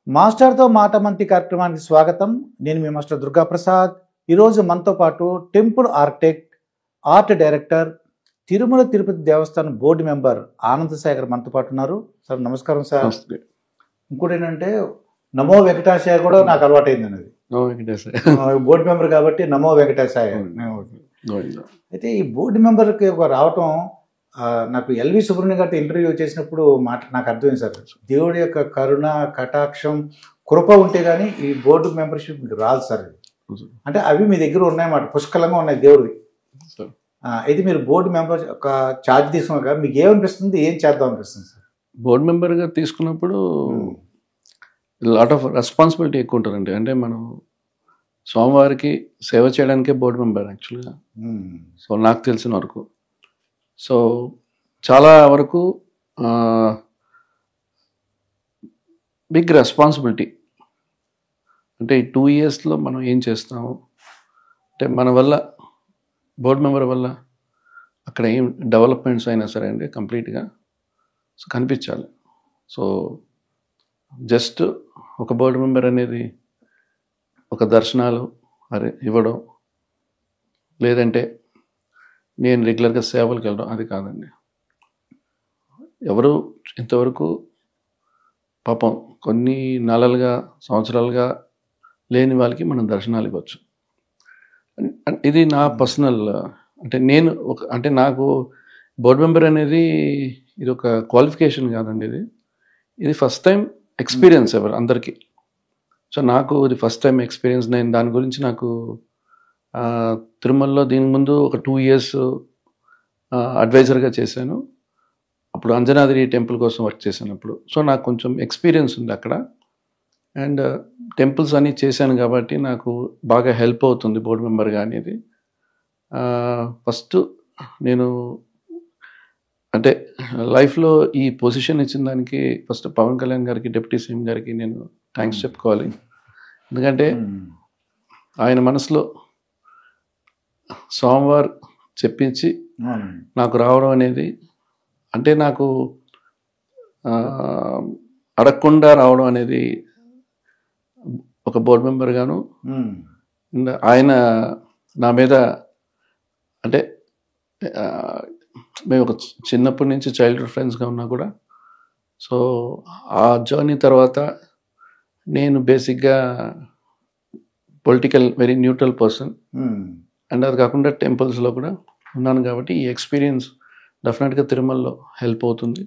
మాస్టర్తో మాట మంతి కార్యక్రమానికి స్వాగతం. నేను మీ మాస్టర్ దుర్గా ప్రసాద్. ఈరోజు మనతో పాటు temple architect, art director, Tirumala Tirupati దేవస్థానం బోర్డు మెంబర్ ఆనంద్ సాగర్ మనతో పాటు ఉన్నారు. సార్ నమస్కారం సార్. ఇంకోటి ఏంటంటే నమో వెంకటాశయ కూడా నాకు అలవాటైంది అనేది. బోర్డు మెంబర్ కాబట్టి నమో వెంకటాశయ. అయితే ఈ బోర్డు మెంబర్కి రావటం నాకు ఎల్వి సుబ్రహ్మణ్యం గారితో ఇంటర్వ్యూ చేసినప్పుడు నాకు అర్థమైంది సార్. దేవుడి యొక్క కరుణ, కటాక్షం, కృప ఉంటే కానీ ఈ బోర్డు మెంబర్షిప్ మీకు రాదు సార్. అంటే అవి మీ దగ్గర ఉన్నాయన్నమాట, పుష్కలంగా ఉన్నాయి దేవుడివి. అయితే మీరు బోర్డు మెంబర్ ఒక ఛార్జ్ తీసుకున్నాక మీకు ఏమనిపిస్తుంది, ఏం చేద్దాం అనిపిస్తుంది సార్? బోర్డు మెంబర్గా తీసుకున్నప్పుడు లాట్ ఆఫ్ రెస్పాన్సిబిలిటీ ఎక్కువ ఉంటుందండి. అంటే మనం స్వామివారికి సేవ చేయడానికే బోర్డు మెంబర్ యాక్చువల్గా. సో నాకు తెలిసిన వరకు సో చాలా వరకు బిగ్ రెస్పాన్సిబిలిటీ. అంటే ఈ 2 yearsలో మనం ఏం చేస్తాము అంటే మన వల్ల, బోర్డు మెంబర్ వల్ల అక్కడ ఏం డెవలప్మెంట్స్ అయినా సరే అండి కంప్లీట్గా సో కనిపించాలి. సో జస్ట్ ఒక బోర్డు మెంబర్ అనేది ఒక దర్శనాలు ఇవ్వడం, లేదంటే నేను రెగ్యులర్గా సేవలకు వెళ్ళడం, అది కాదండి. ఎవరు ఇంతవరకు పాపం కొన్ని నెలలుగా, సంవత్సరాలుగా లేని వాళ్ళకి మనం దర్శనాలు ఇవ్వచ్చు. ఇది నా పర్సనల్, అంటే నేను అంటే నాకు బోర్డు మెంబర్ అనేది ఇది ఒక క్వాలిఫికేషన్ కాదండి. ఇది ఫస్ట్ టైం ఎక్స్పీరియన్స్ ఎవరు అందరికీ. సో నాకు ఇది ఫస్ట్ టైం ఎక్స్పీరియన్స్. నేను దాని గురించి నాకు తిరుమలలో దీని ముందు ఒక 2 years అడ్వైజర్గా చేశాను. అప్పుడు అంజనాద్రి టెంపుల్ కోసం వర్క్ చేశానప్పుడు. సో నాకు కొంచెం ఎక్స్పీరియన్స్ ఉంది అక్కడ. అండ్ టెంపుల్స్ అన్నీ చేశాను కాబట్టి నాకు బాగా హెల్ప్ అవుతుంది బోర్డు మెంబర్గా అనేది. ఫస్ట్ నేను అంటే లైఫ్లో ఈ పొజిషన్ ఇచ్చిన దానికి ఫస్ట్ పవన్ కళ్యాణ్ గారికి, డిప్యూటీ సీఎం గారికి నేను థ్యాంక్స్ చెప్పుకోవాలి. ఎందుకంటే ఆయన మనసులో సోమవారం చెప్పించి నాకు రావడం అనేది, అంటే నాకు అడగకుండా రావడం అనేది ఒక బోర్డు మెంబర్గాను, ఆయన నా మీద అంటే మేము ఒక చిన్నప్పటి నుంచి చైల్డ్హుడ్ ఫ్రెండ్స్గా ఉన్నా కూడా, సో ఆ జర్నీ తర్వాత నేను బేసిక్గా political very neutral person. And అది కాకుండా టెంపుల్స్లో కూడా ఉన్నాను కాబట్టి ఈ ఎక్స్పీరియన్స్ డెఫినెట్గా తిరుమలలో హెల్ప్ అవుతుంది.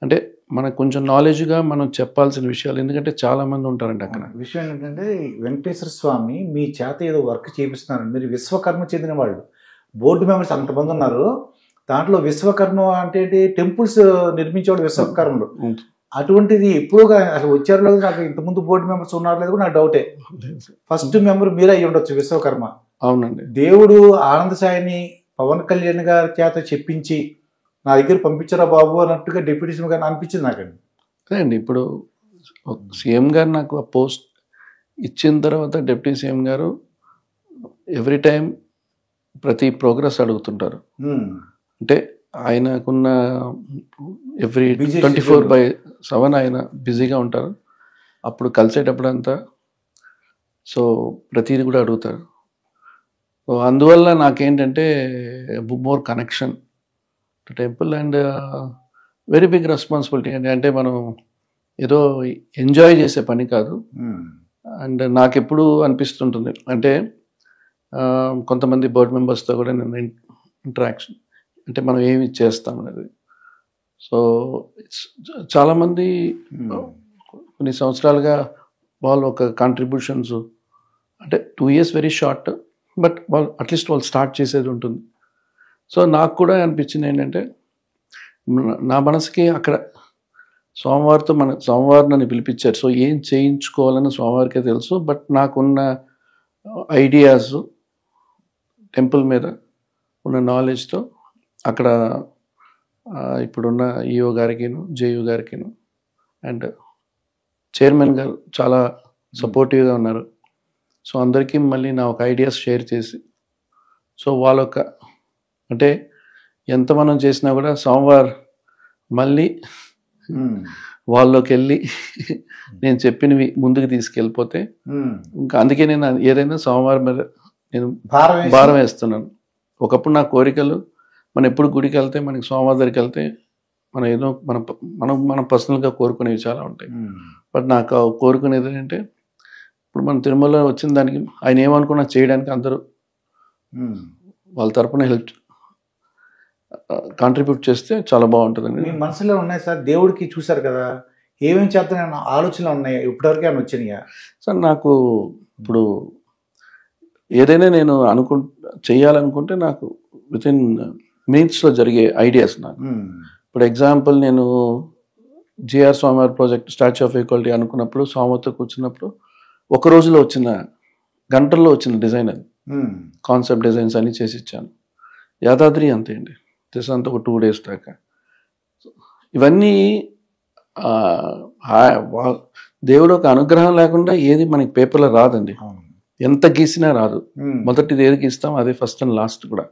అంటే మనకు కొంచెం నాలెడ్జ్గా మనం చెప్పాల్సిన విషయాలు, ఎందుకంటే చాలామంది ఉంటారండి అక్కడ. విషయం ఏంటంటే వెంకటేశ్వర స్వామి మీ చేత ఏదో వర్క్ చేపిస్తున్నారు. మీరు విశ్వకర్మ చెందిన వాళ్ళు, బోర్డు మెంబర్స్ అంతమంది ఉన్నారు. దాంట్లో విశ్వకర్మ అంటే టెంపుల్స్ నిర్మించేవాళ్ళు విశ్వకర్మలు. అటువంటిది ఎప్పుడుగా అసలు వచ్చారు లేదు, నాకు ఇంతకుముందు బోర్డు మెంబర్స్ ఉన్నారు లేదు కూడా నాకు డౌటే. ఫస్ట్ మెంబర్ మీరే అయ్యి ఉండొచ్చు విశ్వకర్మ. అవునండి. దేవుడు ఆనంద సాయిని పవన్ కళ్యాణ్ గారి చేత చెప్పించి నా దగ్గర పంపించరా బాబు అన్నట్టుగా డిప్యూటీ సీఎం గారిని అనిపించింది నాకండి. అదే అండి, ఇప్పుడు సీఎం గారు నాకు ఆ పోస్ట్ ఇచ్చిన తర్వాత డిప్యూటీ సీఎం గారు ఎవ్రీ టైం ప్రతి ప్రోగ్రెస్ అడుగుతుంటారు. అంటే ఆయనకున్న ఎవ్రీ 24/7 ఆయన బిజీగా ఉంటారు. అప్పుడు కలిసేటప్పుడు అంతా సో ప్రతిదీ కూడా అడుగుతారు. సో అందువల్ల నాకేంటంటే more connection to temple and very big responsibility అండి. అంటే మనం ఏదో ఎంజాయ్ చేసే పని కాదు. అండ్ నాకు ఎప్పుడు అనిపిస్తుంటుంది అంటే కొంతమంది బోర్డు మెంబర్స్తో కూడా నేను ఇంటరాక్షన్, అంటే మనం ఏమి చేస్తాం అనేది. సో చాలామంది కొన్ని సంవత్సరాలుగా వాళ్ళు ఒక కాంట్రిబ్యూషన్స్, అంటే 2 years వెరీ షార్ట్, బట్ వాళ్ళు అట్లీస్ట్ వాళ్ళు స్టార్ట్ చేసేది ఉంటుంది. సో నాకు కూడా అనిపించింది ఏంటంటే నా మనసుకి అక్కడ స్వామివారు నన్ను పిలిపించారు. సో ఏం చేయించుకోవాలని స్వామివారికే తెలుసు. బట్ నాకున్న ఐడియాస్, టెంపుల్ మీద ఉన్న నాలెడ్జ్తో అక్కడ ఇప్పుడున్న ఈఓ గారికిను, జేయూ గారికిను అండ్ చైర్మన్ గారు చాలా సపోర్టివ్గా ఉన్నారు. సో అందరికీ మళ్ళీ నా ఒక ఐడియాస్ షేర్ చేసి, సో వాళ్ళొక అంటే ఎంత మనం చేసినా కూడా సోమవారం మళ్ళీ వాళ్ళలోకి వెళ్ళి నేను చెప్పినవి ముందుకు తీసుకెళ్ళిపోతే ఇంకా అందుకే నేను ఏదైనా సోమవారం మీద నేను భారం వేస్తున్నాను. ఒకప్పుడు నా కోరికలు మనం ఎప్పుడు గుడికి వెళ్తే మనకి సోమవారం దగ్గరికి వెళ్తే మనం ఏదో మనం పర్సనల్గా కోరుకునేవి చాలా ఉంటాయి. బట్ నాకు కోరుకునేది ఏంటంటే ఇప్పుడు మనం తిరుమల వచ్చిన దానికి ఆయన ఏమనుకున్నా చేయడానికి అందరూ వాళ్ళ తరపున హెల్ప్ కాంట్రిబ్యూట్ చేస్తే చాలా బాగుంటుందండి. మీ మనసులో ఉన్నాయి సార్, దేవుడికి చూసారు కదా, ఏమేమి చేస్తానని ఆలోచనలు ఉన్నాయి, ఇప్పటివరకు ఏమైనా వచ్చినాయా సార్? నాకు ఇప్పుడు ఏదైనా నేను చేయాలనుకుంటే నాకు వితిన్ మినిట్స్లో జరిగే ఐడియాస్ నాకు. ఇప్పుడు ఎగ్జాంపుల్ నేను జిఆర్ స్వామివారి ప్రాజెక్ట్ స్టాచ్యూ ఆఫ్ ఈక్వాలిటీ అనుకున్నప్పుడు స్వామితో కూర్చున్నప్పుడు ఒక రోజులో వచ్చిన గంటల్లో వచ్చిన డిజైన్ అది. కాన్సెప్ట్ డిజైన్స్ అన్ని చేసి ఇచ్చాను. యాదాద్రి అంతే అండి, అంతా ఒక 2 days దాకా. ఇవన్నీ దేవుడు ఒక అనుగ్రహం లేకుండా ఏది మనకి పేపర్లో రాదండి. ఎంత గీసినా రాదు. మొదటిది ఏది గీస్తాం అదే ఫస్ట్ అండ్ లాస్ట్ కూడా.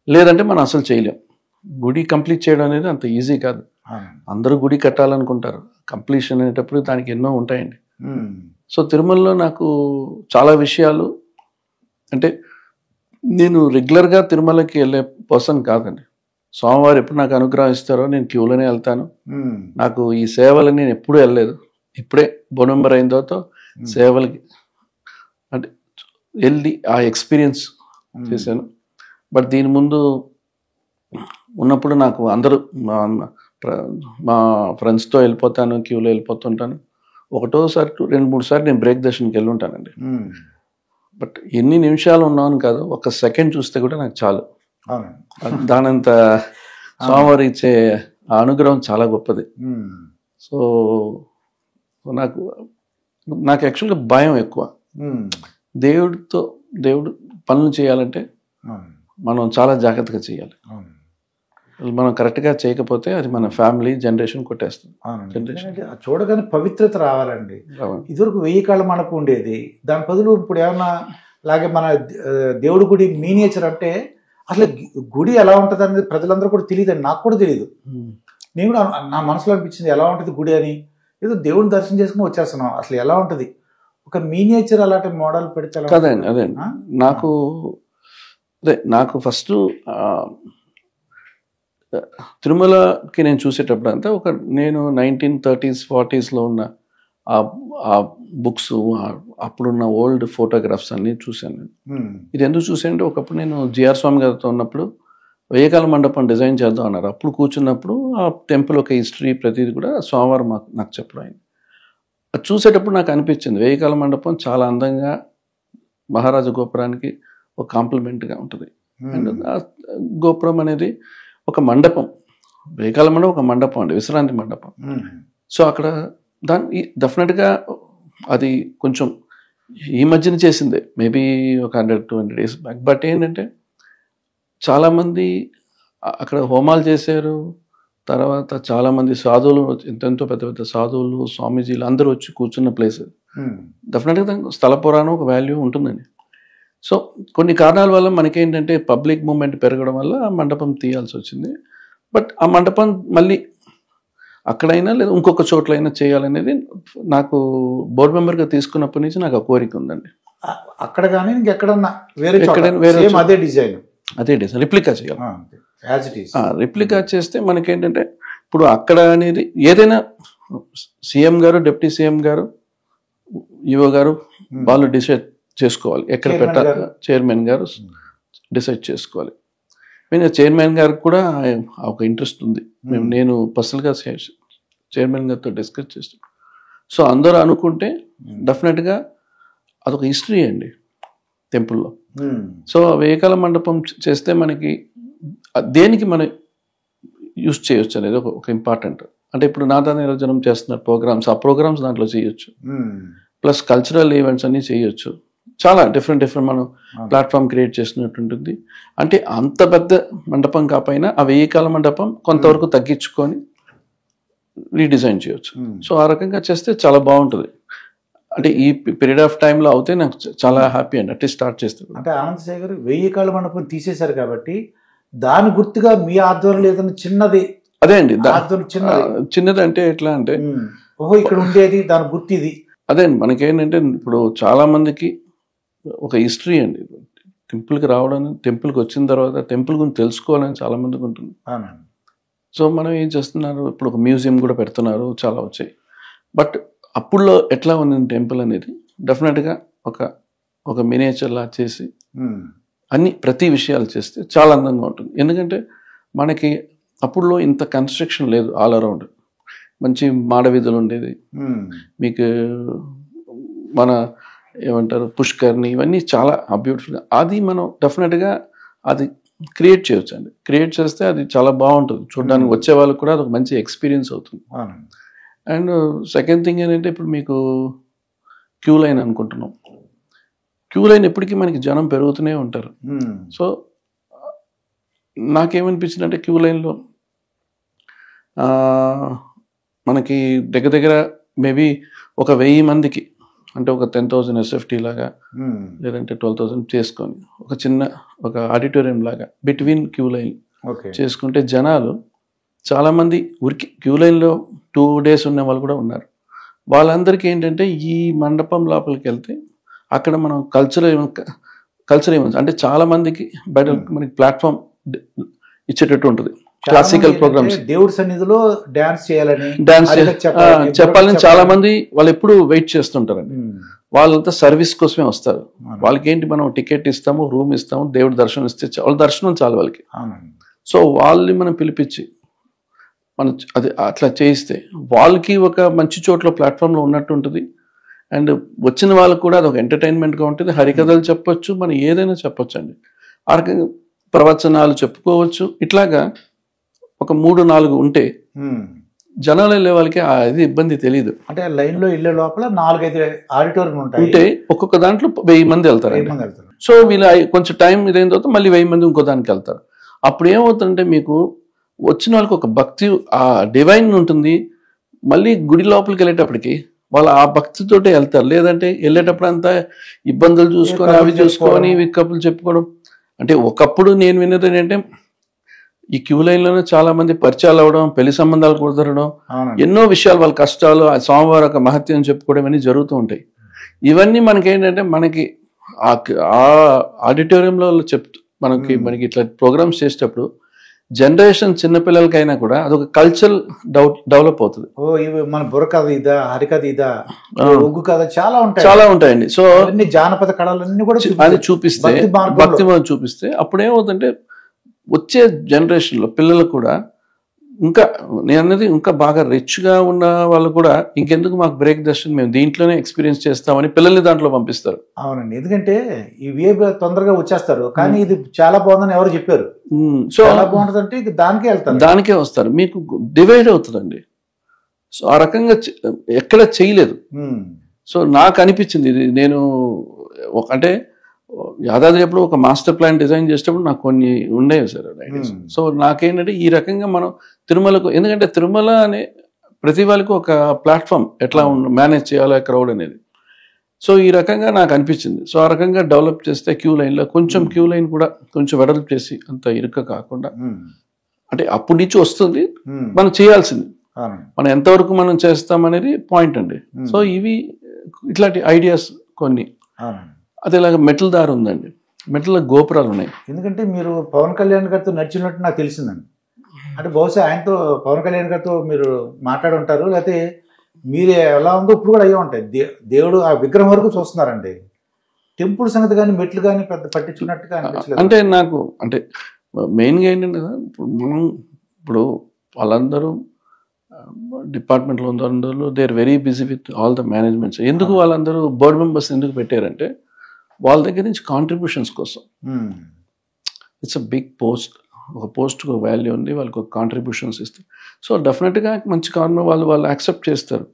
లేదంటే మనం అసలు చేయలేం. గుడి కంప్లీట్ చేయడం అనేది అంత ఈజీ కాదు. అందరూ గుడి కట్టాలనుకుంటారు, కంప్లీషన్ అనేటప్పుడు దానికి ఎన్నో ఉంటాయండి. సో తిరుమలలో నాకు చాలా విషయాలు అంటే నేను రెగ్యులర్గా తిరుమలకి వెళ్ళే పర్సన్ కాదండి. స్వామివారు ఎప్పుడు నాకు అనుగ్రహం ఇస్తారో నేను క్యూలోనే వెళ్తాను. నాకు ఈ సేవలని నేను ఎప్పుడూ వెళ్ళలేదు. ఇప్పుడే బోర్డు మెంబర్ అయిన తర్వాత సేవలకి అంటే వెళ్ళి ఆ ఎక్స్పీరియన్స్ చేశాను. బట్ దీని ముందు ఉన్నప్పుడు నాకు అందరూ మా ఫ్రెండ్స్తో వెళ్ళిపోతాను, క్యూలో వెళ్ళిపోతుంటాను. ఒకటోసారి 2-3 సార్లు నేను బ్రేక్ దర్శనంకి వెళ్ళి ఉంటానండి. బట్ ఎన్ని నిమిషాలు ఉన్నామని కాదు, 1 సెకండ్ చూస్తే కూడా నాకు చాలు. దానంత స్వామివారు ఇచ్చే ఆ అనుగ్రహం చాలా గొప్పది. సో నాకు యాక్చువల్గా భయం ఎక్కువ. దేవుడు పనులు చేయాలంటే మనం చాలా జాగ్రత్తగా చేయాలి. మనం కరెక్ట్గా చేయకపోతే అది మన ఫ్యామిలీ జనరేషన్ కొట్టేస్తుంది. చూడగానే పవిత్రత రావాలండి. ఇదివరకు 1000 కాళ్ళ మండపం ఉండేది, దాని బదులు ఇప్పుడు ఏమన్నా అలాగే మన దేవుడి గుడి మీనియేచర్ అంటే అసలు గుడి ఎలా ఉంటుంది అనేది ప్రజలందరూ కూడా తెలియదండి. నాకు కూడా తెలియదు. నేను కూడా నా మనసులో అనిపించింది ఎలా ఉంటుంది గుడి అని. ఏదో దేవుడిని దర్శనం చేసుకుని వచ్చేస్తున్నాం, అసలు ఎలా ఉంటుంది ఒక మీనియేచర్ అలాంటి మోడల్ పెడితే కదండి. అదే నాకు ఫస్ట్ తిరుమలకి నేను చూసేటప్పుడు అంతా నేను 1930s 40s ఉన్న ఆ బుక్స్, అప్పుడున్న ఓల్డ్ ఫోటోగ్రాఫ్స్ అన్ని చూశాను నేను. ఇది ఎందుకు చూసానంటే ఒకప్పుడు నేను జిఆర్ స్వామి గారితో ఉన్నప్పుడు 1000 కాళ్ళ మండపం డిజైన్ చేద్దాం అన్నారు. అప్పుడు కూర్చున్నప్పుడు ఆ టెంపుల్ ఒక హిస్టరీ ప్రతిదీ కూడా స్వామివారు నాకు చెప్పడం అయింది. అది చూసేటప్పుడు నాకు అనిపించింది 1000 కాళ్ళ మండపం చాలా అందంగా మహారాజా గోపురానికి ఒక కాంప్లిమెంట్గా ఉంటుంది. అండ్ ఆ గోపురం అనేది ఒక మండపం, 1000 కాళ్ళ మండపం ఒక మండపం అండి, విశ్రాంతి మండపం. సో అక్కడ దాన్ని డెఫినెట్గా అది కొంచెం ఈ మధ్యన చేసిందే, మేబీ ఒక 120 days బ్యాక్. బట్ ఏంటంటే చాలామంది అక్కడ హోమాలు చేశారు. తర్వాత చాలామంది సాధువులు, ఎంతెంతో పెద్ద పెద్ద సాధువులు, స్వామీజీలు అందరూ వచ్చి కూర్చున్న ప్లేస్. డెఫినెట్గా దానికి స్థల పురాణం ఒక వాల్యూ ఉంటుందండి. సో కొన్ని కారణాల వల్ల మనకేంటంటే పబ్లిక్ మూమెంట్ పెరగడం వల్ల ఆ మండపం తీయాల్సి వచ్చింది. బట్ ఆ మండపం మళ్ళీ అక్కడైనా లేదా ఇంకొక చోట్లైనా చేయాలనేది నాకు బోర్డు మెంబర్గా తీసుకున్నప్పటి నుంచి నాకు ఆ కోరిక ఉందండి. అక్కడ కానీ ఇంకెక్కడన్నా వేరే అదే డిజైన్ రిప్లికా చేయాలి. రిప్లికా చేస్తే మనకేంటంటే ఇప్పుడు అక్కడ అనేది ఏదైనా సీఎం గారు, డిప్యూటీ సీఎం గారు, ఈఓ గారు వాళ్ళు డిసైడ్ చేసుకోవాలి ఎక్కడ పెట్టాలి. చైర్మన్ గారు డిసైడ్ చేసుకోవాలి. నేను చైర్మన్ గారికి కూడా ఒక ఇంట్రెస్ట్ ఉంది. నేను పర్సనల్గా చైర్మన్ గారితో డిస్కస్ చేస్తాను. సో అందరూ అనుకుంటే డెఫినెట్గా అదొక హిస్టరీ అండి టెంపుల్లో. సో 1000 కాళ్ళ మండపం చేస్తే మనకి దేనికి మనం యూజ్ చేయొచ్చు అనేది ఒక ఇంపార్టెంట్. అంటే ఇప్పుడు నాదా నిరంజనం చేస్తున్నారు ప్రోగ్రామ్స్, ఆ ప్రోగ్రామ్స్ దాంట్లో చేయొచ్చు. ప్లస్ కల్చరల్ ఈవెంట్స్ అన్నీ చేయొచ్చు. చాలా డిఫరెంట్ మనం ప్లాట్ఫామ్ క్రియేట్ చేసినట్టు ఉంటుంది. అంటే అంత పెద్ద మండపం కాకపోయినా ఆ 1000 కాళ్ళ మండపం కొంతవరకు తగ్గించుకొని రీడిజైన్ చేయొచ్చు. సో ఆ రకంగా చేస్తే చాలా బాగుంటుంది. అంటే ఈ పీరియడ్ ఆఫ్ టైంలో అవుతే నాకు చాలా హ్యాపీ అండి. అట్లీస్ట్ స్టార్ట్ చేస్తే. అంటే ఆనంద్ సాగర్ 1000 కాళ్ళ మండపం తీసేశారు కాబట్టి దాని గుర్తుగా మీ ఆధ్వర్యంలో ఏదైనా చిన్నది అదే అండి చిన్నది చిన్నది అంటే ఎట్లా అంటే ఓహో ఇక్కడ ఉండేది దాని గుర్తు ఇది. అదే అండి మనకేంటంటే ఇప్పుడు చాలా మందికి ఒక హిస్టరీ అండి. టెంపుల్కి రావడం, టెంపుల్కి వచ్చిన తర్వాత టెంపుల్ గురించి తెలుసుకోవాలని చాలా మందికి ఉంటుంది. సో మనం ఏం చేస్తున్నారు, ఇప్పుడు ఒక మ్యూజియం కూడా పెడుతున్నారు, చాలా వచ్చాయి. బట్ అప్పుడులో ఎట్లా ఉంది టెంపుల్ అనేది డెఫినెట్గా ఒక మినియేచర్ లా చేసి ప్రతి విషయాలు చేస్తే చాలా అందంగా ఉంటుంది. ఎందుకంటే మనకి అప్పుడులో ఇంత కన్స్ట్రక్షన్ లేదు, ఆల్ అరౌండ్ మంచి మాడవీధులు ఉండేది. మీకు మన ఏమంటారు పుష్కర్ని, ఇవన్నీ చాలా బ్యూటిఫుల్గా, అది మనం డెఫినెట్గా అది క్రియేట్ చేయొచ్చు అండి. క్రియేట్ చేస్తే అది చాలా బాగుంటుంది చూడడానికి, వచ్చే వాళ్ళకి కూడా అది ఒక మంచి ఎక్స్పీరియన్స్ అవుతుంది. అండ్ సెకండ్ థింగ్ ఏంటంటే ఇప్పుడు మీకు క్యూ లైన్ అనుకుంటున్నాం. క్యూ లైన్ ఎప్పటికీ మనకి జనం పెరుగుతూనే ఉంటారు. సో నాకేమనిపించింది అంటే క్యూ లైన్లో మనకి దగ్గర మేబీ ఒక 1000 మందికి, అంటే ఒక 10,000 SFT లాగా లేదంటే 12,000 చేసుకొని ఒక ఆడిటోరియం లాగా బిట్వీన్ క్యూ లైన్ చేసుకుంటే జనాలు చాలామంది ఉరికి క్యూ లైన్లో 2 days ఉన్న వాళ్ళు కూడా ఉన్నారు. వాళ్ళందరికీ ఏంటంటే ఈ మండపం లోపలికి వెళ్తే అక్కడ మనం కల్చరల్ ఈవెంట్స్ అంటే చాలా మందికి బయట మనకి ప్లాట్ఫామ్ ఇచ్చేటట్టు ఉంటుంది. క్లాసికల్ ప్రోగ్రామ్స్, దేవుడి సన్నిధిలో డాన్స్ చెప్పాలని చాలా మంది వాళ్ళు ఎప్పుడు వెయిట్ చేస్తుంటారండి. వాళ్ళంతా సర్వీస్ కోసమే వస్తారు. వాళ్ళకి ఏంటి, మనం టికెట్ ఇస్తాము, రూమ్ ఇస్తాము, దేవుడి దర్శనం ఇస్తే వాళ్ళ దర్శనం చాలు వాళ్ళకి. సో వాళ్ళని మనం పిలిపించి మనం అది అట్లా చేయిస్తే వాళ్ళకి ఒక మంచి చోట్ల ప్లాట్ఫామ్లో ఉన్నట్టు ఉంటుంది. అండ్ వచ్చిన వాళ్ళకి కూడా అది ఒక ఎంటర్టైన్మెంట్గా ఉంటుంది. హరికథలు చెప్పొచ్చు, మనం ఏదైనా చెప్పొచ్చు అండి. ఆ రకంగా ప్రవచనాలు చెప్పుకోవచ్చు. ఇట్లాగా ఒక 3-4 ఉంటే జనాలు వెళ్ళే వాళ్ళకి అది ఇబ్బంది తెలియదు. అంటే లైన్ లో వెళ్ళే లోపల 4-5 ఆడిటోరియం ఉంటే ఒక్కొక్క దాంట్లో 1000 మంది వెళ్తారు. సో వీళ్ళు కొంచెం టైం ఇదైన తర్వాత మళ్ళీ 1000 మంది ఇంకో దానికి వెళ్తారు. అప్పుడు ఏమవుతుందంటే మీకు వచ్చిన వాళ్ళకి ఒక భక్తి, ఆ డివైన్ ఉంటుంది. మళ్ళీ గుడి లోపలికి వెళ్ళేటప్పటికి వాళ్ళు ఆ భక్తితోటే వెళ్తారు. లేదంటే వెళ్ళేటప్పుడు అంతా ఇబ్బందులు చూసుకొని అవి చూసుకొని విక్కప్పులు చెప్పుకోవడం. అంటే ఒకప్పుడు నేను విన్నది ఏంటంటే ఈ క్యూ లైన్లోనే చాలా మంది పరిచయాలు అవ్వడం, పెళ్లి సంబంధాలు కుదరడం, ఎన్నో విషయాలు వాళ్ళ కష్టాలు, ఆ స్వామివారి ఒక మహత్యం చెప్పుకోవడం అన్నీ జరుగుతూ ఉంటాయి. ఇవన్నీ మనకేంటంటే మనకి ఆ ఆడిటోరియంలో మనకి ఇట్లా ప్రోగ్రామ్స్ చేసేటప్పుడు జనరేషన్ చిన్నపిల్లలకైనా కూడా అదొక కల్చరల్ డెవలప్ అవుతుంది. మన బుర్ర కథ ఇదా, హరికథ ఇదా, ఒగ్గు కథ చాలా ఉంటాయండి. సో జానపద కళలన్నీ కూడా అది చూపిస్తే, భక్తి చూపిస్తే అప్పుడు ఏమవుతుందంటే వచ్చే జనరేషన్లో పిల్లలు కూడా ఇంకా నేను అన్నది ఇంకా బాగా రిచ్గా ఉన్న వాళ్ళు కూడా ఇంకెందుకు మాకు బ్రేక్ దర్శనం, మేము దీంట్లోనే ఎక్స్పీరియన్స్ చేస్తామని పిల్లల్ని దాంట్లో పంపిస్తారు. అవునండి, ఎందుకంటే ఇవే తొందరగా వచ్చేస్తారు. కానీ ఇది చాలా బాగుందని ఎవరు చెప్పారు. సో ఎలా బాగుంటుందంటే దానికే వస్తారు. మీకు డివైడ్ అవుతుందండి. సో ఆ రకంగా ఎక్కడ చేయలేదు. సో నాకు అనిపించింది ఇది. నేను అంటే యాదాద్రి ఎప్పుడు ఒక మాస్టర్ ప్లాన్ డిజైన్ చేసేటప్పుడు నాకు కొన్ని ఉండేవి సార్ ఐడియాస్. సో నాకేంటంటే ఈ రకంగా మనం తిరుమలకు, ఎందుకంటే తిరుమల అనే ప్రతి వాళ్ళకి ఒక ప్లాట్ఫామ్ ఎట్లా మేనేజ్ చేయాలి క్రౌడ్ అనేది. సో ఈ రకంగా నాకు అనిపించింది. సో ఆ రకంగా డెవలప్ చేస్తే క్యూ లైన్లో కొంచెం క్యూ లైన్ కూడా కొంచెం వెడల్పు చేసి అంత ఇరుక కాకుండా, అంటే అప్పటి నుంచి వస్తుంది మనం చేయాల్సింది, మనం ఎంతవరకు మనం చేస్తామనేది పాయింట్ అండి. సో ఇవి ఇట్లాంటి ఐడియాస్ కొన్ని. అదే ఇలాగ మెటల్ దారి ఉందండి, మెటల్ గోపురాలు ఉన్నాయి. ఎందుకంటే మీరు పవన్ కళ్యాణ్ గారితో నడిచినట్టు నాకు తెలిసిందండి. అంటే బహుశా ఆయనతో, పవన్ కళ్యాణ్ గారితో మీరు మాట్లాడి ఉంటారు, లేకపోతే మీరు ఎలా ఉందో ఇప్పుడు కూడా అయ్యే ఉంటాయి. దేవుడు ఆ విగ్రహం వరకు చూస్తున్నారండి. టెంపుల్ సంగతి కానీ మెట్లు కానీ పెద్ద పట్టించుకున్నట్టుగా అనిపించలేదు. అంటే నాకు అంటే మెయిన్గా ఏంటంటే ఇప్పుడు వాళ్ళందరూ డిపార్ట్మెంట్లో అందరూ they are very busy with all the managements. ఎందుకు వాళ్ళందరూ బోర్డు మెంబర్స్ ఎందుకు పెట్టారంటే వాళ్ళ దగ్గర నుంచి కాంట్రిబ్యూషన్స్ కోసం. ఇట్స్ అ బిగ్ పోస్ట్, ఒక పోస్ట్కి వాల్యూ ఉంది, వాళ్ళకి ఒక కాంట్రిబ్యూషన్స్ ఇస్తారు. సో డెఫినెట్గా మంచి కారణం వాళ్ళు యాక్సెప్ట్ చేస్తారు.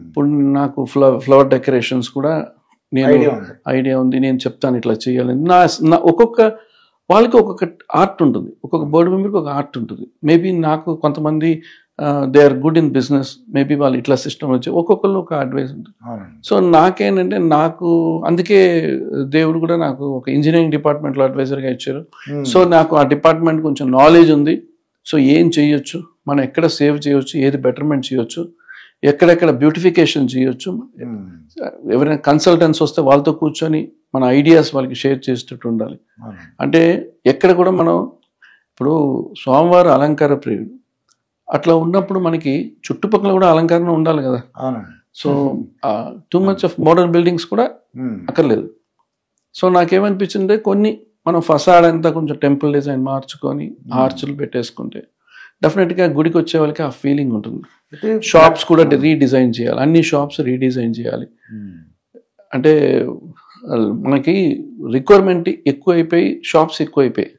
ఇప్పుడు నాకు ఫ్లవర్ డెకరేషన్స్ కూడా నేను ఐడియా ఉంది, నేను చెప్తాను ఇట్లా చేయాలని. నా ఒక్కొక్క వాళ్ళకి ఒక్కొక్క ఆర్ట్ ఉంటుంది, ఒక్కొక్క బోర్డు మెంబర్కి ఒక ఆర్ట్ ఉంటుంది. మేబీ నాకు కొంతమంది they are good in business, maybe వాళ్ళు ఇట్లా సిస్టమ్ వచ్చి ఒక్కొక్కరు ఒక అడ్వైస్ ఉంటుంది. సో నాకేంటంటే నాకు అందుకే దేవుడు కూడా నాకు ఒక ఇంజనీరింగ్ డిపార్ట్మెంట్లో అడ్వైజర్గా ఇచ్చారు. సో నాకు ఆ డిపార్ట్మెంట్ కొంచెం నాలెడ్జ్ ఉంది. సో ఏం చేయొచ్చు, మనం ఎక్కడ సేవ్ చేయొచ్చు, ఏది బెటర్మెంట్ చేయొచ్చు, ఎక్కడెక్కడ బ్యూటిఫికేషన్ చేయొచ్చు, ఎవరైనా కన్సల్టెంట్స్ వస్తే వాళ్ళతో కూర్చొని మన ఐడియాస్ వాళ్ళకి షేర్ చేసేటట్టు ఉండాలి. అంటే ఎక్కడ కూడా మనం ఇప్పుడు స్వామివారు అలంకార ప్రియుడు, అట్లా ఉన్నప్పుడు మనకి చుట్టుపక్కల కూడా అలంకరణ ఉండాలి కదా. So too much of modern buildings కూడా అక్కర్లేదు. సో నాకేమనిపించింది, కొన్ని మనం ఫసాడ్ అంతా కొంచెం టెంపుల్ డిజైన్ మార్చుకొని ఆర్చులు పెట్టేసుకుంటే డెఫినెట్గా గుడికి వచ్చే వాళ్ళకి ఆ ఫీలింగ్ ఉంటుంది. షాప్స్ కూడా రీడిజైన్ చేయాలి, అన్ని షాప్స్ రీడిజైన్ చేయాలి. అంటే మనకి రిక్వైర్మెంట్ ఎక్కువైపోయి షాప్స్ ఎక్కువైపోయాయి.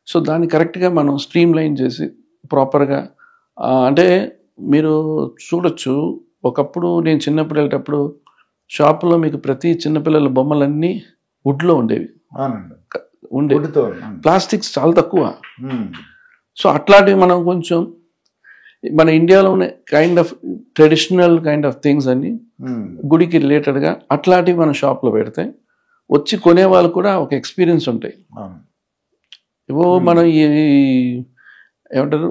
సో దాన్ని కరెక్ట్గా మనం స్ట్రీమ్ లైన్ చేసి ప్రాపర్గా, అంటే మీరు చూడొచ్చు, ఒకప్పుడు నేను చిన్నప్పుడు వెళ్ళేటప్పుడు షాపులో మీకు ప్రతి చిన్నపిల్లల బొమ్మలన్నీ వుడ్లో ఉండేవి, ప్లాస్టిక్స్ చాలా తక్కువ. సో అట్లాంటివి మనం కొంచెం మన ఇండియాలోనే kind of traditional kind of things అన్ని గుడికి రిలేటెడ్గా అట్లాంటివి మన షాప్లో పెడితే వచ్చి కొనే వాళ్ళు కూడా ఒక ఎక్స్పీరియన్స్ ఉంటాయి. ఏవో మనం ఈ ఏమంటారు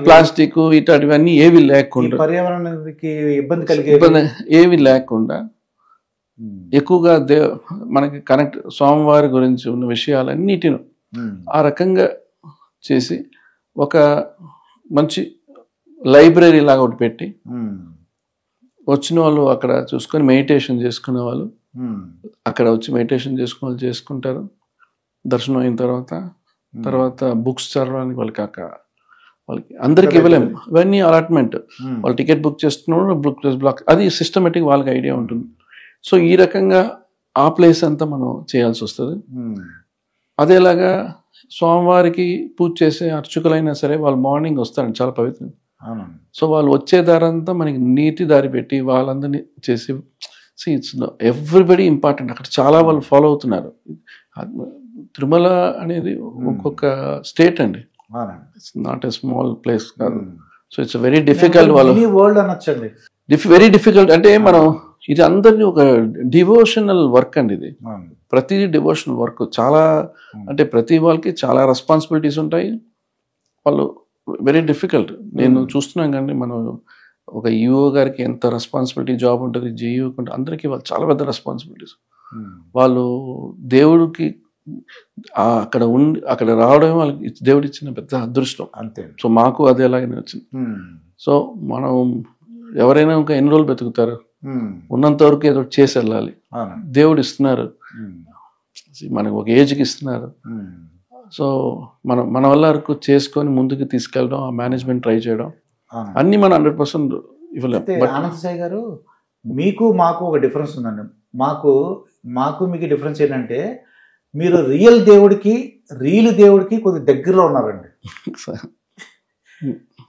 ప్లాస్టిక్ ఇట్లాంటివన్నీ ఏవి లేకుండా, పర్యావరణానికి ఇబ్బంది ఏవి లేకుండా ఎక్కువగా మనకి కనెక్ట్ స్వామివారి గురించి ఉన్న విషయాలన్నిటిని ఆ రకంగా చేసి ఒక మంచి లైబ్రరీ లాగా ఒకటి పెట్టి వచ్చిన వాళ్ళు అక్కడ చూసుకొని మెడిటేషన్ చేసుకునే వాళ్ళు అక్కడ వచ్చి మెడిటేషన్ చేసుకుంటారు. దర్శనం అయిన తర్వాత బుక్స్ చదవడానికి వాళ్ళకి అందరికి ఇవ్వలేము, ఇవన్నీ అలాట్మెంట్. వాళ్ళు టికెట్ బుక్ చేస్తున్నారు, బ్లాక్, అది సిస్టమేటిక్ వాళ్ళకి ఐడియా ఉంటుంది. సో ఈ రకంగా ఆ ప్లేస్ అంతా మనం చేయాల్సి వస్తుంది. అదేలాగా స్వామివారికి పూజ చేసే అర్చకులైనా సరే వాళ్ళు మార్నింగ్ వస్తారండి, చాలా పవిత్రం. సో వాళ్ళు వచ్చే దారంతా మనకి నీటి దారి పెట్టి వాళ్ళందరినీ చేసి, ఇట్స్ ఎవ్రీబడి ఇంపార్టెంట్. అక్కడ చాలా వాళ్ళు ఫాలో అవుతున్నారు. తిరుమల అనేది ఒక్కొక్క స్టేట్ అండి, it's not a small place కాదు. So it's very difficult, very difficult. అంటే మనం ఇది అందరినీ ఒక డివోషనల్ వర్క్ అండి, ఇది ప్రతిదీ డివోషనల్ వర్క్. చాలా అంటే ప్రతి వాళ్ళకి చాలా రెస్పాన్సిబిలిటీస్ ఉంటాయి. వాళ్ళు వెరీ డిఫికల్ట్. నేను చూస్తున్నాం కానీ మనం ఒక ఈఓ గారికి ఎంత రెస్పాన్సిబిలిటీ జాబ్ ఉంటుంది, జేఈఓ అందరికీ వాళ్ళు చాలా పెద్ద రెస్పాన్సిబిలిటీస్. వాళ్ళు దేవుడికి అక్కడ రావడం వాళ్ళకి దేవుడు ఇచ్చిన పెద్ద అదృష్టం అంతే. సో మాకు అదే అలాగనే వచ్చింది. సో మనం ఎవరైనా ఇంకా ఎన్ని రోజులు బతుకుతారు, ఉన్నంత వరకు ఏదో చేసి వెళ్ళాలి. దేవుడు ఇస్తున్నారు, మనకు ఒక ఏజ్కి ఇస్తున్నారు. సో మన వల్ల వరకు చేసుకొని ముందుకు తీసుకెళ్ళడం, ఆ మేనేజ్మెంట్ ట్రై చేయడం, అన్ని మనం 100% ఇవ్వలేము. ఆనంద్ సాయి గారు, మీకు మాకు ఒక డిఫరెన్స్ ఉందండి. మాకు మీకు డిఫరెన్స్ ఏంటంటే మీరు రియల్ దేవుడికి కొద్ది దగ్గరలో ఉన్నారండి.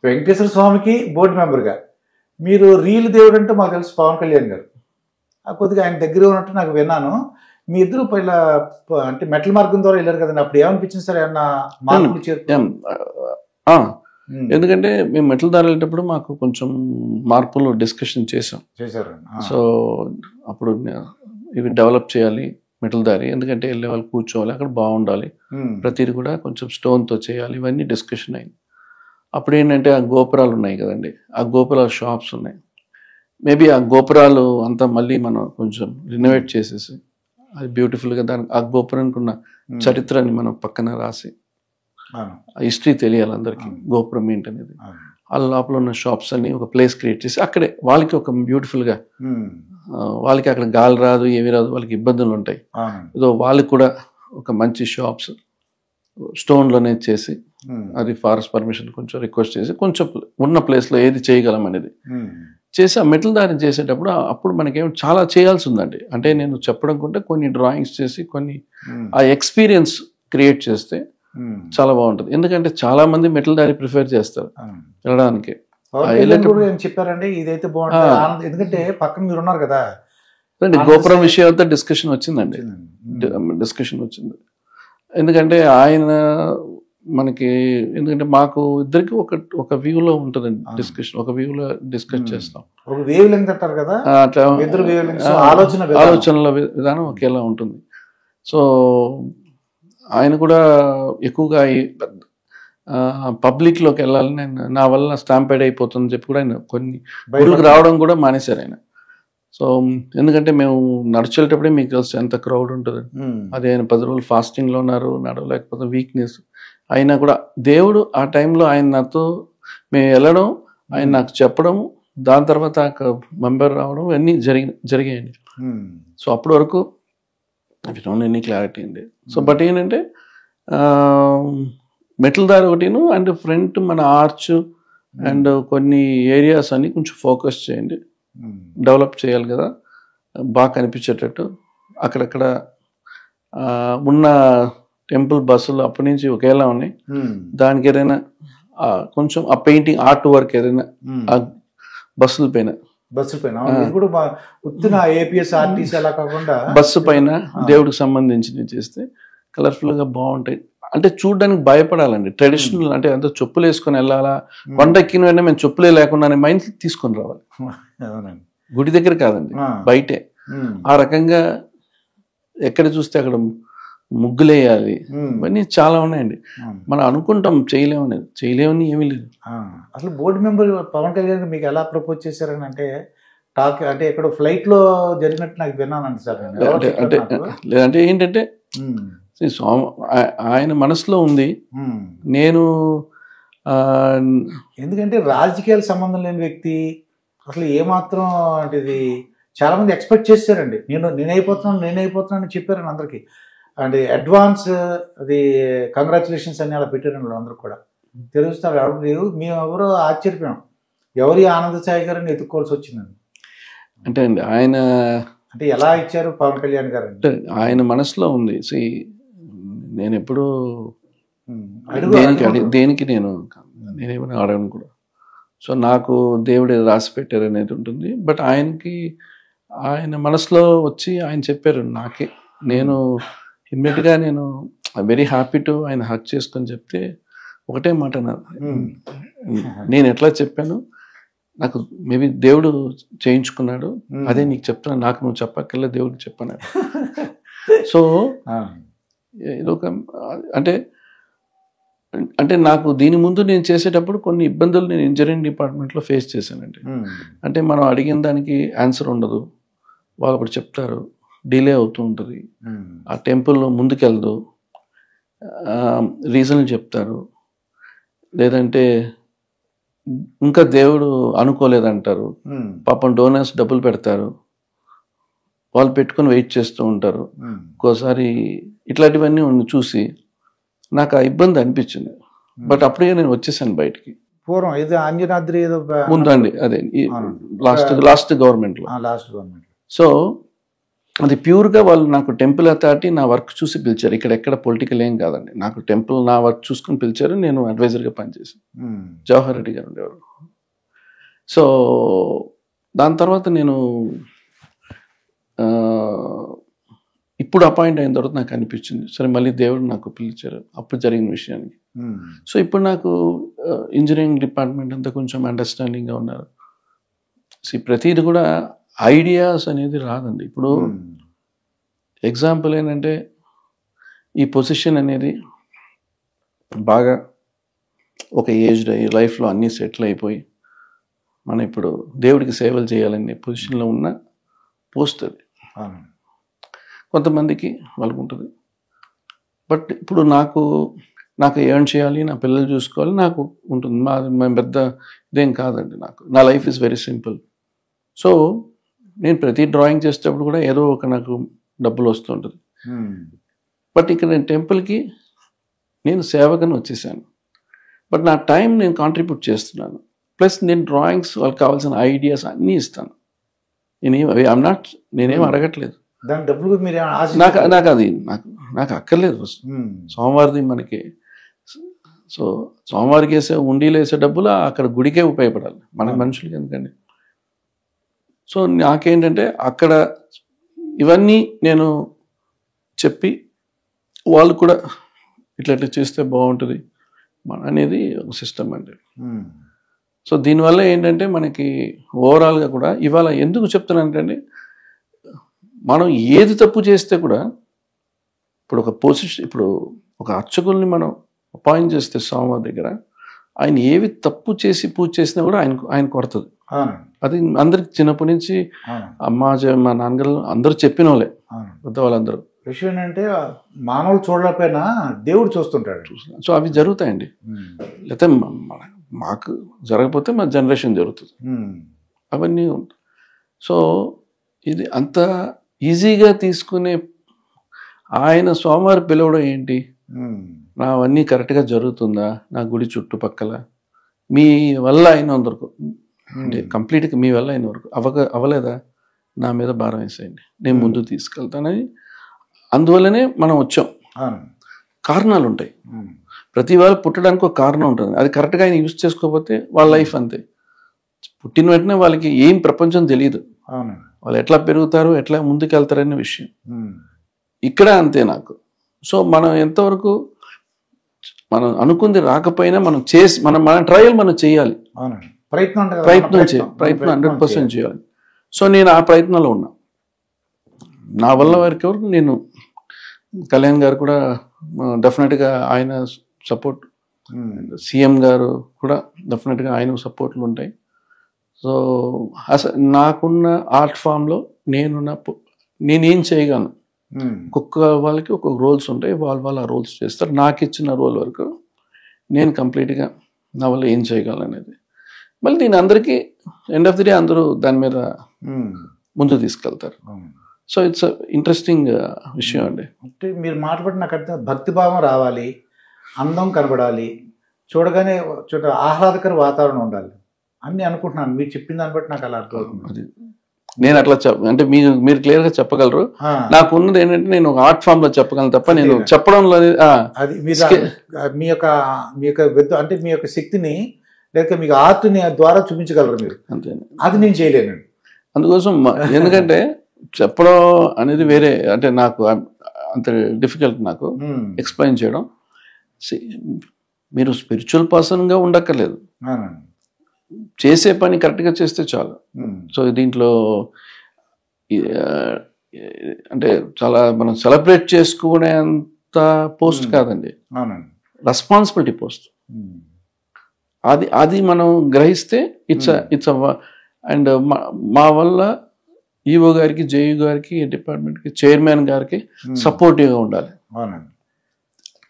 వెంకటేశ్వర స్వామికి బోర్డు మెంబర్గా, మీరు రియల్ దేవుడు అంటే మాకు తెలుసు పవన్ కళ్యాణ్ గారు, కొద్దిగా ఆయన దగ్గర ఉన్నట్టు నాకు విన్నాను. మీ ఇద్దరు పైన అంటే మెట్ల మార్గం ద్వారా వెళ్ళారు కదండి, అప్పుడు ఏమనిపించింది సార్? ఏమన్నా మార్పులు ఎందుకంటే మేము మెట్ల దారి వెళ్ళేటప్పుడు మాకు కొంచెం మార్పులు డిస్కషన్ చేశారు. సో అప్పుడు ఇవి డెవలప్ చేయాలి మెట్ల దారి, ఎందుకంటే వెళ్ళే వాళ్ళు కూర్చోవాలి, అక్కడ బాగుండాలి, ప్రతిదీ కూడా కొంచెం స్టోన్తో చేయాలి, ఇవన్నీ డిస్కషన్ అయింది. అప్పుడు ఏంటంటే ఆ గోపురాలు ఉన్నాయి కదండి, ఆ గోపురాల షాప్స్ ఉన్నాయి. మేబీ ఆ గోపురాలు అంతా మళ్ళీ మనం కొంచెం రినోవేట్ చేసేసి అది బ్యూటిఫుల్గా ఆ గోపురానికి ఉన్న చరిత్రని మనం పక్కన రాసి హిస్టరీ తెలియాలి అందరికీ, గోపురం ఏంటనేది. ఆ లోపల ఉన్న షాప్స్ అన్ని ఒక ప్లేస్ క్రియేట్ చేసి అక్కడే వాళ్ళకి ఒక బ్యూటిఫుల్గా, వాళ్ళకి అక్కడ గాలి రాదు, ఏమి రాదు, వాళ్ళకి ఇబ్బందులు ఉంటాయి. ఏదో వాళ్ళకి కూడా ఒక మంచి షాప్స్ స్టోన్లోనే చేసి, అది ఫారెస్ట్ పర్మిషన్ కొంచెం రిక్వెస్ట్ చేసి కొంచెం ఉన్న ప్లేస్లో ఏది చేయగలం అనేది చేసి ఆ మెటల్ దారి చేసేటప్పుడు అప్పుడు మనకేం చాలా చేయాల్సి ఉందండి. అంటే నేను చెప్పడం కంటే కొన్ని డ్రాయింగ్స్ చేసి కొన్ని ఆ ఎక్స్పీరియన్స్ క్రియేట్ చేస్తే చాలా బాగుంటుంది. ఎందుకంటే చాలా మంది మెటల్ దారి ప్రిఫర్ చేస్తారు వెళ్ళడానికి. చెప్పారండి ఇదైతే బాగుంటుంది, ఎందుకంటే పక్కన మీరు ఉన్నారు కదా. గోపురం విషయం అంతా డిస్కషన్ వచ్చిందండి, డిస్కషన్ వచ్చింది. ఎందుకంటే ఆయన మనకి, ఎందుకంటే మాకు ఇద్దరికి ఒక వ్యూలో ఉంటుంది డిస్కషన్, ఒక వ్యూలో డిస్కస్ చేస్తాం. ఆలోచనల విధానం ఒకేలా ఉంటుంది. సో ఆయన కూడా ఎక్కువగా పబ్లిక్లోకి వెళ్ళాలని ఆయన నా వల్ల స్టాంపేడ్ అయిపోతుందని చెప్పి కూడా ఆయన కొన్ని గుళ్ళకి రావడం కూడా మానేశారు ఆయన. సో ఎందుకంటే మేము నడిచేటప్పుడే మీకు తెలుసు ఎంత క్రౌడ్ ఉంటుంది. అదే ఆయన 10 రోజులు ఫాస్టింగ్లో ఉన్నారు, నడవలేకపోతే వీక్నెస్ అయినా కూడా దేవుడు ఆ టైంలో ఆయన నాతో మేము వెళ్ళడం, ఆయన నాకు చెప్పడం, దాని తర్వాత మెంబర్ రావడం అన్నీ జరిగాయండి. సో అప్పటి వరకు ఎనీ క్లారిటీ అండి. సో బట్ ఏంటంటే మెటల్ దారి ఒకటిను అండ్ ఫ్రంట్ మన ఆర్చ్ అండ్ కొన్ని ఏరియాస్ అన్ని కొంచెం ఫోకస్ చేయండి, డెవలప్ చేయాలి కదా బాగా కనిపించేటట్టు. అక్కడక్కడ ఉన్న టెంపుల్ బస్సులు అప్పటి నుంచి ఒకేలా ఉన్నాయి, దానికి ఏదైనా కొంచెం ఆ పెయింటింగ్ ఆర్ట్ వర్క్ ఏదైనా ఆ బస్సుల పైన బస్సు పైన దేవుడికి సంబంధించినవి చేస్తే కలర్ఫుల్ గా బాగుంటాయి. అంటే చూడడానికి భయపడాలండి. ట్రెడిషనల్ అంటే అంత చెప్పులు వేసుకొని వెళ్ళాలా, కొండ ఎక్కిన వెంటనే మేము చెప్పులే లేకుండా మైండ్ తీసుకొని రావాలి. గుడి దగ్గర కాదండి, బయటే. ఆ రకంగా ఎక్కడ చూస్తే అక్కడ ముగ్గులేయాలి, ఇవన్నీ చాలా ఉన్నాయండి. మనం అనుకుంటాం చేయలేమని ఏమీ లేదు. అసలు బోర్డు మెంబర్ పవన్ కళ్యాణ్ మీకు ఎలా ప్రపోజ్ చేశారని అంటే టాక్ అంటే ఎక్కడో ఫ్లైట్ లో జరిగినట్టు నాకు విన్నానండి సార్. అంటే లేదంటే ఏంటంటే ఆయన మనసులో ఉంది. నేను ఎందుకంటే రాజకీయాలకు సంబంధం లేని వ్యక్తి అసలు ఏమాత్రం అంటే ఇది చాలా మంది ఎక్స్పెక్ట్ చేశారండి. నేనైపోతున్నాను చెప్పారండి అందరికి. అంటే అడ్వాన్స్ అది కంగ్రాచులేషన్స్ అని అలా పెట్టారండి అందరూ కూడా. తెలుస్తారు ఎవరు లేరు, మేము ఎవరో ఆశ్చర్యపోయాం, ఎవరి ఆనంద సాయి గారిని ఎత్తుక్కోవాల్సి వచ్చిందండి. అంటే అండి ఆయన అంటే ఎలా ఇచ్చారు పవన్ కళ్యాణ్ గారు అంటే ఆయన మనసులో ఉంది. నేను ఎప్పుడు దేనికి నేనేమైనా అడగను కూడా. సో నాకు దేవుడు రాసి పెట్టారు అనేది ఉంటుంది. బట్ ఆయన మనసులో వచ్చి ఆయన చెప్పారు నాకే. నేను ఇమ్మీడియట్గా నేను వెరీ హ్యాపీ టు ఆయన హక్ చేసుకొని చెప్తే ఒకటే మాట నేను ఎట్లా చెప్పాను, నాకు మేబీ దేవుడు చేయించుకున్నాడు, అదే నీకు చెప్తున్నా, నాకు నువ్వు చెప్పక్కర్లే దేవుడికి చెప్పాను. సో ఇదొక అంటే నాకు దీని ముందు నేను చేసేటప్పుడు కొన్ని ఇబ్బందులు నేను ఇంజనీరింగ్ డిపార్ట్మెంట్లో ఫేస్ చేశానండి. అంటే మనం అడిగిన దానికి ఆన్సర్ ఉండదు, వాళ్ళు ఒకటి చెప్తారు, డిలే అవుతూ ఉంటుంది, ఆ టెంపుల్ ముందుకెళ్ళదు, రీజన్లు చెప్తారు, లేదంటే ఇంకా దేవుడు అనుకోలేదంటారు. పాపం డోనర్స్ డబ్బులు పెడతారు, వాళ్ళు పెట్టుకుని వెయిట్ చేస్తూ ఉంటారు. ఒక్కోసారి ఇట్లాంటివన్నీ చూసి నాకు ఆ ఇబ్బంది అనిపించింది. బట్ అప్పుడే నేను వచ్చేసాను బయటికి. పూర్వం ఏదో అంజనాద్రి ఏదో ముందండి, అదే లాస్ట్ గవర్నమెంట్లో. సో అది ప్యూర్గా వాళ్ళు నాకు టెంపుల్ అథారిటీ నా వర్క్ చూసి పిలిచారు. ఇక్కడ పొలిటికల్ ఏం కాదండి, నాకు టెంపుల్ నా వర్క్ చూసుకుని పిలిచారు. నేను అడ్వైజర్గా పనిచేసాను. జవహర్ రెడ్డి గారు ఉండేవారు. సో దాని తర్వాత నేను ఇప్పుడు అపాయింట్ అయిన తర్వాత నాకు అనిపించింది, సరే మళ్ళీ దేవుడు నాకు పిలిచారు అప్పుడు జరిగిన విషయానికి. సో ఇప్పుడు నాకు ఇంజనీరింగ్ డిపార్ట్మెంట్ అంతా కొంచెం అండర్స్టాండింగ్గా ఉన్నారు. ప్రతిది కూడా ఐడియాస్ అనేది రాదండి. ఇప్పుడు ఎగ్జాంపుల్ ఏంటంటే ఈ పొజిషన్ అనేది బాగా ఒక ఏజ్డ్ అయ్యి లైఫ్లో అన్నీ సెటిల్ అయిపోయి మనం ఇప్పుడు దేవుడికి సేవలు చేయాలనే పొజిషన్లో ఉన్న పోస్ట్ అది. కొంతమందికి వాళ్ళకు ఉంటుంది. బట్ ఇప్పుడు నాకు ఎర్న్ చేయాలి, నా పిల్లలు చూసుకోవాలి నాకు ఉంటుంది. మా పెద్ద ఇదేం కాదండి. నా life is very simple. So నేను ప్రతి డ్రాయింగ్ చేసేటప్పుడు కూడా ఏదో ఒక నాకు డబ్బులు వస్తుంటుంది. బట్ ఇక్కడ నేను టెంపుల్కి నేను సేవగానే వచ్చేసాను. బట్ నా టైం నేను కాంట్రిబ్యూట్ చేస్తున్నాను. ప్లస్ నేను డ్రాయింగ్స్ వాళ్ళకి కావాల్సిన ఐడియాస్ అన్నీ ఇస్తాను. నేనేం అడగట్లేదు. నాకు అది నాకు అక్కర్లేదు. సోమవారిది మనకి, సో సోమవారికి వేసే ఉండీలు వేసే డబ్బులు అక్కడ గుడికే ఉపయోగపడాలి, మన మనుషులకి ఎందుకండి. సో నాకేంటంటే అక్కడ ఇవన్నీ నేను చెప్పి వాళ్ళు కూడా ఇట్లా చేస్తే బాగుంటుంది అనేది ఒక సిస్టమ్ అండి. సో దీనివల్ల ఏంటంటే మనకి ఓవరాల్గా కూడా ఇవాళ ఎందుకు చెప్తున్నానంటే మనం ఏది తప్పు చేస్తే కూడా ఇప్పుడు ఒక పొజిషన్, ఇప్పుడు ఒక అర్చకుల్ని మనం అపాయింట్ చేస్తే స్వామివారి దగ్గర ఆయన ఏవి తప్పు చేసి పూజ చేసినా కూడా ఆయన కొడుతుంది. అది అందరికి చిన్నప్పటి నుంచి మా నాన్నగారు అందరూ చెప్పిన వాళ్ళే, పెద్దవాళ్ళందరూ. విషయం ఏంటంటే మానవులు చూడలేకపోయినా దేవుడు చూస్తుంటాడు. సో అవి జరుగుతాయండి. లేకపోతే మాకు జరగకపోతే మా జనరేషన్ జరుగుతుంది, అవన్నీ ఉంటాయి. సో ఇది అంత ఈజీగా తీసుకునే ఆయన స్వామివారి పిలవడం ఏంటి, నా అవన్నీ కరెక్ట్గా జరుగుతుందా, నా గుడి చుట్టుపక్కల మీ వల్ల అయిన వరకు, అంటే కంప్లీట్గా మీ వల్ల అయిన వరకు అవ్వలేదా, నా మీద భారం వేసేయండి, నేను ముందు తీసుకెళ్తానని. అందువల్లనే మనం వచ్చాం. కారణాలు ఉంటాయి, ప్రతి వాళ్ళు పుట్టడానికి ఒక కారణం ఉంటుంది. అది కరెక్ట్గా ఆయన యూజ్ చేసుకోకపోతే వాళ్ళ లైఫ్ అంతే. పుట్టిన వెంటనే వాళ్ళకి ఏం ప్రపంచం తెలియదు, వాళ్ళు ఎట్లా పెరుగుతారు, ఎట్లా ముందుకు వెళ్తారనే విషయం ఇక్కడ అంతే నాకు. సో మనం ఎంతవరకు మనం అనుకుంది రాకపోయినా మనం చేసి మన ట్రయల్ మనం చేయాలి, ప్రయత్నం 100% చేయాలి. సో నేను ఆ ప్రయత్నంలో ఉన్నా. నా వల్ల వరకు నేను కళ్యాణ్ గారు కూడా డెఫినెట్గా ఆయన సపోర్ట్, సీఎం గారు కూడా డెఫినెట్గా ఆయన సపోర్ట్లు ఉంటాయి. సో అసలు నాకున్న ఆర్ట్ ఫామ్లో నేనేం చేయగలను, ఒక్కొక్క వాళ్ళకి ఒక్కొక్క రోల్స్ ఉంటాయి, వాళ్ళు ఆ రోల్స్ చేస్తారు. నాకు ఇచ్చిన రోల్ వరకు నేను కంప్లీట్గా నా వల్ల ఏం చేయగలను అనేది. మళ్ళీ నేను అందరికీ ఎండ్ ఆఫ్ ది డే అందరూ దాని మీద ముందు తీసుకెళ్తారు. సో ఇట్స్ ఇంట్రెస్టింగ్ విషయం అండి. అంటే మీరు మాట్లాడి నాకు అర్థం, భక్తిభావం రావాలి, అందం కనబడాలి, చూడగానే ఆహ్లాదకర వాతావరణం ఉండాలి అన్ని అనుకుంటున్నాను. మీరు చెప్పిన దాన్ని బట్టి నాకు అలా అర్థమవుతుంది. నేను అట్లా అంటే మీరు క్లియర్ గా చెప్పగలరు. నాకు ఉన్నది ఏంటంటే నేను ఆర్ట్ ఫామ్ లో చెప్పగలను తప్ప నేను చెప్పడంలో అది మీ యొక్క అంటే మీ యొక్క శక్తిని లేక మీకు ఆర్ట్ని ద్వారా చూపించగలరు మీరు, అంతే. అది నేను చేయలేను. అందుకోసం ఎందుకంటే చెప్పడం అనేది వేరే, అంటే నాకు అంత డిఫికల్ట్ నాకు ఎక్స్ప్లెయిన్ చేయడం. మీరు స్పిరిచువల్ పర్సన్గా ఉండక్కర్లేదు, చేసే పని కరెక్ట్గా చేస్తే చాలు. సో దీంట్లో అంటే చాలా మనం సెలబ్రేట్ చేసుకునేంత పోస్ట్ కాదండి, రెస్పాన్సిబిలిటీ పోస్ట్. అది మనం గ్రహిస్తే ఇట్స్ అండ్ మా వల్ల ఈఓ గారికి, జేయూ గారికి, డిపార్ట్మెంట్కి, చైర్మన్ గారికి సపోర్టివ్గా ఉండాలి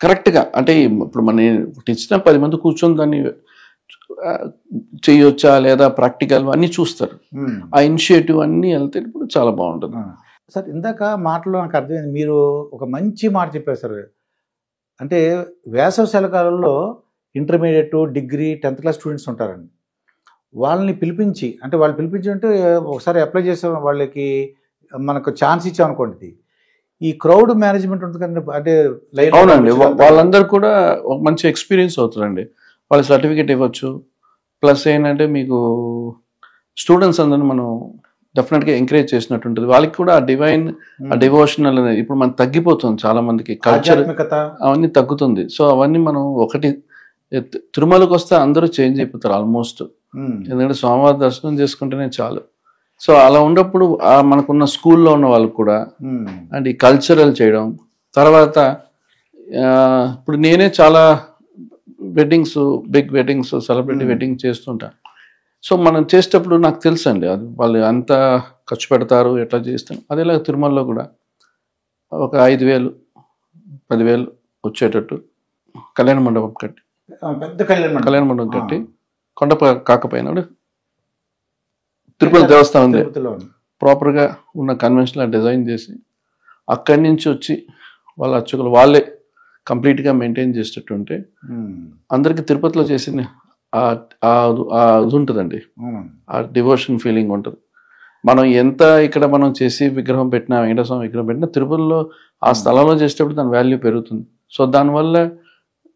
కరెక్ట్గా. అంటే ఇప్పుడు మన ఇచ్చిన 10 మంది కూర్చొని దాన్ని చేయొచ్చా లేదా ప్రాక్టికల్ అన్నీ చూస్తారు. ఆ ఇనిషియేటివ్ అన్నీ వెళ్తే ఇప్పుడు చాలా బాగుంటుంది. సార్ ఇందాక మాటలో నాకు అర్థమైంది, మీరు ఒక మంచి మాట చెప్పారు సార్. అంటే వేసవి సెలకాలంలో intermediate, degree, 10th class students ఉంటారండి. వాళ్ళని పిలిపించి, అంటే వాళ్ళు పిలిపించి అంటే ఒకసారి అప్లై చేసే వాళ్ళకి మనకు ఛాన్స్ ఇచ్చామనుకోండి, ఈ క్రౌడ్ మేనేజ్మెంట్ ఉంటుంది కదండి, అంటే అవునండి, వాళ్ళందరూ కూడా ఒక మంచి ఎక్స్పీరియన్స్ అవుతుందండి. వాళ్ళ సర్టిఫికేట్ ఇవ్వచ్చు. ప్లస్ ఏంటంటే మీకు స్టూడెంట్స్ అందరినీ మనం డెఫినెట్గా ఎంకరేజ్ చేసినట్టు ఉంటుంది. వాళ్ళకి కూడా ఆ డివోషనల్ అనేది ఇప్పుడు మనకు తగ్గిపోతుంది, చాలా మందికి కల్చర్ అవన్నీ తగ్గుతుంది. సో అవన్నీ మనం ఒకటి తిరుమలకు వస్తే అందరూ చేంజ్ అయిపోతారు ఆల్మోస్ట్, ఎందుకంటే స్వామివారి దర్శనం చేసుకుంటేనే చాలు. సో అలా ఉన్నప్పుడు మనకున్న స్కూల్లో ఉన్న వాళ్ళకు కూడా అండ్ ఈ కల్చరల్ చేయడం. తర్వాత ఇప్పుడు నేనే చాలా weddings, big weddings, celebrity wedding చేస్తుంటా. సో మనం చేసేటప్పుడు నాకు తెలుసు అండి, అది వాళ్ళు ఎంత ఖర్చు పెడతారు, ఎట్లా చేస్తాం. అదేలా తిరుమలలో కూడా ఒక 5,000, 10,000 వచ్చేటట్టు కళ్యాణ మండపం కట్టి, పెద్ద కళ్యాణ మండపం కట్టి, కొండ కాకపోయినా తిరుపతి దేవస్థానం ప్రాపర్గా ఉన్న కన్వెన్షనల్ డిజైన్ చేసి అక్కడి నుంచి వచ్చి వాళ్ళ అర్చకులు వాళ్ళే కంప్లీట్గా మెయింటైన్ చేసేటట్టు ఉంటే అందరికి తిరుపతిలో చేసిన అది ఉంటుందండి, ఆ డివోషన్ ఫీలింగ్ ఉంటుంది. మనం ఎంత ఇక్కడ మనం చేసి విగ్రహం పెట్టినా, వెంకటేశ్వర విగ్రహం పెట్టినా, తిరుపతిలో ఆ స్థలంలో చేసేటప్పుడు దాని వాల్యూ పెరుగుతుంది. సో దానివల్ల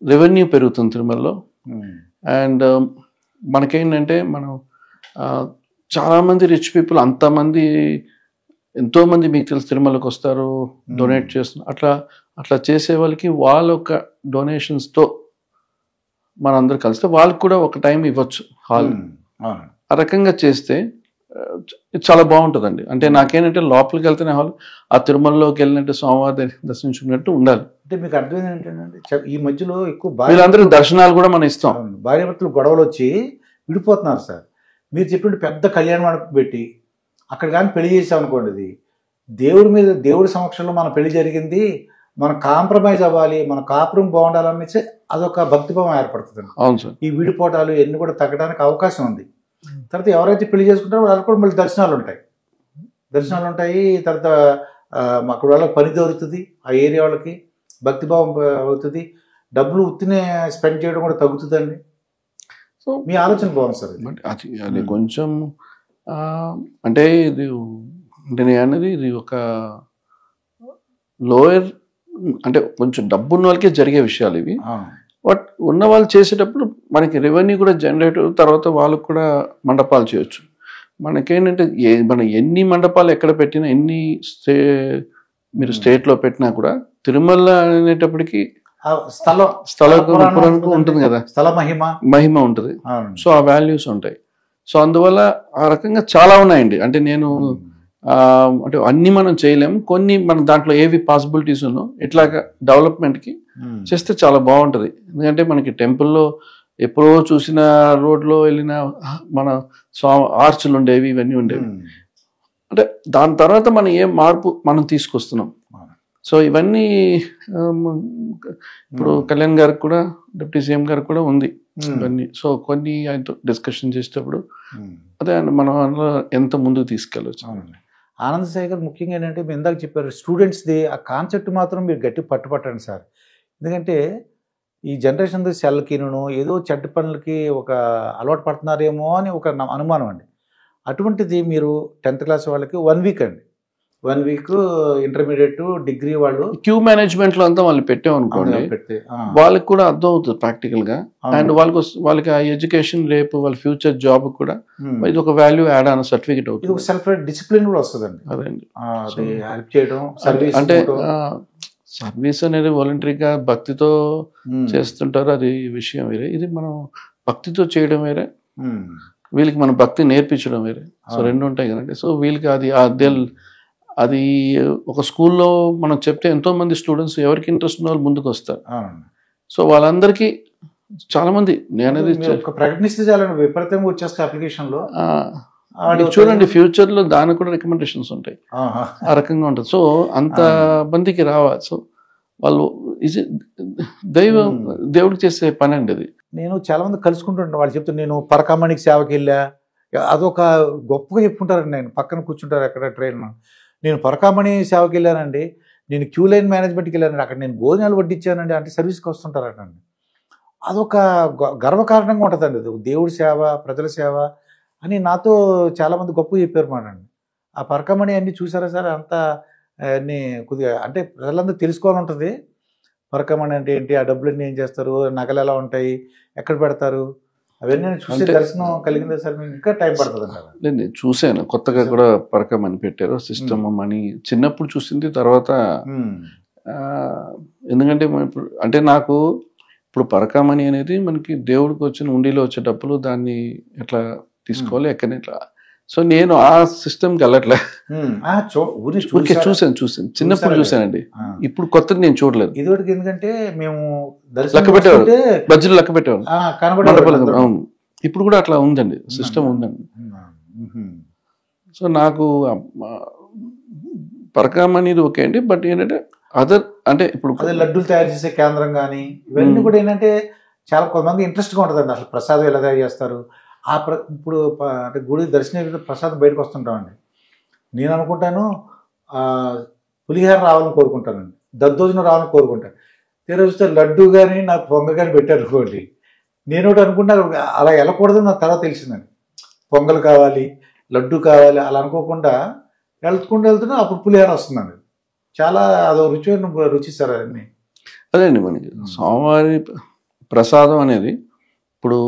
రెవెన్యూ పెరుగుతుంది తిరుమలలో. అండ్ మనకేంటంటే మనం చాలామంది రిచ్ పీపుల్, అంతమంది ఎంతోమంది మీకు తెలుసు తిరుమలకు వస్తారు, డొనేట్ చేస్తున్నారు. అట్లా చేసే వాళ్ళకి వాళ్ళ యొక్క డొనేషన్స్తో మనందరూ కలిస్తే వాళ్ళకి కూడా ఒక టైం ఇవ్వచ్చు హాల్. ఆ రకంగా చేస్తే ఇది చాలా బాగుంటుందండి. అంటే నాకేంటంటే లోపలికి వెళ్తేనే హాల్ ఆ తిరుమలలోకి వెళ్ళినట్టు స్వామివారి దర్శించుకున్నట్టు ఉండాలి. అంటే మీకు అర్థమైంది ఏంటంటే ఈ మధ్యలో ఎక్కువ వీళ్ళందరూ దర్శనాలు కూడా మనం ఇస్తాం. భార్యాభర్తలు గొడవలు వచ్చి విడిపోతున్నారు సార్. మీరు చెప్పినట్టు పెద్ద కళ్యాణ మండపం పెట్టి అక్కడ కానీ పెళ్లి చేసాం అనుకోండి, అది దేవుడి సమక్షంలో మన పెళ్లి జరిగింది, మనం కాంప్రమైజ్ అవ్వాలి, మన కాపురం బాగుండాలనేసి అదొక భక్తిభావం ఏర్పడుతుంది. అవును సార్. ఈ విడిపోటాలు ఇవన్నీ కూడా తగ్గడానికి అవకాశం ఉంది. తర్వాత ఎవరైతే పెళ్లి చేసుకుంటారో వాళ్ళకి కూడా మళ్ళీ దర్శనాలు ఉంటాయి. తర్వాత అక్కడ వాళ్ళకి పని దొరుకుతుంది, ఆ ఏరియా వాళ్ళకి భక్తిభావం అవుతుంది, డబ్బులు ఉత్తినే స్పెండ్ చేయడం కూడా తగ్గుతుందండి. సో మీ ఆలోచన బాగుంది సార్. అది కొంచెం అంటే ఇది నేను అనేది ఇది ఒక లోయర్ అంటే కొంచెం డబ్బు ఉన్న వాళ్ళకే జరిగే విషయాలు ఇవి. బట్ ఉన్న వాళ్ళు చేసేటప్పుడు మనకి రెవెన్యూ కూడా జనరేట్ తర్వాత వాళ్ళకు కూడా మండపాలు చేయొచ్చు. మనకేంటంటే మనం ఎన్ని మండపాలు ఎక్కడ పెట్టినా ఎన్ని మీరు స్టేట్లో పెట్టినా కూడా తిరుమల అనేటప్పటికీ స్థల ఉంటుంది కదా, స్థల మహిమ ఉంటుంది. సో ఆ వాల్యూస్ ఉంటాయి. సో అందువల్ల ఆ రకంగా చాలా ఉన్నాయండి. అంటే నేను అంటే అన్ని మనం చేయలేము, కొన్ని మనం దాంట్లో ఏవి పాసిబిలిటీస్ ఉన్నో ఇట్లాగా డెవలప్మెంట్కి చేస్తే చాలా బాగుంటుంది. ఎందుకంటే మనకి టెంపుల్లో ఎప్పుడో చూసిన రోడ్లో వెళ్ళిన మన ఆర్చులు ఉండేవి, ఇవన్నీ ఉండేవి. అంటే దాని తర్వాత మనం ఏం మార్పు మనం తీసుకొస్తున్నాం. సో ఇవన్నీ ఇప్పుడు కళ్యాణ్ గారికి కూడా డిప్యూటీ సీఎం గారికి కూడా ఉంది ఇవన్నీ. సో కొన్ని ఆయనతో డిస్కషన్ చేసేటప్పుడు అదే మనం ఎంత ముందుకు తీసుకెళ్ళవచ్చు. ఆనంద్ సాయి గారు ముఖ్యంగా ఏంటంటే మీరు ఇందాక చెప్పారు స్టూడెంట్స్ది ఆ కాన్సెప్ట్ మాత్రం మీరు గట్టి పట్టుపట్టండి సార్. ఎందుకంటే ఈ జనరేషన్ సెల్కిను ఏదో చెడ్డ పనులకి ఒక అలవాటు పడుతున్నారేమో అని ఒక అనుమానం అండి. అటువంటిది మీరు 10th క్లాస్ వాళ్ళకి 1 వీక్ అండి, 1 వీక్ ఇంటర్మీడియట్ డిగ్రీ వాళ్ళు క్యూ మేనేజ్మెంట్ లో అంతా వాళ్ళు పెట్టాం అనుకోండి, వాళ్ళకి కూడా అర్థం అవుతుంది ప్రాక్టికల్ గా. అండ్ వాళ్ళకి ఆ ఎడ్యుకేషన్ రేపు వాళ్ళ ఫ్యూచర్ జాబ్ కూడా ఇది ఒక వాల్యూ యాడ్ ఆన్ సర్టిఫికేట్ అవుతుంది. ఒక సెల్ఫ్ డిసిప్లిన్ కూడా వస్తుందండి. అదండి హెల్ప్ చేయడం, సర్వీస్. అంటే సర్వీస్ అనేది వాలంటరీగా భక్తితో చేస్తుంటారు, అది విషయం వేరే. ఇది మనం భక్తితో చేయడం వేరే, వీళ్ళకి మన భక్తి నేర్పించడం వేరే. సో రెండు ఉంటాయి కదండి. సో వీళ్ళకి అది ఒక స్కూల్లో మనం చెప్తే ఎంతో మంది స్టూడెంట్స్ ఎవరికి ఇంట్రెస్ట్ ఉన్న వాళ్ళు ముందుకు వస్తారు. సో వాళ్ళందరికీ చాలా మంది నేనది ప్రకటిస్తే చాలా విపరీతంగా వచ్చేస్తే అప్లికేషన్ లో చూడండి, ఫ్యూచర్ లో దానికి కూడా రికమెండేషన్స్ ఉంటాయి, ఆ రకంగా ఉంటుంది. సో అంత మందికి రావాలి. సో వాళ్ళు దేవుడికి చేసే పని అండి అది. నేను చాలా మంది కలుసుకుంటుంటాను, వాళ్ళు చెప్తాను నేను పరకామణికి సేవకి వెళ్ళా, అదొక గొప్పగా చెప్పుకుంటారండి. నేను పక్కన కూర్చుంటారు ఎక్కడ ట్రైన్, నేను పరకామణి సేవకి వెళ్ళానండి, నేను క్యూ లైన్ మేనేజ్మెంట్కి వెళ్ళానండి, అక్కడ నేను భోజనాలు వడ్డించానండి అంటే సర్వీస్కి వస్తుంటారటండి. అదొక గర్వకారణంగా ఉంటుందండి. అది దేవుడి సేవ, ప్రజల సేవ అని నాతో చాలామంది గొప్పగా చెప్పారు మాట అండి. ఆ పరకామణి అన్నీ చూసారా సార్? అంతా అన్నీ కొద్దిగా అంటే ప్రజలందరూ తెలుసుకోవాలని ఉంటుంది. పరకామణి అంటే ఏంటి, ఆ డబ్బులన్నీ ఏం చేస్తారు, నగలు ఎలా ఉంటాయి, ఎక్కడ పెడతారు, అవన్నీ చూసే దర్శనం కలిగిందా సార్? మీకు ఇంకా టైం పడుతుంది అంటారా? లేదు, నేను చూశాను, కొత్తగా కూడా పరకామణి పెట్టారు సిస్టమ్ మనీ. చిన్నప్పుడు చూసింది, తర్వాత ఎందుకంటే ఇప్పుడు అంటే నాకు ఇప్పుడు పరకామణి అనేది మనకి దేవుడికి వచ్చిన ఉండిలో వచ్చే డబ్బులు, దాన్ని ఎట్లా తీసుకోవాలి, ఎక్కడ ఎట్లా. సో నేను ఆ సిస్టమ్కి వెళ్ళట్లే. చూసాను చిన్నప్పుడు చూసానండి, ఇప్పుడు కొత్తది నేను చూడలేదు. ఇదివరకు ఎందుకంటే మేము లెక్క పెట్టేవాళ్ళు, బడ్జెట్ లెక్క పెట్టేవాళ్ళు. అవును, ఇప్పుడు కూడా అట్లా ఉందండి, సిస్టమ్ ఉందండి. సో నాకు పరకామణి ఓకే అండి, బట్ ఏంటంటే అదర్ అంటే ఇప్పుడు అదే లడ్డూలు తయారు చేసే కేంద్రం కానీ ఇవన్నీ కూడా ఏంటంటే చాలా కొంతమంది ఇంట్రెస్ట్గా ఉంటుందండి. అసలు ప్రసాదం ఎలా తయారు చేస్తారు, ఇప్పుడు అంటే గుడి దర్శనం ప్రసాదం బయటకు వస్తుంటామండి. నేను అనుకుంటాను పులిహార రావాలని కోరుకుంటానండి, దద్దోజనం రావాలని కోరుకుంటాను. తీరా చూస్తే లడ్డు కానీ నాకు పొంగల్ కానీ పెట్టారు అనుకోండి, నేను ఒకటి అనుకుంటా అలా వెళ్ళకూడదని నాకు తర్వాత తెలిసిందండి. పొంగల్ కావాలి, లడ్డు కావాలి అలా అనుకోకుండా వెళ్తున్నా అప్పుడు పులిహార వస్తుందండి. చాలా అదో రుచి సార్ అన్నీ. అదే అండి, మనకి స్వామివారి ప్రసాదం అనేది ఇప్పుడు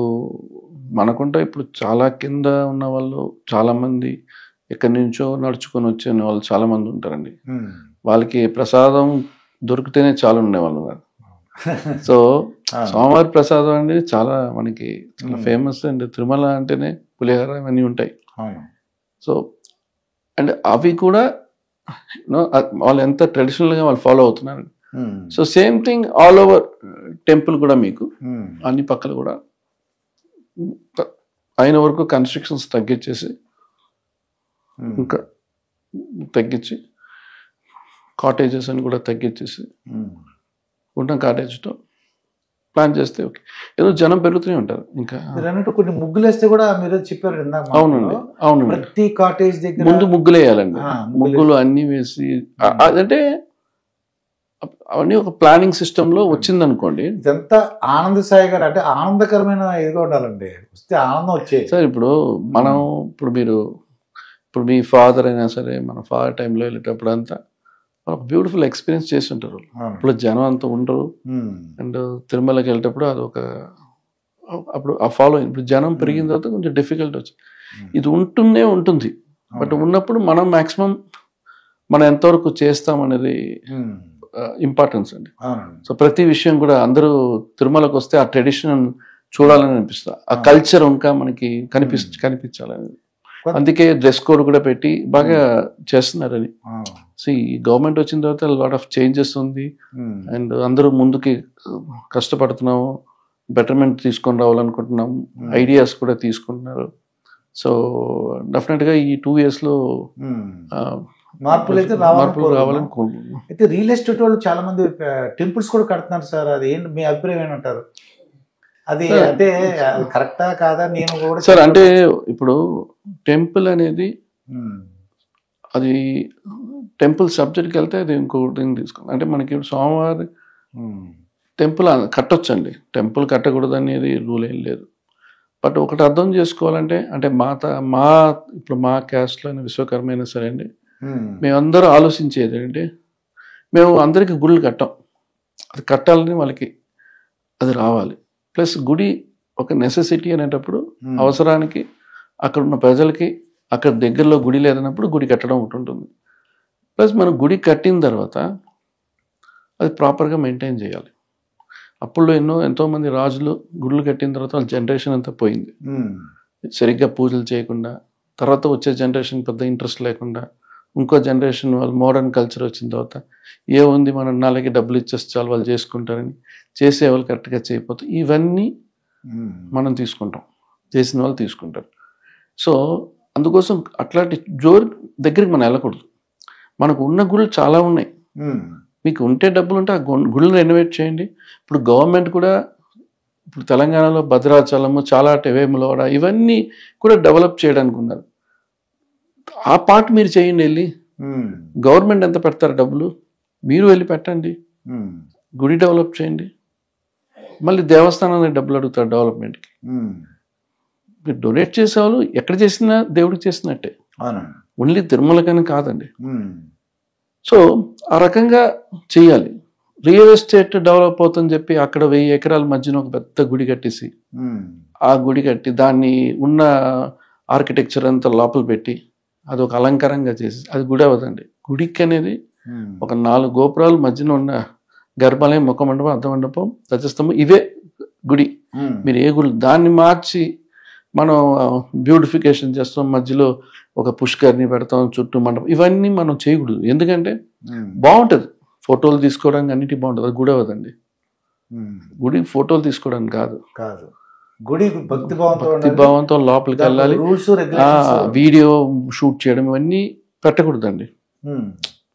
మనకుంటే ఇప్పుడు చాలా కింద ఉన్న వాళ్ళు చాలామంది ఎక్కడి నుంచో నడుచుకొని వచ్చే వాళ్ళు చాలామంది ఉంటారండి. వాళ్ళకి ప్రసాదం దొరికితేనే చాలా ఉండేవాళ్ళు కాదు. సో స్వామివారి ప్రసాదం అనేది చాలా మనకి చాలా ఫేమస్ అండి. తిరుమల అంటేనే పులిహోర ఇవన్నీ ఉంటాయి. సో అండ్ అవి కూడా వాళ్ళు ఎంత ట్రెడిషనల్గా వాళ్ళు ఫాలో అవుతున్నారు. So same thing all over temple కూడా మీకు అన్ని పక్కల కూడా అయిన వరకు కన్స్ట్రక్షన్స్ తగ్గించేసి ఇంకా తగ్గించి కాటేజెస్ అని కూడా తగ్గించేసి ఉన్న కాటేజ్తో ప్లాన్ చేస్తే ఓకే. ఏదో జనం పెరుగుతూనే ఉంటారు. ఇంకా కొన్ని ముగ్గులు వేస్తే కూడా మీరు చెప్పారు. అవునండి, అవునండి. ప్రతి కాటేజ్ దగ్గర ముందు ముగ్గులు వేయాలండి. ముగ్గులు అన్ని వేసి అదంటే అవన్నీ ఒక ప్లానింగ్ సిస్టమ్ లో వచ్చింది అనుకోండి. ఇదంతా ఆనందసాయి గారు అంటే ఆనందకరమైన ఇదిగా ఉండాలండి. వస్తే ఆనందం వచ్చేది సార్. ఇప్పుడు మనం ఇప్పుడు మీ ఫాదర్ అయినా సరే, మన ఫాదర్ టైంలో వెళ్ళేటప్పుడు అంతా ఒక బ్యూటిఫుల్ ఎక్స్పీరియన్స్ చేసి ఉంటారు. ఇప్పుడు జనం అంతా ఉండరు. అండ్ తిరుమలకి వెళ్ళేటప్పుడు అదొక అప్పుడు ఆ ఫాలోయింగ్. ఇప్పుడు జనం పెరిగిన తర్వాత కొంచెం డిఫికల్ట్ వచ్చింది. ఇది ఉంటూనే ఉంటుంది. బట్ ఉన్నప్పుడు మనం మాక్సిమం మనం ఎంతవరకు చేస్తామనేది ఇంపార్టెన్స్ అండి. సో ప్రతి విషయం కూడా అందరూ తిరుమలకు వస్తే ఆ ట్రెడిషన్ చూడాలని అనిపిస్తుంది. ఆ కల్చర్ ఇంకా మనకి కనిపించాలని. అందుకే డ్రెస్ కోడ్ కూడా పెట్టి బాగా చేస్తున్నారని. సో ఈ గవర్నమెంట్ వచ్చిన తర్వాత లాట్ ఆఫ్ చేంజెస్ ఉంది. అండ్ అందరూ ముందుకి కష్టపడుతున్నాము, బెటర్మెంట్ తీసుకొని రావాలనుకుంటున్నాము, ఐడియాస్ కూడా తీసుకుంటున్నారు. సో డెఫినెట్గా ఈ 2 years లో మార్పులు అయితే రావాలని కోరుకుంటున్నాం. అయితే రియల్ ఎస్టేట్ వాళ్ళు చాలా మంది టెంపుల్స్ కూడా కడుతున్నారు సార్. అది ఏంటి మీ అభిప్రాయం ఏమంటారు? అది అంటే కరెక్టా కాదా? నేను కూడా సార్ అంటే ఇప్పుడు టెంపుల్ అనేది అది టెంపుల్ సబ్జెక్ట్కి వెళ్తే అది ఇంకొకటి తీసుకోండి. అంటే మనకి స్వామివారి టెంపుల్ కట్టొచ్చండి. టెంపుల్ కట్టకూడదు అనేది రూల్ ఏం లేదు. బట్ ఒకటి అర్థం చేసుకోవాలంటే అంటే ఇప్పుడు మా క్యాస్ట్లో అయినా విశ్వకర్మ అయినా సరే అండి, మేమందరూ ఆలోచించేది ఏంటంటే మేము అందరికీ గుళ్ళు కట్టాం. అది కట్టాలని వాళ్ళకి అది రావాలి. ప్లస్ గుడి ఒక నెసెసిటీ అనేటప్పుడు అవసరానికి అక్కడ ఉన్న ప్రజలకి అక్కడ దగ్గరలో గుడి లేదన్నప్పుడు గుడి కట్టడం ఒకటి ఉంటుంది. ప్లస్ మనం గుడి కట్టిన తర్వాత అది ప్రాపర్గా మెయింటైన్ చేయాలి. అప్పుడు ఎంతోమంది రాజులు గుళ్ళు కట్టిన తర్వాత వాళ్ళ జనరేషన్ అంతా పోయింది. సరిగ్గా పూజలు చేయకుండా, తర్వాత వచ్చే జనరేషన్ పెద్ద ఇంట్రెస్ట్ లేకుండా, ఇంకో జనరేషన్ వాళ్ళు మోడర్న్ కల్చర్ వచ్చిన తర్వాత ఏముంది మనం నాలుగు డబ్బులు ఇచ్చేస్తే చాలు వాళ్ళు చేసుకుంటారని చేసేవాళ్ళు కరెక్ట్గా చేయకపోతే ఇవన్నీ మనం తీసుకుంటాం, చేసిన వాళ్ళు తీసుకుంటారు. సో అందుకోసం అట్లాంటి జోరు దగ్గరికి మనం వెళ్ళకూడదు. మనకు ఉన్న గుళ్ళు చాలా ఉన్నాయి. మీకు ఉంటే డబ్బులు ఉంటే ఆ గుళ్ళని రెనోవేట్ చేయండి. ఇప్పుడు గవర్నమెంట్ కూడా ఇప్పుడు తెలంగాణలో భద్రాచలము, చాలా వేములవాడ ఇవన్నీ కూడా డెవలప్ చేయడానికి ఉన్నారు. ఆ పార్ట్ మీరు చేయండి. వెళ్ళి గవర్నమెంట్ ఎంత పెడతారు డబ్బులు, మీరు వెళ్ళి పెట్టండి. గుడి డెవలప్ చేయండి. మళ్ళీ దేవస్థానానికి డబ్బులు అడుగుతారు డెవలప్మెంట్కి. మీరు డొనేట్ చేసేవాళ్ళు ఎక్కడ చేసినా దేవుడికి చేసినట్టే, ఓన్లీ తిరుమలకని కాదండి. సో ఆ రకంగా చేయాలి. రియల్ ఎస్టేట్ డెవలప్ అవుతుందని చెప్పి అక్కడ 1000 ఎకరాల మధ్యన ఒక పెద్ద గుడి కట్టేసి ఆ గుడి కట్టి దాన్ని ఉన్న ఆర్కిటెక్చర్ అంతా లోపల పెట్టి అదొక అలంకారంగా చేసి అది గుడి అవ్వదండి. గుడికి అనేది ఒక 4 గోపురాల మధ్యన ఉన్న గర్భాలయం, ముఖ మండపం, అర్ధ మండపం, ధ్వజస్తంభం, ఇవే గుడి. మీరు ఏ గుడి దాన్ని మార్చి మనం బ్యూటిఫికేషన్ చేస్తాం, మధ్యలో ఒక పుష్కరిని పెడతాం, చుట్టూ మండపం, ఇవన్నీ మనం చేయకూడదు. ఎందుకంటే బాగుంటుంది, ఫోటోలు తీసుకోవడానికి అన్నిటి బాగుంటుంది. అది గుడి అవ్వదండి. గుడి ఫోటోలు తీసుకోవడానికి కాదు, గుడి భక్తి భావంతో లోపలికి వెళ్ళాలి. వీడియో షూట్ చేయడం ఇవన్నీ పెట్టకూడదండి.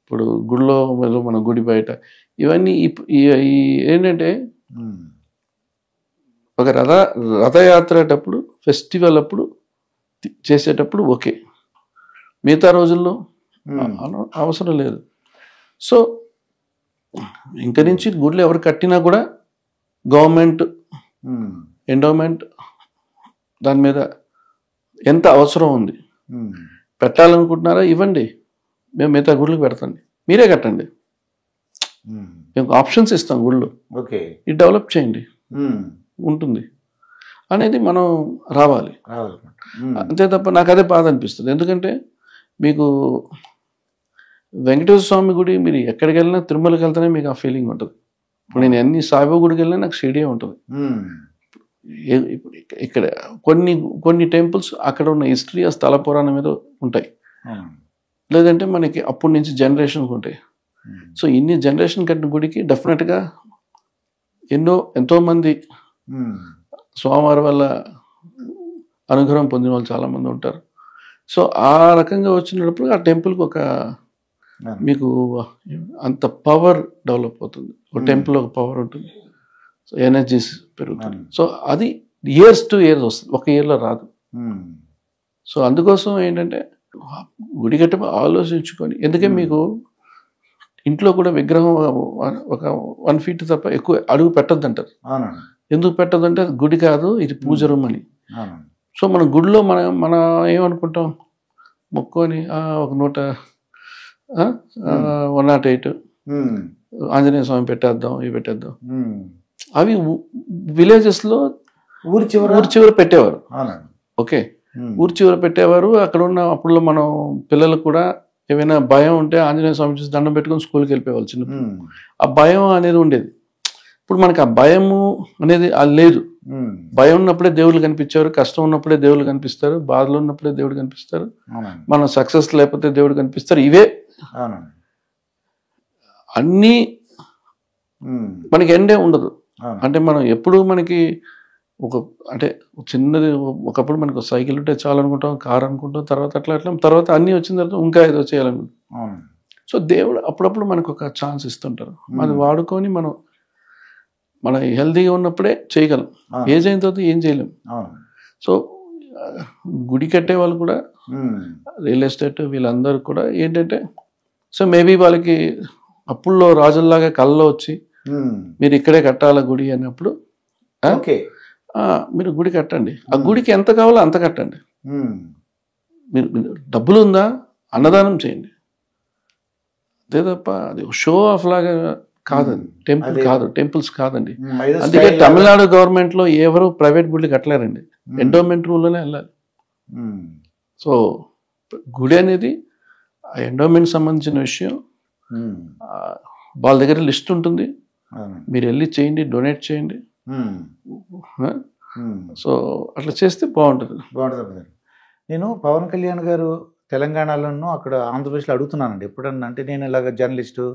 ఇప్పుడు గుడిలో మన గుడి బయట ఇవన్నీ ఏంటంటే ఒక రథయాత్ర అప్పుడు, ఫెస్టివల్ అప్పుడు చేసేటప్పుడు ఓకే, మిగతా రోజుల్లో అవసరం లేదు. సో ఇంక నుంచి గుళ్ళు ఎవరు కట్టినా కూడా గవర్నమెంట్ ఎండోమెంట్ దాని మీద ఎంత అవసరం ఉంది, పెట్టాలనుకుంటున్నారా ఇవ్వండి, మేము మిగతా గుళ్ళకి పెడతాండి, మీరే కట్టండి, మేము ఆప్షన్స్ ఇస్తాం గుళ్ళు, ఇది డెవలప్ చేయండి ఉంటుంది అనేది మనం రావాలి. అంతే తప్ప నాకు అదే బాధ అనిపిస్తుంది. ఎందుకంటే మీకు వెంకటేశ్వర స్వామి గుడి మీరు ఎక్కడికి వెళ్ళినా, తిరుమలకి వెళ్తేనే మీకు ఆ ఫీలింగ్ ఉంటుంది. ఇప్పుడు నేను ఎన్ని సాయిబాబా గుడికి వెళ్ళినా నాకు షిరిడీ ఉంటుంది. ఇప్పుడు ఇక్కడ కొన్ని కొన్ని టెంపుల్స్ అక్కడ ఉన్న హిస్టరీ ఆ స్థల పురాణం మీద ఉంటాయి, లేదంటే మనకి అప్పటి నుంచి జనరేషన్కి ఉంటాయి. సో ఇన్ని జనరేషన్ కట్టిన గుడికి డెఫినెట్గా ఎంతోమంది స్వామివారి వల్ల అనుగ్రహం పొందిన వాళ్ళు చాలామంది ఉంటారు. సో ఆ రకంగా వచ్చినప్పుడు ఆ టెంపుల్కి ఒక మీకు అంత పవర్ డెవలప్ అవుతుంది. ఒక టెంపుల్ ఒక పవర్ ఉంటుంది, సో ఎనర్జీస్ పెరుగుతుంది. సో అది ఇయర్స్ టు ఇయర్స్ వస్తుంది, ఒక ఇయర్లో రాదు. సో అందుకోసం ఏంటంటే గుడి కట్ట ఆలోచించుకొని, ఎందుకంటే మీకు ఇంట్లో కూడా విగ్రహం ఒక 1 feet తప్ప ఎక్కువ అడుగు పెట్టద్దు అంటారు. ఎందుకు పెట్టద్దంటే గుడి కాదు, ఇది పూజ రూమ్ అని. సో మన గుడిలో మన ఏమనుకుంటాం, మొక్కుని ఒక 108 ఆంజనేయ స్వామి పెట్టేద్దాం, ఇవి పెట్టేద్దాం. అవి విలేజెస్లో ఊరి చివర పెట్టేవారు. ఓకే, ఊరి చివర పెట్టేవారు. అక్కడ ఉన్న అప్పుడు మనం పిల్లలకు కూడా ఏమైనా భయం ఉంటే ఆంజనేయ స్వామి చూసి దండం పెట్టుకుని స్కూల్కి వెళ్ళిపోయేవాళ్ళు చిన్నప్పుడు. ఆ భయం అనేది ఉండేది. ఇప్పుడు మనకి ఆ భయము అనేది అది లేదు. భయం ఉన్నప్పుడే దేవుళ్ళు కనిపించారు, కష్టం ఉన్నప్పుడే దేవుళ్ళు కనిపిస్తారు, బాధలు ఉన్నప్పుడే దేవుడు కనిపిస్తారు, మనం సక్సెస్ లేకపోతే దేవుడు కనిపిస్తారు. ఇవే అన్నీ మనకి ఎండే ఉండదు. అంటే మనం ఎప్పుడు మనకి అంటే చిన్నది ఒకప్పుడు మనకు సైకిల్ ఉంటే చాలు అనుకుంటాం, కార్ అనుకుంటాం, తర్వాత తర్వాత అన్నీ వచ్చిన తర్వాత ఇంకా ఏదో చేయాలనుకుంటాం. సో దేవుడు అప్పుడప్పుడు మనకు ఒక ఛాన్స్ ఇస్తుంటారు, అది వాడుకొని మన హెల్తీగా ఉన్నప్పుడే చేయగలం. ఏజ్ అయిన తర్వాత ఏం చేయలేం. సో గుడి కట్టే వాళ్ళు కూడా, రియల్ ఎస్టేట్ వీళ్ళందరూ కూడా ఏంటంటే, సో మేబీ వాళ్ళకి అప్పుల్లో రాజుల్లాగా కళ్ళలో వచ్చి మీరు ఇక్కడే కట్టాల గుడి అన్నప్పుడు మీరు గుడి కట్టండి. ఆ గుడికి ఎంత కావాలో అంత కట్టండి. మీరు డబ్బులు ఉందా, అన్నదానం చేయండి. అదే తప్ప అది షో ఆఫ్ లాగా కాదండి. టెంపుల్స్ కాదండి. అందుకే తమిళనాడు గవర్నమెంట్ లో ఎవరు ప్రైవేట్ గుడి కట్టలేరండి, ఎండోమెంట్ రూల్లోనే వెళ్ళాలి. సో గుడి అనేది ఆ ఎండోమెంట్ సంబంధించిన విషయం. వాళ్ళ దగ్గర లిస్ట్ ఉంటుంది, మీరు వెళ్ళి చేయండి, డొనేట్ చేయండి. సో అట్లా చేస్తే బాగుంటుంది. నేను పవన్ కళ్యాణ్ గారు తెలంగాణలోనూ అక్కడ ఆంధ్రప్రదేశ్లో అడుగుతున్నానండి ఎప్పుడన్నా, అంటే నేను ఇలాగ జర్నలిస్టు,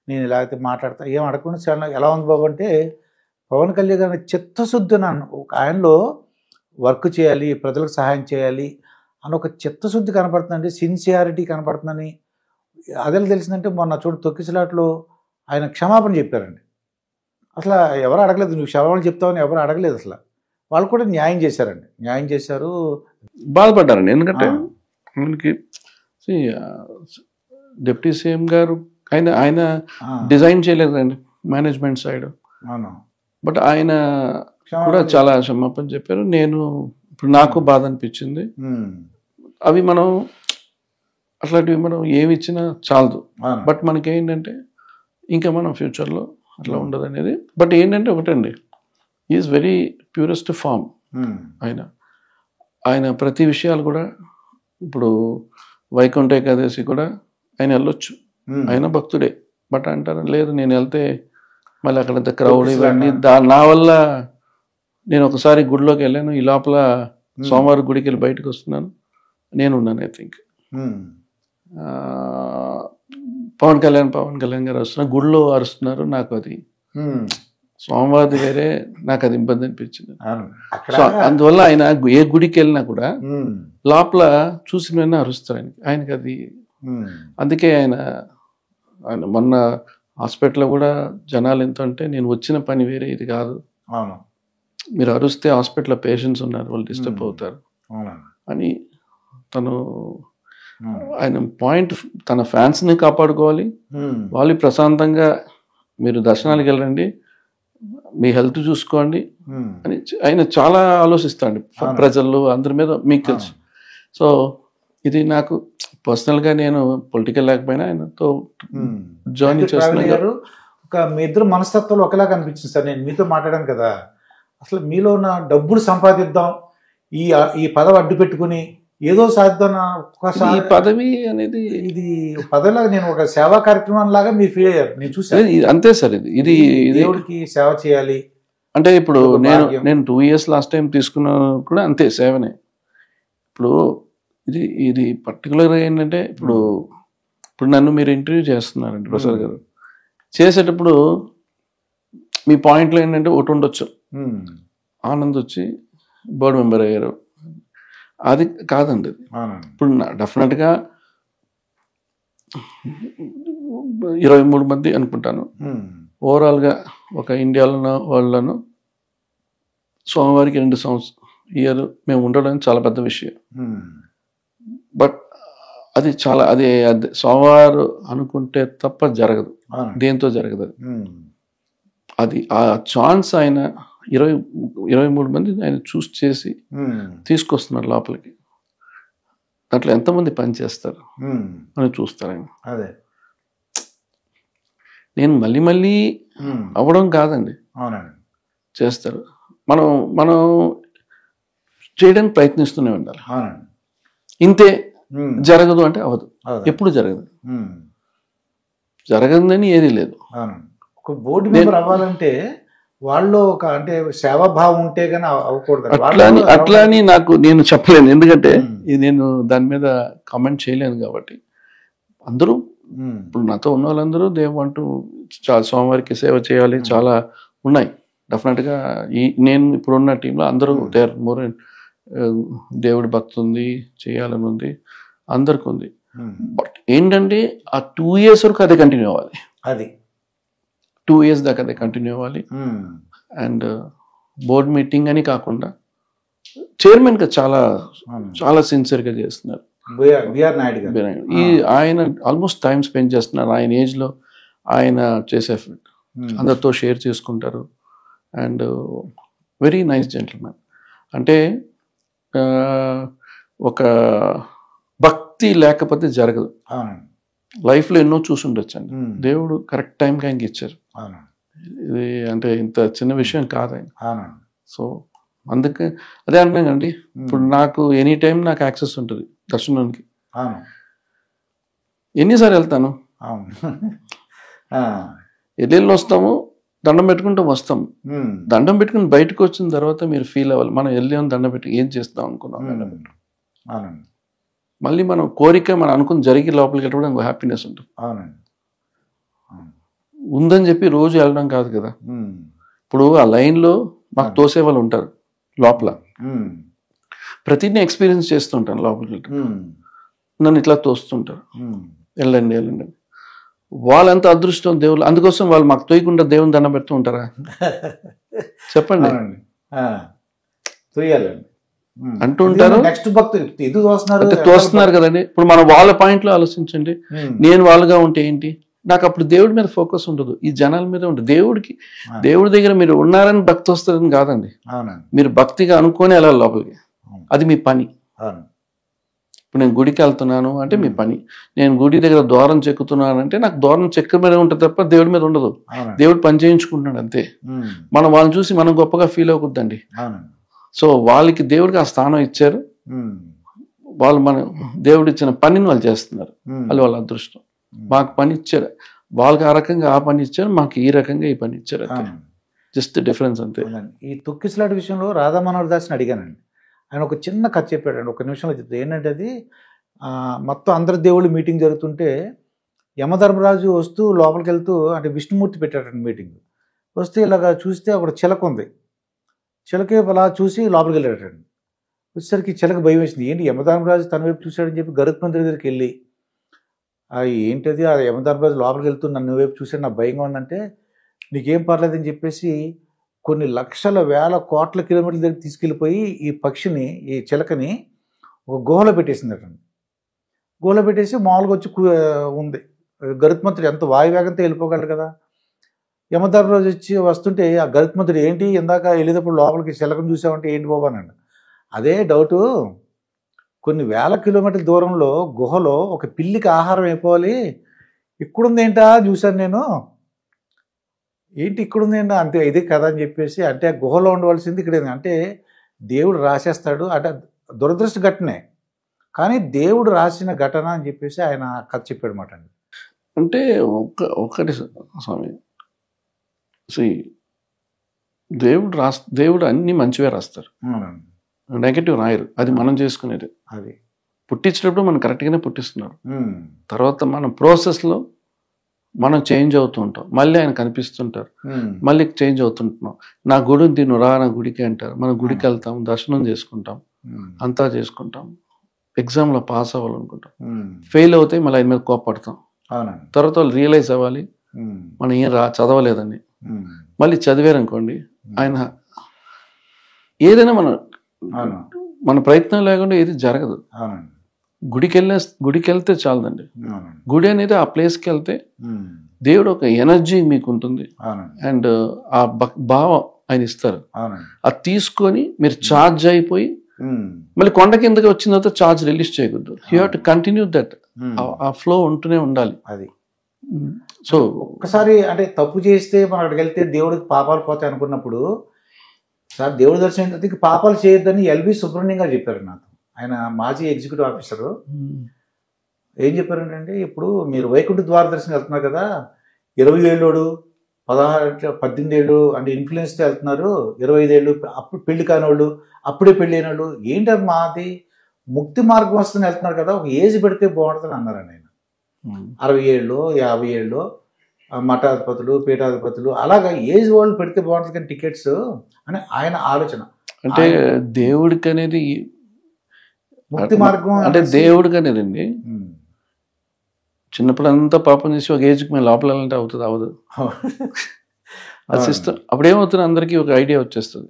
నేను ఇలాగైతే మాట్లాడతా, ఏం అడగకుండా చాలా ఎలా ఉంది బాబు అంటే, పవన్ కళ్యాణ్ గారి చిత్తశుద్ధి ఆయనలో వర్క్ చేయాలి, ప్రజలకు సహాయం చేయాలి అని ఒక చిత్తశుద్ధి కనపడుతుందండి, సిన్సియారిటీ కనపడుతుందని. అదే తెలిసిందంటే మొన్న తొక్కిసలాట్లో ఆయన క్షమాపణ చెప్పారండి. అసలు ఎవరు అడగలేదు, నువ్వు క్షమాపణ చెప్తావని ఎవరు అడగలేదు. అసలు వాళ్ళు కూడా న్యాయం చేశారండి, న్యాయం చేశారు, బాధపడ్డారండి. ఎందుకంటే మనకి డిప్యూటీ సీఎం గారు ఆయన డిజైన్ చేయలేదండి మేనేజ్మెంట్ సైడ్, బట్ ఆయన కూడా చాలా క్షమాపణ చెప్పారు. ఇప్పుడు నాకు బాధ అనిపించింది. అవి మనం అట్లాంటివి మనం ఏమి ఇచ్చినా చాలదు. బట్ మనకి ఏంటంటే ఇంకా మనం ఫ్యూచర్లో అట్లా ఉండదు అనేది. బట్ ఏంటంటే ఒకటండి, ఈజ్ వెరీ ప్యూరెస్ట్ ఫామ్. ఆయన ప్రతి విషయాలు కూడా, ఇప్పుడు వైకుంఠ ఏకాదశి కూడా ఆయన వెళ్ళొచ్చు, ఆయన భక్తుడే. బట్ అంటారు లేదు నేను వెళ్తే మళ్ళీ అక్కడంత క్రౌడ్ ఇవన్నీ, నా వల్ల నేను ఒకసారి గుడిలోకి వెళ్ళాను, ఈ లోపల సోమవారం గుడికి వెళ్ళి బయటకు వస్తున్నాను, నేనున్నాను. ఐ థింక్ పవన్ కళ్యాణ్ గారు వస్తున్నారు, గుడిలో అరుస్తున్నారు, నాకు అది సోమవారం వేరే, నాకు అది ఇబ్బంది అనిపించింది. సో అందువల్ల ఆయన ఏ గుడికి వెళ్ళినా కూడా లోపల చూసిన అరుస్తారు ఆయనకి అది. అందుకే ఆయన మొన్న హాస్పిటల్లో కూడా జనాలు ఎంత అంటే, నేను వచ్చిన పని వేరే, ఇది కాదు, మీరు అరుస్తే హాస్పిటల్లో పేషెంట్స్ ఉన్నారు, వాళ్ళు డిస్టర్బ్ అవుతారు అని ఆయన పాయింట్. తన ఫ్యాన్స్ని కాపాడుకోవాలి, వాళ్ళు ప్రశాంతంగా మీరు దర్శనానికి వెళ్ళండి, మీ హెల్త్ చూసుకోండి అని ఆయన చాలా ఆలోచిస్తాడు ప్రజలు అందరి మీద, మీకు తెలుసు. సో ఇది నాకు పర్సనల్గా, నేను పొలిటికల్ లేకపోయినా ఆయనతో జాయిన్ చేస్తున్నాను. మీ ఇద్దరు మనస్తత్వాలు ఒకేలాగా అనిపించింది సార్. నేను మీతో మాట్లాడాను కదా, అసలు మీలో ఉన్న డబ్బులు సంపాదిద్దాం, ఈ పదవి అడ్డు పెట్టుకుని ఏదో సాధిద్దాం, ఈ పదవి అనేది ఇది పదవిలాగా నేను ఒక సేవా కార్యక్రమం లాగా మీరు ఫీల్ అయ్యారు, నేను చూసాను. అంతే సార్, ఇది దేవుడికి సేవ చేయాలి అంటే ఇప్పుడు అదొక నేను భాగ్యం. నేను 2 years లాస్ట్ టైం తీసుకున్న కూడా అంతే 7. ఇప్పుడు ఇది పర్టికులర్గా ఏంటంటే ఇప్పుడు నన్ను మీరు ఇంటర్వ్యూ చేస్తున్నారండి ప్రసాద్ గారు. చేసేటప్పుడు మీ పాయింట్లో ఏంటంటే ఒకటి ఉండొచ్చు, ఆనంద్ వచ్చి బోర్డు మెంబర్ అయ్యారు, అది కాదండి. ఇప్పుడు డెఫినెట్గా 23 మంది అనుకుంటాను ఓవరాల్గా ఒక ఇండియాలో వాళ్ళను సోమవారికి 2 ఇయర్ మేము ఉండడం చాలా పెద్ద విషయం. బట్ అది చాలా అది సోమవారం అనుకుంటే తప్ప జరగదు, దేంతో జరగదు అది. ఆ ఛాన్స్ ఆయన 23 మంది ఆయన చూస్ చేసి తీసుకొస్తున్నారు లోపలికి. దాంట్లో ఎంతమంది పని చేస్తారు అని చూస్తారు ఆయన. అదే నేను మళ్ళీ అవ్వడం కాదండి, చేస్తారు. మనం చేయడానికి ప్రయత్నిస్తూనే ఉండాలి. ఇంతే జరగదు అంటే అవ్వదు, ఎప్పుడు జరగదు, జరగదని ఏది లేదు. ఒక బోర్డు మెంబర్ అవ్వాలంటే వాళ్ళు ఒక అంటే సేవాభావం ఉంటే గానీ అవ్వకూడదు. అట్లా అని నేను చెప్పలేను, ఎందుకంటే నేను దాని మీద కామెంట్ చేయలేను కాబట్టి. అందరూ ఇప్పుడు నాతో ఉన్న వాళ్ళందరూ దేవంటూ చాలా సోమవారికి సేవ చేయాలి, చాలా ఉన్నాయి డెఫినెట్గా. నేను ఇప్పుడున్న టీంలో అందరూ దేర్ మోర్ దేవుడి భక్తి ఉంది, చేయాలని ఉంది, అందరికి ఉంది. బట్ ఏంటంటే ఆ 2 years వరకు అదే కంటిన్యూ అవ్వాలి, అది 2 years దాకా అదే కంటిన్యూ అవ్వాలి. అండ్ బోర్డ్ మీటింగ్ అని కాకుండా చైర్మన్ గా చాలా సిన్సియర్గా చేస్తున్నారు. ఆయన ఆల్మోస్ట్ టైం స్పెండ్ చేస్తున్నారు, ఆయన ఏజ్ లో ఆయన చేసే అందరితో షేర్ చేసుకుంటారు. And very nice gentlemen. అంటే ఒక భక్తి లేకపోతే జరగదు. లైఫ్లో ఎన్నో చూసి ఉండొచ్చండి, దేవుడు కరెక్ట్ టైంకి ఆయనకి ఇచ్చారు. ఇది అంటే ఇంత చిన్న విషయం కాదు ఆయన. సో అందుకే అదే అంటున్నానండి, ఇప్పుడు నాకు ఎనీ టైం నాకు యాక్సెస్ ఉంటుంది దర్శనానికి. ఎన్నిసార్లు వెళ్తాను, వెళ్ళి వస్తాము, దండం పెట్టుకుంటూ వస్తాం. దండం పెట్టుకుని బయటకు వచ్చిన తర్వాత మీరు ఫీల్ అవ్వాలి, మనం వెళ్ళాము దండం పెట్టి ఏం చేస్తాం అనుకున్నాం. దండం పెట్టు మళ్ళీ మనం కోరిక మనం అనుకుని జరిగి లోపలికి వెళ్ళడం హ్యాపీనెస్ ఉంటుంది. ఉందని చెప్పి రోజు వెళ్ళడం కాదు కదా. ఇప్పుడు ఆ లైన్లో మాకు తోసే వాళ్ళు ఉంటారు లోపల, ప్రతిదీ ఎక్స్పీరియన్స్ చేస్తుంటాను లోపలికి. నన్ను ఇట్లా తోస్తుంటారు, వెళ్ళండి వెళ్ళండి. వాళ్ళంత అదృష్టం దేవుళ్ళు, అందుకోసం వాళ్ళు మాకు తోయకుండా దేవుని దండం పెడుతూ ఉంటారా చెప్పండి, అంటూ ఉంటారు. అంటే తోస్తున్నారు కదండి. ఇప్పుడు మనం వాళ్ళ పాయింట్లో ఆలోచించండి, నేను వాళ్ళగా ఉంటే ఏంటి, నాకు అప్పుడు దేవుడి మీద ఫోకస్ ఉండదు, ఈ జనాల మీద ఉంటుంది. దేవుడి దగ్గర మీరు ఉన్నారని భక్తి వస్తుందని కాదండి, మీరు భక్తిగా అనుకొని వెళ్ళాలి లోపలికి, అది మీ పని. ఇప్పుడు నేను గుడికి వెళ్తున్నాను అంటే మీ పని, నేను గుడి దగ్గర ద్వారం చెక్కుతున్నాను అంటే నాకు ద్వారం చెక్క మీద ఉంటుంది తప్ప దేవుడి మీద ఉండదు. దేవుడు పని చేయించుకుంటున్నాడు అంతే. మనం వాళ్ళని చూసి మనం గొప్పగా ఫీల్ అవ్వకూడదండి. సో వాళ్ళకి దేవుడికి ఆ స్థానం ఇచ్చారు, వాళ్ళు మన దేవుడు ఇచ్చిన పనిని వాళ్ళు చేస్తున్నారు, అది వాళ్ళ అదృష్టం. మాకు పని ఇచ్చారు, వాళ్ళకి ఆ రకంగా ఆ పని ఇచ్చారు, మాకు ఈ రకంగా ఈ పని ఇచ్చారు, అంతే, జస్ట్ డిఫరెన్స్ అంతే. ఈ తొక్కిసలాట విషయంలో రాధా మనోహర్ దాస్ని అడిగానండి, ఆయన ఒక చిన్న కథ చెప్పాడండి, ఒక నిమిషంలో చెప్తాడు. ఏంటంటే అది మొత్తం అందరి దేవుళ్ళు మీటింగ్ జరుగుతుంటే యమధర్మరాజు వస్తూ లోపలికి వెళ్తూ, అంటే విష్ణుమూర్తి పెట్టాడండి మీటింగ్, వస్తే ఇలాగ చూస్తే అక్కడ చిలక ఉంది, చిలకే అలా చూసి లోపలికి వెళ్ళాడండి. వచ్చేసరికి చిలక భయం వేసింది, ఏంటి యమధర్మరాజు తన వైపు చూశాడని చెప్పి గరుత్మంతుడి దగ్గరికి వెళ్ళి, ఏంటది ఆ యమధర్మరాజు లోపలికి వెళ్తూ నన్ను వైపు చూసాడు, నాకు భయంగా ఉందంటే, నీకేం పర్లేదని చెప్పేసి కొన్ని లక్షల వేల కోట్ల కిలోమీటర్ల దగ్గర తీసుకెళ్ళిపోయి ఈ పక్షిని, ఈ చిలకని ఒక గుహలో పెట్టేసిందటండి. గుహలో పెట్టేసి మామూలుగా వచ్చి ఉంది. గరుత్మంతుడు ఎంత వాయువేగంతో వెళ్ళిపోగలడు కదా. యమధర్మరాజు వచ్చి వస్తుంటే ఆ గరుత్మంతుడు, ఏంటి ఇందాక వెళ్ళేటప్పుడు లోపలికి చిలకను చూసామంటే ఏంటి బాబు అన్నాడు. అదే డౌటు, కొన్ని వేల కిలోమీటర్ల దూరంలో గుహలో ఒక పిల్లికి ఆహారం అయిపోవాలి, ఇక్కడుంది ఏంటా చూశాను నేను, ఏంటి ఇక్కడుంది ఏంటా, అంతే ఇదే కదా అని చెప్పేసి, అంటే ఆ గుహలో ఉండవలసింది ఇక్కడ, అంటే దేవుడు రాసేస్తాడు, అంటే దురదృష్ట ఘటనే కానీ దేవుడు రాసిన ఘటన అని చెప్పేసి ఆయన కథ చెప్పాడు మాట అండి. అంటే ఒకటి స్వామి, దేవుడు అన్ని మంచివే రాస్తారు, అవునండి. నెగటివ్ రాయరు. అది మనం చేసుకునేది. అది పుట్టించినప్పుడు మనం కరెక్ట్గానే పుట్టిస్తున్నారు. తర్వాత మనం ప్రాసెస్లో మనం చేంజ్ అవుతూ ఉంటాం. మళ్ళీ ఆయన కనిపిస్తుంటారు, మళ్ళీ చేంజ్ అవుతుంటున్నాం. నా గుడిని తిను రా, నా గుడికి అంటారు. మనం గుడికి వెళ్తాం, దర్శనం చేసుకుంటాం, అంతా చేసుకుంటాం, ఎగ్జామ్లో పాస్ అవ్వాలనుకుంటాం, ఫెయిల్ అవుతే మళ్ళీ ఆయన మీద కోపడతాం. తర్వాత వాళ్ళు రియలైజ్ అవ్వాలి మనం ఏం చదవలేదని. మళ్ళీ చదివారనుకోండి, ఆయన ఏదైనా మన ప్రయత్నం లేకుండా ఏది జరగదు. గుడికి వెళ్తే చాలదండి. గుడి అనేది ఆ ప్లేస్కి వెళ్తే దేవుడు ఒక ఎనర్జీ మీకు ఉంటుంది, అండ్ ఆ భావం ఆయన ఇస్తారు. అది తీసుకొని మీరు ఛార్జ్ అయిపోయి మళ్ళీ కొండ కిందకి వచ్చిన తర్వాత ఛార్జ్ రిలీజ్ చేయకూడదు. You have to continue that. ఆ ఫ్లో ఉంటూనే ఉండాలి. అది సో ఒక్కసారి అంటే తప్పు చేస్తే మనం అక్కడికి వెళ్తే దేవుడికి పాపాలు పోతాయి అనుకున్నప్పుడు, సార్ దేవుడి దర్శనం పాపాలు చేయొద్దని ఎల్వి సుబ్రహ్మణ్యం గారు చెప్పారు నాకు. ఆయన మాజీ ఎగ్జిక్యూటివ్ ఆఫీసరు. ఏం చెప్పారంటే, ఇప్పుడు మీరు వైకుంఠ ద్వార దర్శనం వెళ్తున్నారు కదా, 20 ఏళ్ళోడు 18 ఏళ్ళు అంటే ఇన్ఫ్లుయెన్స్తో వెళ్తున్నారు, 25 ఏళ్ళు అప్పుడు పెళ్లి కానివాళ్ళు, అప్పుడే పెళ్ళి అయిన వాళ్ళు, ఏంటది మాది ముక్తి మార్గం వస్తుంది వెళ్తున్నారు కదా, ఒక ఏజ్ పెడితే బాగుంటుంది అన్నారండి ఆయన. 60 ఏళ్ళు 50 ఏళ్ళు మఠాధిపతులు పీఠాధిపతులు అలాగా ఏజ్ వాళ్ళు పెడితే బాగుంటుంది కానీ టికెట్స్ అని ఆయన ఆలోచన. అంటే దేవుడికి అనేది ముక్తి మార్గం అంటే దేవుడికి అనేదండి, చిన్నప్పుడు అంతా పాపం చేసి ఒక ఏజ్కి మేము లోపల వెళ్ళాలంటే అవుతుంది, అవ్వదు. ఆ సిస్టమ్ అప్పుడు ఏమవుతుంది, అందరికీ ఒక ఐడియా వచ్చేస్తుంది.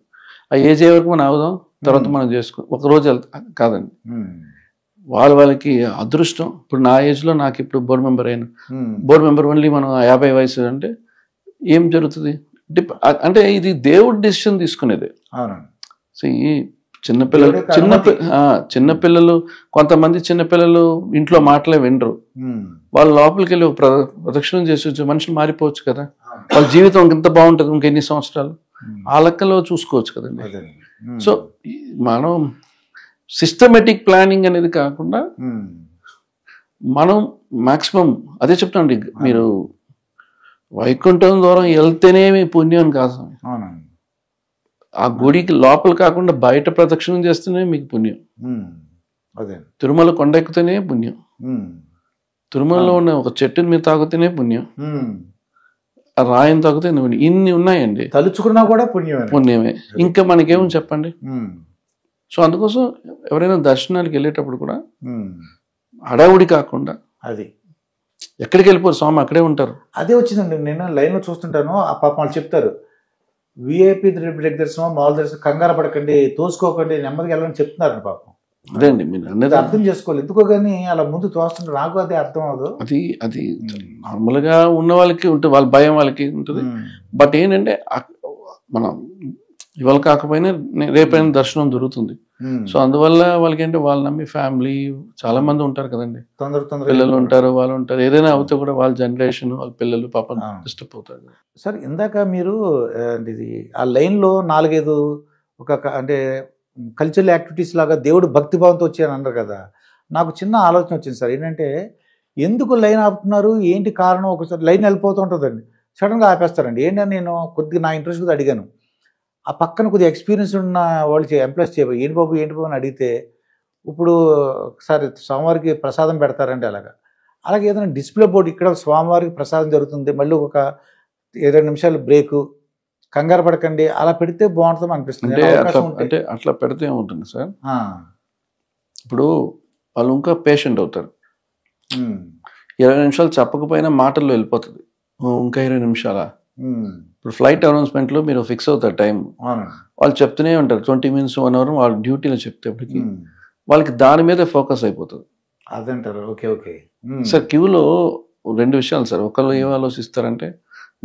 ఆ ఏజ్ ఏ వరకు మనం అవుదాం, తర్వాత మనం చేసుకో ఒకరోజు వెళ్తాం కాదండి. వాళ్ళకి అదృష్టం. ఇప్పుడు నా ఏజ్లో నాకు ఇప్పుడు బోర్డు మెంబర్ అయినా, బోర్డు మెంబర్ ఓన్లీ మనం 50 వయసు అంటే ఏం జరుగుతుంది అంటే ఇది దేవుడి డెసిషన్ తీసుకునేది. సో ఈ చిన్నపిల్లలు కొంతమంది చిన్నపిల్లలు ఇంట్లో మాటలే వినరు. వాళ్ళ లోపలికి వెళ్ళి ప్రదక్షిణం చేసి మనుషులు మారిపోవచ్చు కదా, వాళ్ళ జీవితం ఇంత బాగుంటుంది ఇంకెన్ని సంవత్సరాలు, ఆ లెక్కలో చూసుకోవచ్చు కదండి. సో మనం సిస్టమేటిక్ ప్లానింగ్ అనేది కాకుండా మనం మాక్సిమం అదే చెప్తానండి, మీరు వైకుంఠం దూరం వెళ్తేనే మీ పుణ్యం కాదు, ఆ గుడికి లోపల కాకుండా బయట ప్రదక్షిణం చేస్తేనే మీకు పుణ్యం. తిరుమల కొండ ఎక్కితేనే పుణ్యం, తిరుమలలో ఉన్న ఒక చెట్టుని మీరు తాగితేనే పుణ్యం, ఆ రాయిని తాగితే ఇన్ని ఉన్నాయండి, తలుచుకున్నా కూడా పుణ్యమే. ఇంకా మనకేమో చెప్పండి. సో అందుకోసం ఎవరైనా దర్శనానికి వెళ్ళేటప్పుడు కూడా హడావుడి కాకుండా, అది ఎక్కడికి వెళ్ళిపోరు స్వామి అక్కడే ఉంటారు. అదే వచ్చిందండి, నేను లైన్లో చూస్తుంటాను. ఆ పాప వాళ్ళు చెప్తారు, విఐపి దర్శనం మామూలు దర్శనం కంగారు పడకండి, తోసుకోకండి, నెమ్మదిగా వెళ్ళని చెప్తున్నారు పాపం. అదే అండి, మీరు అన్నది అర్థం చేసుకోవాలి. ఎందుకో కానీ అలా ముందు తోస్తుంటే నాకు అదే అర్థం అవ్వదు. అది నార్మల్గా ఉన్న వాళ్ళకి ఉంటుంది, వాళ్ళ భయం వాళ్ళకి ఉంటుంది. బట్ ఏంటంటే మనం ఇవాళ కాకపోయినా రేపైనా దర్శనం దొరుకుతుంది. సో అందువల్ల వాళ్ళకి ఏంటంటే వాళ్ళు నమ్మి ఫ్యామిలీ చాలా మంది ఉంటారు కదండి, పిల్లలు ఉంటారు, వాళ్ళు ఉంటారు. ఏదైనా అవుతే కూడా వాళ్ళ జనరేషన్ వాళ్ళ పిల్లలు పాపం డిస్టర్బ్ అవుతారు. సార్ ఇందాక మీరు ఇది ఆ లైన్లో 4-5 ఒక అంటే కల్చరల్ యాక్టివిటీస్ లాగా దేవుడు భక్తిభావంతో వచ్చాయని అన్నారు కదా, నాకు చిన్న ఆలోచన వచ్చింది సార్. ఏంటంటే ఎందుకు లైన్ ఆపుతున్నారు, ఏంటి కారణం? ఒకసారి లైన్ వెళ్ళిపోతూ ఉంటుందండి, సడన్గా ఆపేస్తారండి. ఏంటని నేను కొద్దిగా నా ఇంట్రెస్ట్ కూడా అడిగాను. ఆ పక్కన కొద్దిగా ఎక్స్పీరియన్స్ ఉన్న వాళ్ళు ఎంప్లాయ్స్ చేయబోయి ఏంటి బాబు అని అడిగితే, ఇప్పుడు ఒకసారి స్వామివారికి ప్రసాదం పెడతారండి, అలాగే ఏదైనా డిస్ప్లే బోర్డు ఇక్కడ స్వామివారికి ప్రసాదం జరుగుతుంది, మళ్ళీ ఒక 20 నిమిషాలు బ్రేకు, కంగారు పడకండి, అలా పెడితే బాగుంటుంది అనిపిస్తుంది. అంటే అట్లా పెడితే ఏముంటుంది సార్, ఇప్పుడు వాళ్ళు ఇంకా పేషెంట్ అవుతారు. 20 నిమిషాలు చెప్పకపోయినా మాటల్లో వెళ్ళిపోతుంది, ఇంకా 20 నిమిషాలా. ఇప్పుడు ఫ్లైట్ అనౌన్స్మెంట్లో మీరు ఫిక్స్ అవుతారు టైం, వాళ్ళు చెప్తూనే ఉంటారు 20 మినిట్స్ 1 అవర్ వాళ్ళ డ్యూటీలో చెప్తేప్పటికి వాళ్ళకి దాని మీద ఫోకస్ అయిపోతుంది. అదంటారు. ఓకే ఓకే సార్ క్యూలో 2 విషయాలు సార్. ఒకళ్ళు ఏం ఆలోచిస్తారంటే,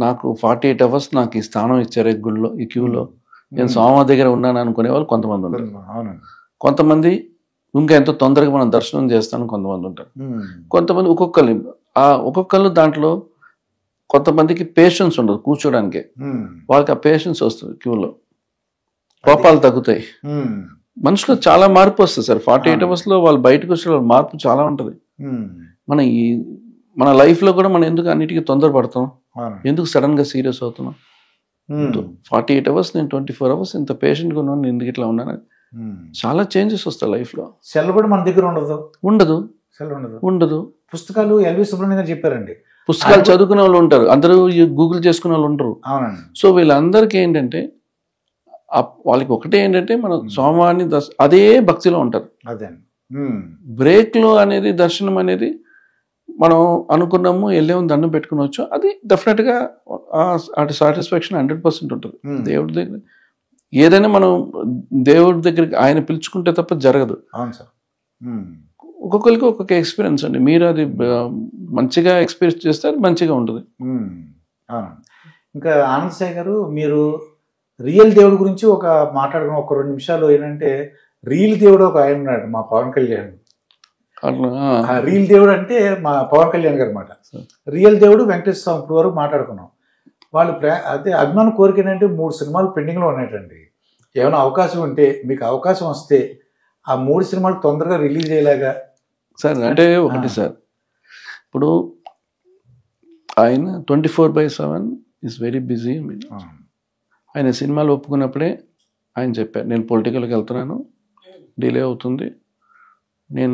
నాకు 48 అవర్స్ నాకు ఈ స్థానం ఇచ్చారు ఈ గుళ్ళో, ఈ క్యూలో నేను స్వామి దగ్గర ఉన్నాను అనుకునే వాళ్ళు కొంతమంది ఉంటారు. కొంతమంది ఇంకా ఎంతో తొందరగా మనం దర్శనం చేస్తాను కొంతమంది ఉంటారు. కొంతమంది ఒక్కొక్కళ్ళు దాంట్లో కొంతమందికి పేషెన్స్ ఉండదు కూర్చోడానికి, వాళ్ళకి ఆ పేషెన్స్ వస్తుంది, క్యూలో కోపాలు తగ్గుతాయి. మనుషులో చాలా మార్పు వస్తుంది సార్ 48 అవర్స్లో. వాళ్ళు బయటకు వచ్చే మార్పు చాలా ఉంటుంది. మన లైఫ్లో కూడా మనం ఎందుకు అన్నిటికీ తొందరపడతాం, ఎందుకు సడన్గా సీరియస్ అవుతున్నాం? 48 hours నేను 24 hours ఇంత పేషెంట్గా ఉన్నాను, నేను ఎందుకు ఇట్లా ఉన్నాను, చాలా చేంజెస్ వస్తాయి లైఫ్లో. సెల్ కూడా మన దగ్గర ఉండదు. ఉండదు. పుస్తకాలు ఎల్వి సుబ్రహ్మణ్యం గారు చెప్పారండి, పుస్తకాలు చదువుకునే వాళ్ళు ఉంటారు, అందరూ గూగుల్ చేసుకునే వాళ్ళు ఉంటారు. సో వీళ్ళందరికీ ఏంటంటే వాళ్ళకి ఒకటే ఏంటంటే మనం స్వామివారిని అదే భక్తిలో ఉంటారు. బ్రేక్లో అనేది దర్శనం అనేది మనం అనుకున్నాము, వెళ్ళేమో దండం పెట్టుకునవచ్చు, అది డెఫినెట్గా అటు సాటిస్ఫాక్షన్ 100% ఉంటుంది. దేవుడి దగ్గర ఏదైనా మనం దేవుడి దగ్గరికి ఆయన పిలుచుకుంటే తప్ప జరగదు. అవును సార్. ఒక్కొక్కరికి ఒక్కొక్క ఎక్స్పీరియన్స్ అండి. మీరు అది మంచిగా ఎక్స్పీరియన్స్ చేస్తే అది మంచిగా ఉంటుంది. ఇంకా ఆనంద్ సాయి గారు, మీరు రియల్ దేవుడి గురించి ఒక మాట్లాడుకున్న ఒక 2 నిమిషాలు ఏంటంటే, రియల్ దేవుడు ఒక ఆయన ఉన్నాడు, మా పవన్ కళ్యాణ్. రియల్ దేవుడు అంటే మా పవన్ కళ్యాణ్ గారు అన్నమాట. రియల్ దేవుడు వెంకటేశ్వర స్వామి. ఇప్పుడు వరకు మాట్లాడుకున్నాం. వాళ్ళు అదే అభిమాన కోరిక ఏంటంటే 3 సినిమాలు పెండింగ్లో ఉన్నాయండి. ఏమైనా అవకాశం ఉంటే, మీకు అవకాశం వస్తే ఆ 3 సినిమాలు తొందరగా రిలీజ్ అయ్యేలాగా. సార్ అంటే ఒకటి సార్, ఇప్పుడు ఆయన 24/7 ఈజ్ వెరీ బిజీ. ఆయన సినిమాలు ఒప్పుకున్నప్పుడే ఆయన చెప్పారు, నేను పొలిటికల్కి వెళ్తున్నాను, డిలే అవుతుంది,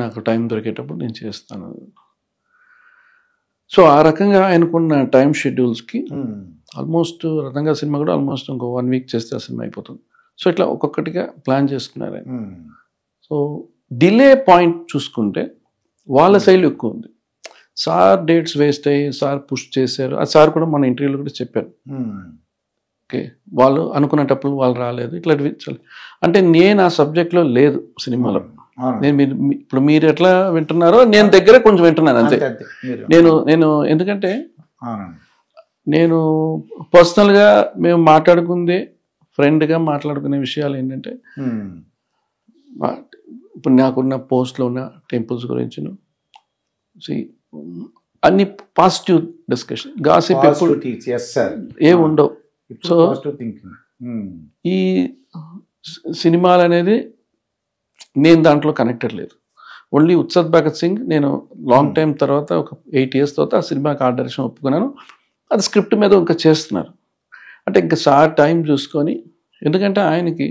నాకు టైం దొరికేటప్పుడు నేను చేస్తాను. సో ఆ రకంగా ఆయనకున్న టైం షెడ్యూల్స్కి ఆల్మోస్ట్ రతంగా సినిమా కూడా ఆల్మోస్ట్ ఇంకో 1 వీక్ చేస్తే ఆ సినిమా అయిపోతుంది. సో ఇట్లా ఒక్కొక్కటిగా ప్లాన్ చేసుకున్నారు ఆయన. సో డిలే పాయింట్ చూసుకుంటే వాళ్ళ శైలి ఎక్కువ ఉంది. సార్ డేట్స్ వేస్ట్ అయ్యి సార్ పుష్ చేశారు, ఆ సార్ కూడా మన ఇంటర్వ్యూలో కూడా చెప్పారు. ఓకే, వాళ్ళు అనుకునేటప్పుడు వాళ్ళు రాలేదు, ఇట్లా అంటే నేను ఆ సబ్జెక్ట్లో లేదు సినిమాలో. ఇప్పుడు మీరు ఎట్లా వింటున్నారో నేను దగ్గర కొంచెం వింటున్నాను అంతే. నేను ఎందుకంటే నేను పర్సనల్గా మేము మాట్లాడుకుందే, ఫ్రెండ్గా మాట్లాడుకునే విషయాలు ఏంటంటే, ఇప్పుడు నాకున్న పోస్ట్లో ఉన్న టెంపుల్స్ గురించి అన్ని పాజిటివ్ డిస్కషన్, గాసిప్ ఏ ఉండవు. సో ఈ సినిమాలు అనేది నేను దాంట్లో కనెక్టెడ్ లేదు. ఓన్లీ ఉత్సద్ భగత్ సింగ్ నేను లాంగ్ టైం తర్వాత ఒక 8 years తర్వాత ఆ సినిమాకి ఆర్ట్ డైరెక్షన్ ఒప్పుకున్నాను. అది స్క్రిప్ట్ మీద ఇంకా చేస్తున్నారు. అంటే ఇంకా సార్ టైం చూసుకొని, ఎందుకంటే ఆయనకి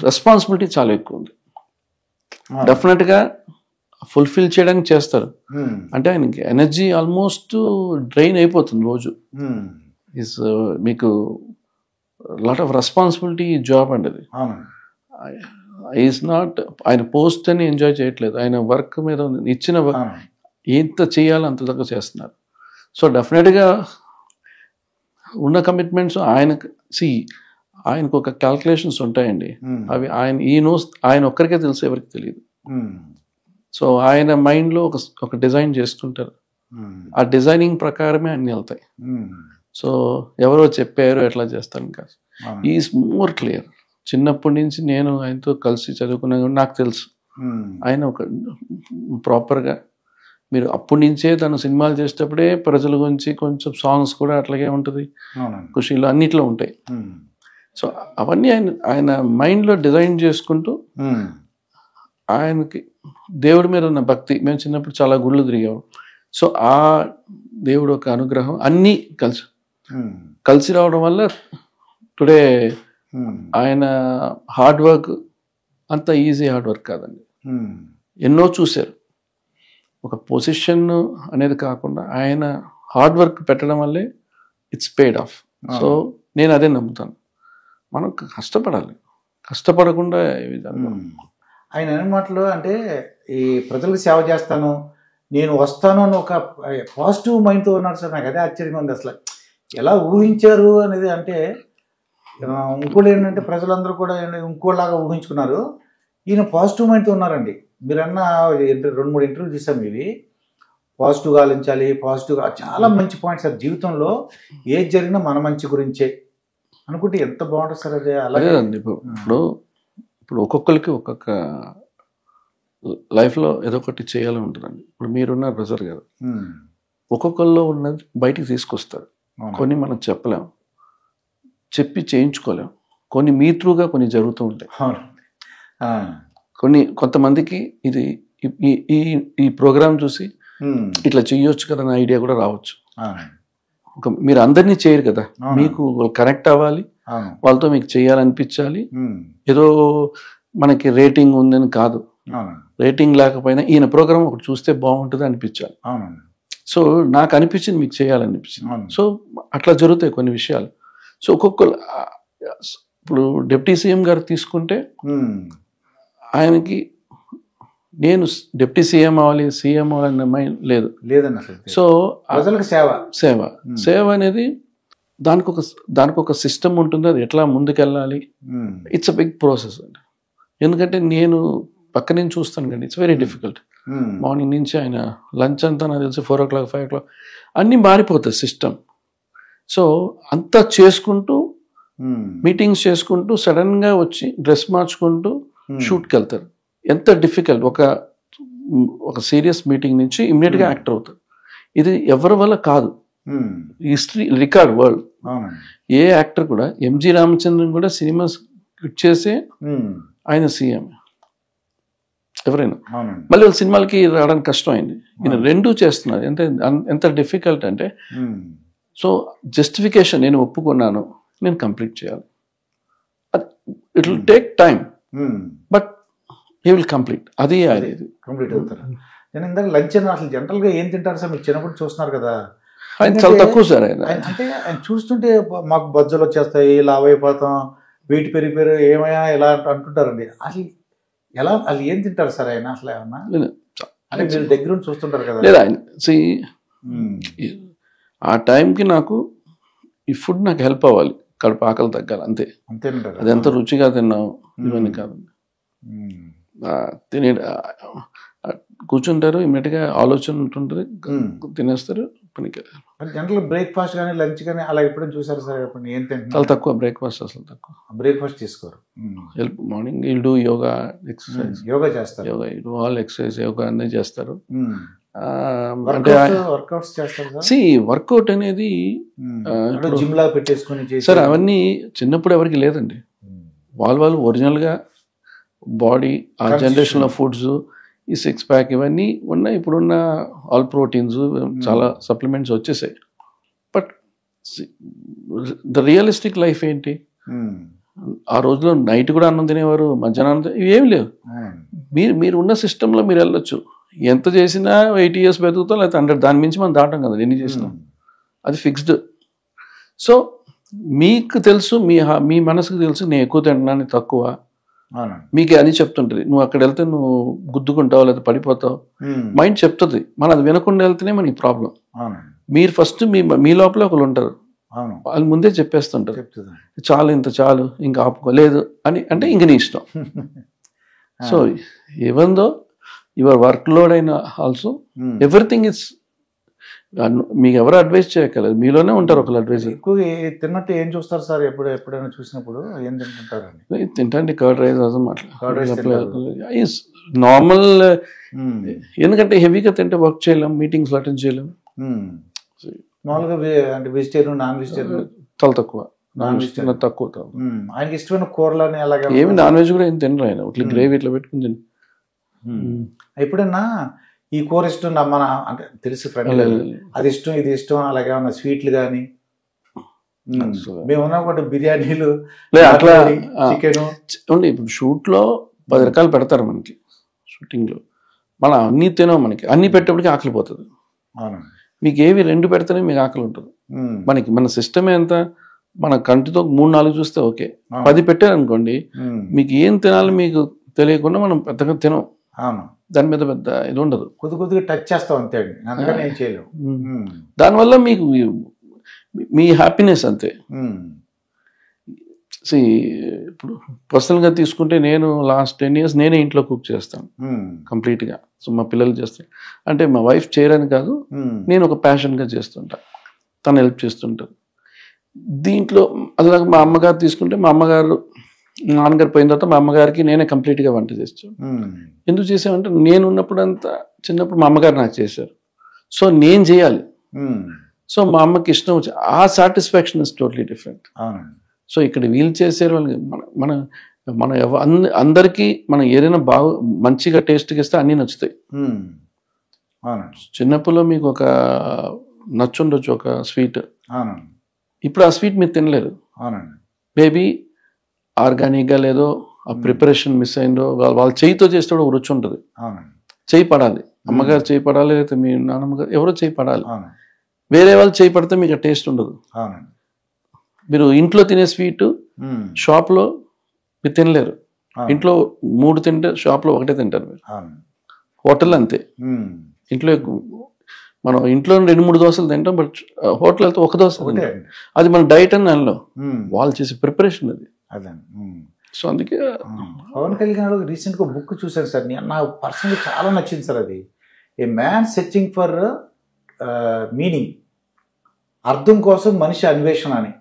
రెస్పాన్సిబిలిటీ చాలా ఎక్కువ ఉంది, డెఫినెట్గా ఫుల్ఫిల్ చేయడానికి చేస్తారు. అంటే ఆయనకి ఎనర్జీ ఆల్మోస్ట్ డ్రైన్ అయిపోతుంది రోజు. ఈజ్ మీకు లాట్ ఆఫ్ రెస్పాన్సిబిలిటీ జాబ్ అండి అది. ఈజ్ నాట్, ఆయన పోస్ట్ అని ఎంజాయ్ చేయట్లేదు, ఆయన వర్క్ మీద ఇచ్చిన ఎంత చేయాలో అంత దాకా చేస్తున్నారు. సో డెఫినెట్గా ఉన్న కమిట్మెంట్స్ ఆయనకు ఒక క్యాల్కులేషన్స్ ఉంటాయండి. అవి ఆయన ఒక్కరికే తెలుసు, ఎవరికి తెలియదు. సో ఆయన మైండ్లో ఒక డిజైన్ చేసుకుంటారు, ఆ డిజైనింగ్ ప్రకారమే అన్ని వెళ్తాయి. సో ఎవరో చెప్పారు ఎట్లా చేస్తాను కాదు, ఈజ్ మోర్ క్లియర్. చిన్నప్పటి నుంచి నేను ఆయనతో కలిసి చదువుకున్నా, నాకు తెలుసు ఆయన ఒక ప్రాపర్గా. మీరు అప్పటి నుంచే తను సినిమాలు చేసేటప్పుడే ప్రజల గురించి కొంచెం సాంగ్స్ కూడా అట్లాగే ఉంటుంది, ఖుషీలో అన్నిట్లో ఉంటాయి. సో అవన్నీ ఆయన మైండ్లో డిజైన్ చేసుకుంటూ, ఆయనకి దేవుడి మీద ఉన్న భక్తి, మేము చిన్నప్పుడు చాలా గుళ్ళు తిరిగాము. సో ఆ దేవుడు ఒక అనుగ్రహం అన్నీ కలిసి రావడం వల్ల టుడే ఆయన హార్డ్ వర్క్ అంత ఈజీ హార్డ్ వర్క్ కాదండి. ఎన్నో చూశారు. ఒక పొజిషన్ అనేది కాకుండా ఆయన హార్డ్ వర్క్ పెట్టడం వల్లే ఇట్స్ పేడ్ ఆఫ్. సో నేను అదే నమ్ముతాను, మనం కష్టపడాలి, కష్టపడకుండా ఆయన అనే మాటలు అంటే, ఈ ప్రజలకు సేవ చేస్తాను, నేను వస్తాను అని ఒక పాజిటివ్ మైండ్తో ఉన్నారు సార్. నాకు అదే ఆశ్చర్యంగా ఉంది, అసలు ఎలా ఊహించారు అనేది. అంటే ఇంకోటి ఏంటంటే, ప్రజలందరూ కూడా ఇంకోలాగా ఊహించుకున్నారు, ఈయన పాజిటివ్ మైండ్తో ఉన్నారండి. మీరన్న 2-3 ఇంటర్వ్యూ చూసాం, ఇవి పాజిటివ్గా ఆలోచించాలి, పాజిటివ్గా, చాలా మంచి పాయింట్ సార్. జీవితంలో ఏది జరిగినా మన మంచి గురించే అనుకుంటే ఎంత బాగుంటుంది సార్ అది. అలాగే ఇప్పుడు ఒక్కొక్కరికి ఒక్కొక్క లైఫ్లో ఏదో ఒకటి చేయాలని ఉంటుందండి. ఇప్పుడు మీరున్న బ్రదర్ గారు ఒక్కొక్కరిలో ఉన్నది బయటికి తీసుకొస్తారు. కొన్ని మనం చెప్పలేము, చెప్పి చేయించుకోలేము, కొన్ని మీ త్రూగా కొన్ని జరుగుతూ ఉంటాయి. కొంతమందికి ఇది ఈ ప్రోగ్రామ్ చూసి ఇట్లా చెయ్యొచ్చు కదా అనే ఐడియా కూడా రావచ్చు. మీరు అందరినీ చేయరు కదా, అవును. మీకు కనెక్ట్ అవ్వాలి, అవును. వాళ్ళతో మీకు చేయాలనిపించాలి. ఉమ్. ఏదో మనకి రేటింగ్ ఉందని కాదు, అవును. రేటింగ్ లేకపోయినా ఈయన ప్రోగ్రామ్ ఒకటి చూస్తే బాగుంటుంది అనిపించాలి. అవునండి. సో నాకు అనిపించింది మీకు చేయాలనిపించింది. అవును. సో అట్లా జరుగుతాయి కొన్ని విషయాలు. సో ఒక్కొక్కరు ఇప్పుడు డిప్యూటీ సీఎం గారు తీసుకుంటే ఉమ్. ఆయనకి నేను డిప్యూటీ సీఎం అవ్వాలి, సీఎం అవ్వాలన్న మైండ్ లేదు. లేదండి అసలు. సో ప్రజలకు సేవ. సేవ సేవ అనేది దానికి ఒక సిస్టమ్ ఉంటుంది, అది ఎట్లా ముందుకెళ్ళాలి. ఉమ్. ఇట్స్ అ బిగ్ ప్రాసెస్ అండి. ఎందుకంటే నేను పక్క నుంచి చూస్తాను కానీ it's very difficult. Um. Morning నుంచి ఆయన లంచ్ అంతా నాకు తెలిసి 4 o'clock 5 o'clock అన్నీ మారిపోతుంది సిస్టమ్. సో అంతా చేసుకుంటూ ఉమ్. మీటింగ్స్ చేసుకుంటూ సడన్గా వచ్చి డ్రెస్ మార్చుకుంటూ షూట్కి వెళ్తారు. ఎంత డిఫికల్ట్. ఒక సీరియస్ మీటింగ్ నుంచి ఇమ్మీడియట్గా యాక్టర్ అవుతారు. ఇది ఎవరి వల్ల కాదు, ఉమ్. History record world. అవునండి. ఏ యాక్టర్ కూడా ఎంజి రామచంద్రన్ కూడా సినిమాస్ హిట్ చేసే ఉమ్. ఆయన సీఎం ఎవరైనా. అవునండి. మళ్ళీ వాళ్ళ సినిమాలకి రావడానికి కష్టం అయింది. ఈయన రెండూ చేస్తున్నారు. ఎంత డిఫికల్ట్ అంటే, ఉమ్. సో జస్టిఫికేషన్ నేను ఒప్పుకున్నాను, నేను కంప్లీట్ చేయాలి. It will take time, um. But he will complete. అది కంప్లీట్ అవుతారు. నేను ఇందాక లంచ్ అని అసలు జనరల్ గా ఏం తింటారు సార్? మీరు చిన్నప్పుడు చూస్తున్నారు కదా. ఆయన చాలా తక్కువ సార్. ఆయన అంటే ఆయన చూస్తుంటే మాకు బొజ్జలు వచ్చేస్తాయి, లావ్ అయిపోతాం, వెయిట్ పెరిగిపోయారు, ఏమయ్యా ఇలా అంటుంటారండి. అసలు ఎలా, అసలు ఏం తింటారు సార్ ఆయన? అసలు ఏమన్నా అంటే మీరు దగ్గర నుంచి చూస్తుంటారు కదా. లేదా ఆయన ఆ టైంకి నాకు ఈ ఫుడ్ నాకు హెల్ప్ అవ్వాలి, కడుపు ఆకలి తగ్గాలి, అంతే. అంతేనంటారు. అది ఎంత రుచిగా తిన్నావు ఇవన్నీ కాదు. తినే కూర్చుంటారు, ఇమ్మీడియట్గా ఆలోచన ఉంటుంటుంది, తినేస్తారు, పనికి. జనరల్ బ్రేక్ఫాస్ట్ కానీ లంచ్ కానీ అలా ఎప్పుడైనా చూసారు సార్? ఎప్పుడు ఏం తింటారు? చాలా తక్కువ బ్రేక్ఫాస్ట్, అసలు తక్కువ బ్రేక్ఫాస్ట్ తీసుకోరు. Help morning will do yoga, exercise, yoga చేస్తారు, yoga do all exercise, yoga అన్నీ చేస్తారు. అంటే వర్కౌట్స్ చేస్తారు. సి వర్కౌట్ అనేది జిమ్ లా పెట్టేసుకుని సార్ అవన్నీ చిన్నప్పుడు ఎవరికి లేదండి. వాళ్ళు ఒరిజినల్గా బాడీ ఆ జనరేషన్లో ఫుడ్స్, ఈ 6 pack ఇవన్నీ ఉన్నాయి. ఇప్పుడున్న ఆల్ ప్రోటీన్స్ చాలా సప్లిమెంట్స్ వచ్చేసాయి. బట్ ద రియలిస్టిక్ లైఫ్ ఏంటి? ఆ రోజులో నైట్ కూడా అన్నం తినేవారు, మధ్యాహ్నం ఇవేమి లేవు. మీరు ఉన్న సిస్టంలో మీరు వెళ్ళొచ్చు. ఎంత చేసినా 80 years బతుకుతాం, లేకపోతే 100. దాని మించి మనం దాటం కదా ఎన్ని చేసినాం, అది ఫిక్స్డ్. సో మీకు తెలుసు, మీ మనసుకు తెలుసు నేను ఎక్కువ తింటున్నాను, తక్కువ మీకు అని చెప్తుంటది. నువ్వు అక్కడ వెళ్తే నువ్వు గుద్దుకుంటావు లేదా పడిపోతావు, మైండ్ చెప్తుంది. మనం అది వినకుండా వెళ్తేనే మనకి ప్రాబ్లం. మీరు ఫస్ట్ మీ లోపల ఒకరు ఉంటారు, వాళ్ళు ముందే చెప్పేస్తుంటారు, చాలు ఇంత చాలు ఇంకా ఆపుకోలేదు అని. అంటే ఇంక నీ ఇష్టం. So even though your work load అయినా ఆల్సో ఎవ్రీథింగ్ ఇస్, మీకు ఎవరు అడ్వైస్ చేయగలరు, మీలోనే ఉంటారు ఒకరు అడ్వైజర్. ఎక్కువ తిన్నట్టు ఏం చూస్తారు సార్? ఎప్పుడైనా చూసినప్పుడు ఏం తింటుంటారు? తింటండి కర్డ్ రైస్ అట్లా నార్మల్. ఎందుకంటే హెవీగా తింటే వర్క్ చేయలేం, మీటింగ్స్ అటెండ్ చేయలేం. మామూలుగా అంటే వెజిటేరియన్, నాన్ వెజిటేరియన్ చాలా తక్కువ. నాన్ వెజిటేరియన్ తక్కువ. ఆయనకి ఇష్టమైన కూరలని అలాగే ఏమి నాన్ వెజ్ కూడా ఏం తినరు ఆయన. ఇట్లా గ్రేవీ ఇట్లా పెట్టుకుని తిని. ఎప్పుడన్నా ఈ కూర ఇష్టం మన అంటే తెలుసు ఫ్రెండ్ అది ఇష్టం ఇది ఇష్టం అలాగే ఉన్న స్వీట్లు కానీ మేమున్నా కూడా బిర్యానీలు అట్లా చికెన్ ఉండి. ఇప్పుడు షూట్లో 10 రకాలు పెడతారు మనకి షూటింగ్లో. మనం అన్నీ తినాం, మనకి అన్నీ పెట్టేప్పటికి ఆకలి పోతుంది. మీకు ఏవి 2 పెడితేనే మీకు ఆకలి ఉంటుంది. మన సిస్టమే ఎంత, మన కంటితో 3-4 చూస్తే ఓకే. 10 పెట్టారనుకోండి, మీకు ఏం తినాలి మీకు తెలియకుండా మనం పెద్దగా తినం. దాని మీద పెద్ద ఇది ఉండదు, కొద్దిగా టచ్ చేస్తాం అంతే. అందుకని ఏం చేయలేము. దానివల్ల మీకు మీ హ్యాపీనెస్ అంతే. ఇప్పుడు పర్సనల్గా తీసుకుంటే నేను లాస్ట్ 10 years నేనే ఇంట్లో కుక్ చేస్తాను కంప్లీట్గా. సో మా పిల్లలు చేస్తాను అంటే మా వైఫ్ చేయరని కాదు, నేను ఒక ప్యాషన్గా చేస్తుంటా, తను హెల్ప్ చేస్తుంటారు దీంట్లో. అలాగే మా అమ్మగారు తీసుకుంటే, మా అమ్మగారు నాన్నగారు పోయిన తర్వాత మా అమ్మగారికి నేనే కంప్లీట్గా వంట చేస్తాను. ఎందుకు చేసామంటే నేను ఉన్నప్పుడు అంతా చిన్నప్పుడు మా అమ్మగారు నాకు చేశారు, సో నేను చేయాలి. సో మా అమ్మకి ఇష్టం వచ్చి ఆ satisfaction is totally different. So ఇక్కడ వీళ్ళు చేసే వాళ్ళకి మన అందరికీ మనం ఏదైనా మంచిగా టేస్ట్గా ఇస్తే అన్నీ నచ్చుతాయి. చిన్నప్పుడులో మీకు ఒక నచ్చుండొచ్చు ఒక స్వీట్, అవునండి. ఇప్పుడు ఆ స్వీట్ మీరు తినలేరు. అవునండి. మేబీ ఆర్గానిక్గా లేదో ఆ ప్రిపరేషన్ మిస్ అయిందో వాళ్ళ చేయితో చేస్తే ఒక రుచి ఉంటుంది. అవునండి. చేయి పడాలి, అమ్మగారు చేయి పడాలి, లేకపోతే మీ నాన్నమ్మగారు ఎవరో చేయి పడాలి. అవును. వేరే వాళ్ళు చేయి పడితే మీకు టేస్ట్ ఉండదు. అవునండి. మీరు ఇంట్లో తినే స్వీట్ షాప్లో మీరు తినలేరు. ఇంట్లో 3 తింటే షాప్లో 1 తింటారు మీరు. హోటల్ అంతే. ఇంట్లో మనం ఇంట్లో 2-3 దోశలు తింటాం, బట్ హోటల్ వెళ్తే 1 దోశ తింటాం. అది మన డైట్ అని అనలో, వాళ్ళు చేసే ప్రిపరేషన్ అది. సో అందుకే పవన్ కళ్యాణ్ గారు రీసెంట్గా బుక్ చూశాను సార్, నాకు పర్సనల్గా చాలా నచ్చింది సార్. అది ఏ మ్యాన్ సెర్చింగ్ ఫర్ మీనింగ్, అర్థం కోసం మనిషి అన్వేషణ అని.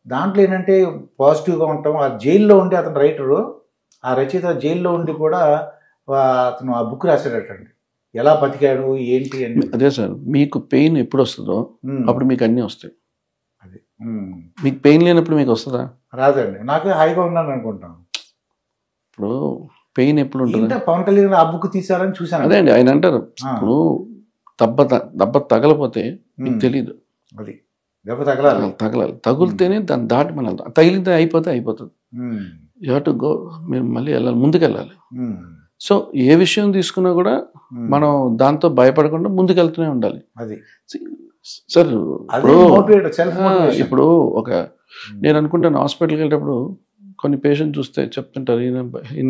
దాంట్లో ఏంటంటే పాజిటివ్గా ఉంటాం. ఆ జైల్లో ఉండి అతను రైటరు, ఆ రచయిత జైల్లో ఉండి కూడా అతను ఆ బుక్ రాశాడటండి, ఎలా బతికాడు ఏంటి అని. అదే సార్, మీకు పెయిన్ ఎప్పుడు వస్తుందో అప్పుడు మీకు అన్నీ వస్తాయి. అది మీకు పెయిన్ లేనప్పుడు మీకు వస్తుందా? రాదండి. నాకే హాయిగా ఉన్నాను అనుకుంటాను. ఇప్పుడు పెయిన్ ఎప్పుడు ఉంటుంది? పవన్ కళ్యాణ్ ఆ బుక్ తీసారని చూసాను. అదే అండి, ఆయన అంటారు ఇప్పుడు దెబ్బ తగలపోతే మీకు తెలీదు. అది దెబ్బ తగలాలి, తగిలితేనే దాన్ని దాటి మనం తగిలితే అయిపోతుంది. యూ హ్యావ్ టు గో, మీరు మళ్ళీ వెళ్ళాలి, ముందుకు వెళ్ళాలి. సో ఏ విషయం తీసుకున్నా కూడా మనం దాంతో భయపడకుండా ముందుకెళ్తూనే ఉండాలి. అది సార్ ఇప్పుడు నేను అనుకుంటాను, హాస్పిటల్కి వెళ్ళేటప్పుడు కొన్ని పేషెంట్ చూస్తే చెప్తుంటారు ఈయన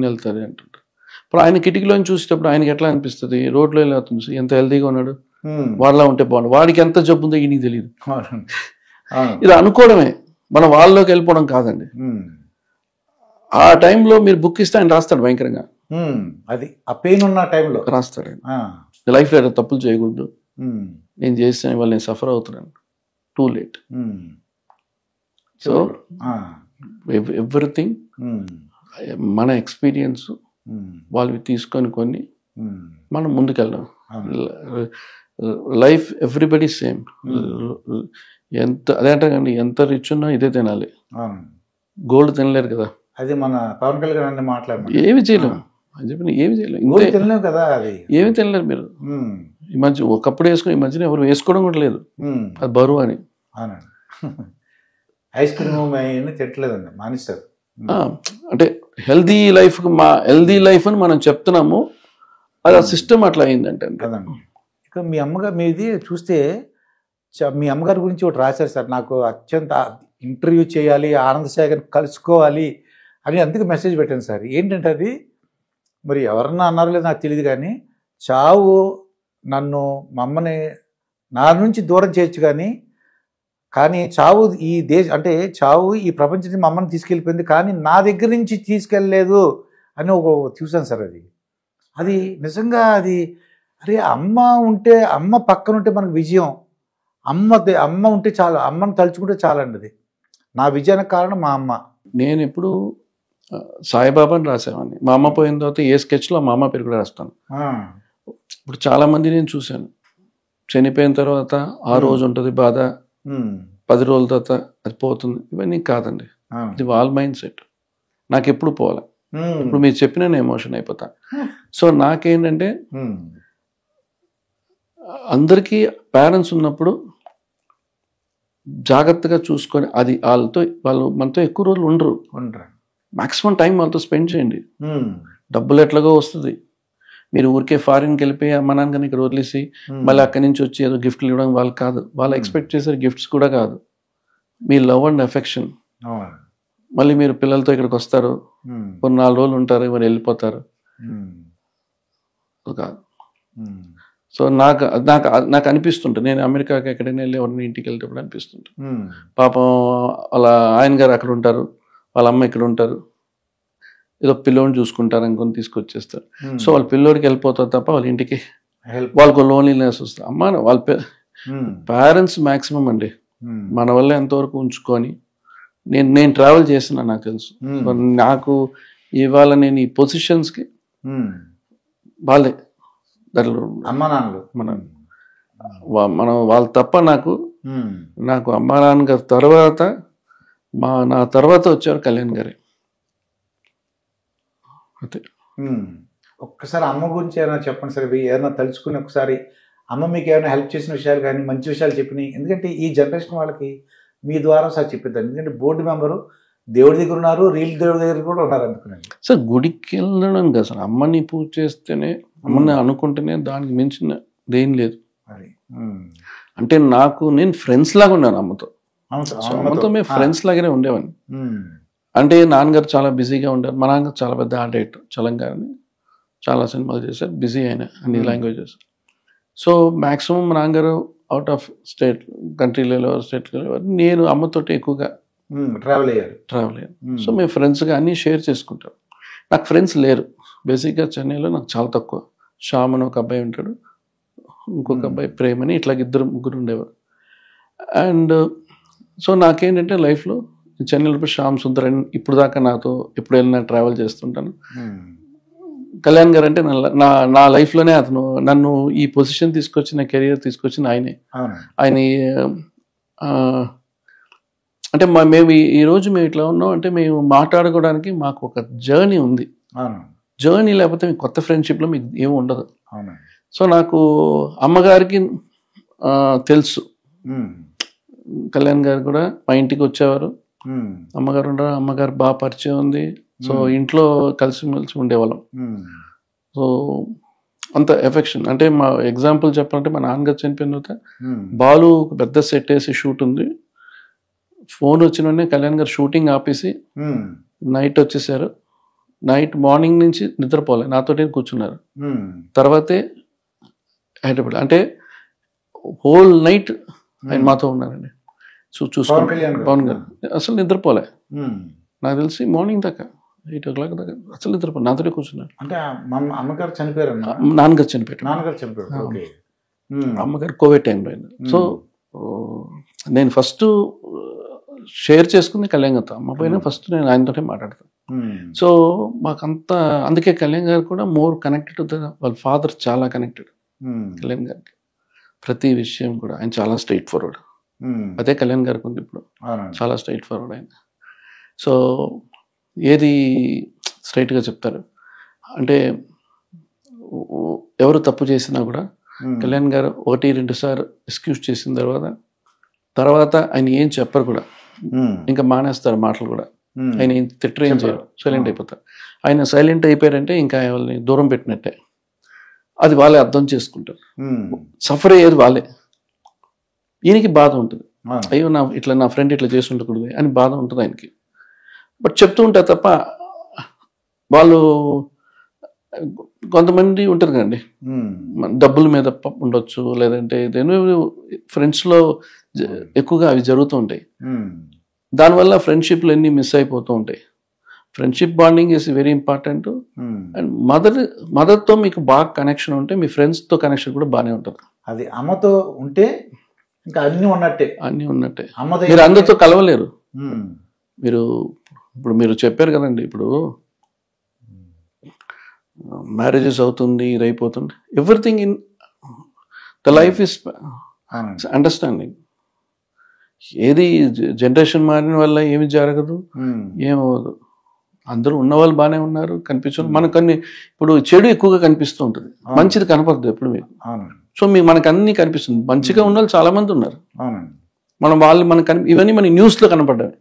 వెళ్తుంది అంటుంటారు. ఇప్పుడు ఆయన కిటికీలోని చూసేటప్పుడు ఆయనకి ఎట్లా అనిపిస్తుంది, రోడ్లో వెళ్ళి ఎంత హెల్తీగా ఉన్నాడు, వాళ్ళ ఉంటే బాగుండు, వాడికి ఎంత జబ్బు ఉందో ఈయనకి తెలియదు. ఇది అనుకోవడమే, మనం వాళ్ళలోకి వెళ్ళిపోవడం కాదండి. ఆ టైంలో మీరు బుక్ ఇస్తే ఆయన రాస్తాడు భయంకరంగా. అది ఆ పెయిన్ ఉన్న టైంలో రాస్తాడు ఆయన, లైఫ్లో తప్పులు చేయకూడదు, నేను చేస్తే వాళ్ళు నేను సఫర్ అవుతున్నాను, టూ లేట్. సో ఎవ్రీథింగ్ మన ఎక్స్పీరియన్స్ వాళ్ళు తీసుకొని కొన్ని మనం ముందుకెళ్ళాం. Life everybody same. ఎంత అదే అంటారండి, ఎంత రిచ్ ఉన్నా ఇదే తినాలి, గోల్డ్ తినలేరు కదా. అది మన పవన్ కళ్యాణ్ మాట్లాడారు, ఏమి చేయలేము అని చెప్పి ఏమి చేయలేము కదా, అది ఏమి తినలేరు మీరు. ఈ మధ్య ఒకప్పుడు వేసుకుని, ఈ మధ్యన ఎవరు వేసుకోవడం కూడా లేదు, అది బరువు అని. ఐస్ క్రీమ్ తిట్టలేదండి, మానేస్తారు. అంటే హెల్దీ లైఫ్ అని మనం చెప్తున్నాము, అది ఆ సిస్టమ్ అట్లా అయిందంటే కదండి. ఇక మీ అమ్మగారు మీది చూస్తే, మీ అమ్మగారి గురించి ఒకటి రాశారు సార్, నాకు అత్యంత ఇంటర్వ్యూ చేయాలి, ఆనంద్ సాగర్ కలుసుకోవాలి అని అందుకే మెసేజ్ పెట్టాను సార్. ఏంటంటే అది మరి ఎవరన్నా అన్నారో లేదో నాకు తెలియదు, కానీ చావు నన్ను మా అమ్మని నా నుంచి దూరం చేయొచ్చు, కానీ చావు ఈ అంటే చావు ఈ ప్రపంచానికి మా అమ్మని తీసుకెళ్ళిపోయింది, కానీ నా దగ్గర నుంచి తీసుకెళ్ళలేదు అని ఒక చూసాను సార్. అది నిజంగా అది, అరే అమ్మ ఉంటే, అమ్మ పక్కన ఉంటే మనకు విజయం, అమ్మ ఉంటే చాలు, అమ్మని తలుచుకుంటే చాలండి. అది నా విజయానికి కారణం మా అమ్మ. నేను ఇప్పుడు సాయిబాబాని రాసేవాడిని, మా అమ్మ పోయిన తర్వాత ఏ స్కెచ్లో మా అమ్మ పేరు కూడా రాస్తాను. ఇప్పుడు చాలామంది నేను చూశాను, చనిపోయిన తర్వాత ఆ రోజు ఉంటుంది బాధ, 10 రోజుల తర్వాత అది పోతుంది, ఇవన్నీ కాదండి. ఇది వాళ్ళ మైండ్ సెట్. నాకు ఎప్పుడు పోవాలి, ఇప్పుడు మీరు చెప్పిన నేను ఎమోషన్ అయిపోతా. సో నాకేంటంటే, అందరికీ పేరెంట్స్ ఉన్నప్పుడు జాగ్రత్తగా చూసుకొని, అది వాళ్ళు మనతో ఎక్కువ రోజులు ఉండరు, మాక్సిమం టైం వాళ్ళతో స్పెండ్ చేయండి. డబ్బులు ఎట్లాగో వస్తుంది, మీరు ఊరికే ఫారిన్కి వెళ్ళిపోయి అమ్మ నాన్న ఇక్కడ వదిలేసి మళ్ళీ అక్కడి నుంచి వచ్చి ఏదో గిఫ్ట్లు ఇవ్వడం వాళ్ళు కాదు, వాళ్ళు ఎక్స్పెక్ట్ చేసే గిఫ్ట్స్ కూడా కాదు, మీ లవ్ అండ్ అఫెక్షన్. మళ్ళీ మీరు పిల్లలతో ఇక్కడికి వస్తారు, కొన్ని 4 రోజులు ఉంటారు, మరి వెళ్ళిపోతారు కాదు. సో నాకు అనిపిస్తుంటుంది, నేను అమెరికాకి ఎక్కడైనా వెళ్ళి ఎవరిని ఇంటికి వెళ్ళేటప్పుడు అనిపిస్తుంటుంది, పాపం వాళ్ళ ఆయన గారు అక్కడ ఉంటారు, వాళ్ళ అమ్మ ఇక్కడ ఉంటారు, ఏదో పిల్లోడిని చూసుకుంటారు అనుకొని తీసుకొచ్చేస్తారు. సో వాళ్ళ పిల్లోడికి వెళ్ళిపోతారు తప్ప వాళ్ళ ఇంటికి వాళ్ళకు లోన్లీనెస్ వస్తుంది. అమ్మ వాళ్ళ పేరెంట్స్ మ్యాక్సిమం అండి మన వల్ల ఎంతవరకు ఉంచుకొని, నేను ట్రావెల్ చేస్తున్నాను, నాకు తెలుసు. నాకు ఇవాళ నేను ఈ పొజిషన్స్కి వాళ్ళే అమ్మా నాన్నలు, మనం వాళ్ళు తప్ప నాకు అమ్మా నాన్న గారి తర్వాత నా తర్వాత వచ్చారు కళ్యాణ్ గారే. ఒక్కసారి అమ్మ గురించి ఏమైనా చెప్పండి సార్, ఏదైనా తలుచుకుని ఒకసారి అమ్మ మీకు ఏమైనా హెల్ప్ చేసిన విషయాలు కానీ మంచి విషయాలు చెప్పినాయి? ఎందుకంటే ఈ జనరేషన్ వాళ్ళకి మీ ద్వారా సార్ చెప్పిద్దాం. ఎందుకంటే బోర్డు మెంబరు దేవుడి దగ్గర ఉన్నారు, రీల్ దేవుడి దగ్గర కూడా ఉన్నారు అనుకున్నాను సార్. గుడికి వెళ్ళడం కదా సార్, అమ్మని పూజ చేస్తేనే, అమ్మని అనుకుంటేనే దానికి మించిన దేం లేదు. అది అంటే నేను ఫ్రెండ్స్ లాగా ఉన్నాను అమ్మతో. అమ్మతో మేము ఫ్రెండ్స్ లాగానే ఉండేవాడిని. అంటే నాన్నగారు చాలా బిజీగా ఉండారు. మా నాన్నగారు చాలా పెద్ద ఆర్ట్ డైరెక్టర్, చలంగారని చాలా సినిమాలు చేశారు, బిజీ అయిన అన్ని లాంగ్వేజెస్. సో మ్యాక్సిమం మా నాన్నగారు అవుట్ ఆఫ్ స్టేట్, కంట్రీలలో స్టేట్లో, నేను అమ్మతోటి ఎక్కువగా ట్రావెల్ అయ్యారు. సో మేము ఫ్రెండ్స్గా అన్నీ షేర్ చేసుకుంటాం. నాకు ఫ్రెండ్స్ లేరు బేసిక్గా. చెన్నైలో నాకు చాలా తక్కువ. శ్యామ్ అని ఒక అబ్బాయి ఉంటాడు, ఇంకొక అబ్బాయి ప్రేమ్ అని, ఇట్లా ముగ్గురు ఉండేవారు. అండ్ సో నాకేంటంటే లైఫ్లో చెన్నైలో శ్యామ్ సుందరన్ ఇప్పుడు దాకా నాతో ఎప్పుడు వెళ్ళినా ట్రావెల్ చేస్తుంటాను. కళ్యాణ్ గారు అంటే నా లైఫ్లోనే అతను నన్ను ఈ పొజిషన్ తీసుకొచ్చిన, కెరియర్ తీసుకొచ్చిన ఆయనే. ఆయన అంటే మేము ఈరోజు మేము ఇట్లా ఉన్నాం అంటే మేము మాట్లాడుకోవడానికి మాకు ఒక జర్నీ ఉంది. జర్నీ లేకపోతే మీకు కొత్త ఫ్రెండ్షిప్లో మీకు ఏమి ఉండదు. సో నాకు అమ్మగారికి తెలుసు, కళ్యాణ్ గారు కూడా మా ఇంటికి వచ్చేవారు. అమ్మగారు ఉండరు, అమ్మగారు బాగా పరిచయం ఉంది. సో ఇంట్లో కలిసిమెలిసి ఉండేవాళ్ళం. సో అంత ఎఫెక్షన్. అంటే మా ఎగ్జాంపుల్ చెప్పాలంటే మా నాన్నగారు చనిపోయిన తర్వాత బాలు పెద్ద సెట్ వేసి షూట్ ఉంది. ఫోన్ వచ్చిన వెంటనే కళ్యాణ్ గారు షూటింగ్ ఆపేసి నైట్ వచ్చేసారు. నైట్ మార్నింగ్ నుంచి నిద్రపోలే, నాతోటే కూర్చున్నారు. తర్వాతే హైదరాబాద్ అంటే హోల్ నైట్ ఆయన మాతో ఉన్నారండి. చూసుకోండి పవన్ గారు అసలు నిద్రపోలే. నాకు తెలిసి మార్నింగ్ దాకా 8 o'clock దాకా అసలు నిద్రపోలే, నాతోనే కూర్చున్నారు. అంటే అమ్మగారు చనిపోయారు, నాన్నగారు చనిపోయారు. అమ్మగారు కోవిడ్ టైంలో అయింది. సో నేను ఫస్ట్ షేర్ చేసుకుంది కళ్యాణ్ గారితో. అమ్మ పైన ఫస్ట్ నేను ఆయనతోనే మాట్లాడతాను. సో మాకంతా అందుకే కళ్యాణ్ గారు కూడా మోర్ కనెక్టెడ్ టు వాళ్ళ ఫాదర్, చాలా కనెక్టెడ్ కళ్యాణ్ గారికి. ప్రతి విషయం కూడా ఆయన చాలా స్ట్రైట్ ఫార్వర్డ్. అదే కళ్యాణ్ గారికి ఉంది ఇప్పుడు, చాలా స్ట్రైట్ ఫార్వర్డ్ ఆయన. సో ఏది స్ట్రైట్గా చెప్తారు. అంటే ఎవరు తప్పు చేసినా కూడా కళ్యాణ్ గారు 1-2 సార్లు ఎక్స్క్యూజ్ చేసిన తర్వాత ఆయన ఏం చెప్పరు కూడా, ఇంకా మానేస్తారు మాటలు కూడా. ఆయన ఏం తిట్టరు, ఏం చేయరు, సైలెంట్ అయిపోతారు. ఆయన సైలెంట్ అయిపోయారంటే ఇంకా వాళ్ళని దూరం పెట్టినట్టే. అది వాళ్ళే అర్థం చేసుకుంటారు. సఫర్ అయ్యేది వాళ్ళే. ఈయనకి బాధ ఉంటుంది, అయ్యో నా ఫ్రెండ్ ఇట్లా చేసి ఉండకూడదు అని బాధ ఉంటుంది ఆయనకి. బట్ చెప్తూ ఉంటారు తప్ప వాళ్ళు కొంతమంది ఉంటారు కదండి, డబ్బుల మీద ఉండొచ్చు, లేదంటే ఫ్రెండ్స్లో ఎక్కువగా అవి జరుగుతూ ఉంటాయి. దానివల్ల ఫ్రెండ్షిప్లు అన్నీ మిస్ అయిపోతూ ఉంటాయి. Friendship bonding is very important. And మదర్తో మీకు బాగా కనెక్షన్ ఉంటే మీ ఫ్రెండ్స్తో కనెక్షన్ కూడా బాగానే ఉంటుంది. అది అమ్మతో ఉంటే ఇంకా అన్నీ ఉన్నట్టే. మీరు అందరితో కలవలేరు. మీరు చెప్పారు కదండి, ఇప్పుడు మ్యారేజెస్ అవుతుంది, ఇది అయిపోతుంది. Everything in the life is understanding. ఏది జనరేషన్ మారిన వల్ల ఏమి జరగదు, ఏమవ్వదు. అందరూ ఉన్నవాళ్ళు బాగానే ఉన్నారు, కనిపించారు. మనకు అన్ని ఇప్పుడు చెడు ఎక్కువగా కనిపిస్తూ ఉంటుంది, మంచిది కనపడదు ఎప్పుడు మీకు. సో మనకు అన్ని కనిపిస్తుంది. మంచిగా ఉన్న వాళ్ళు చాలా మంది ఉన్నారు. మనకు ఇవన్నీ మన న్యూస్లో కనపడ్డాయి.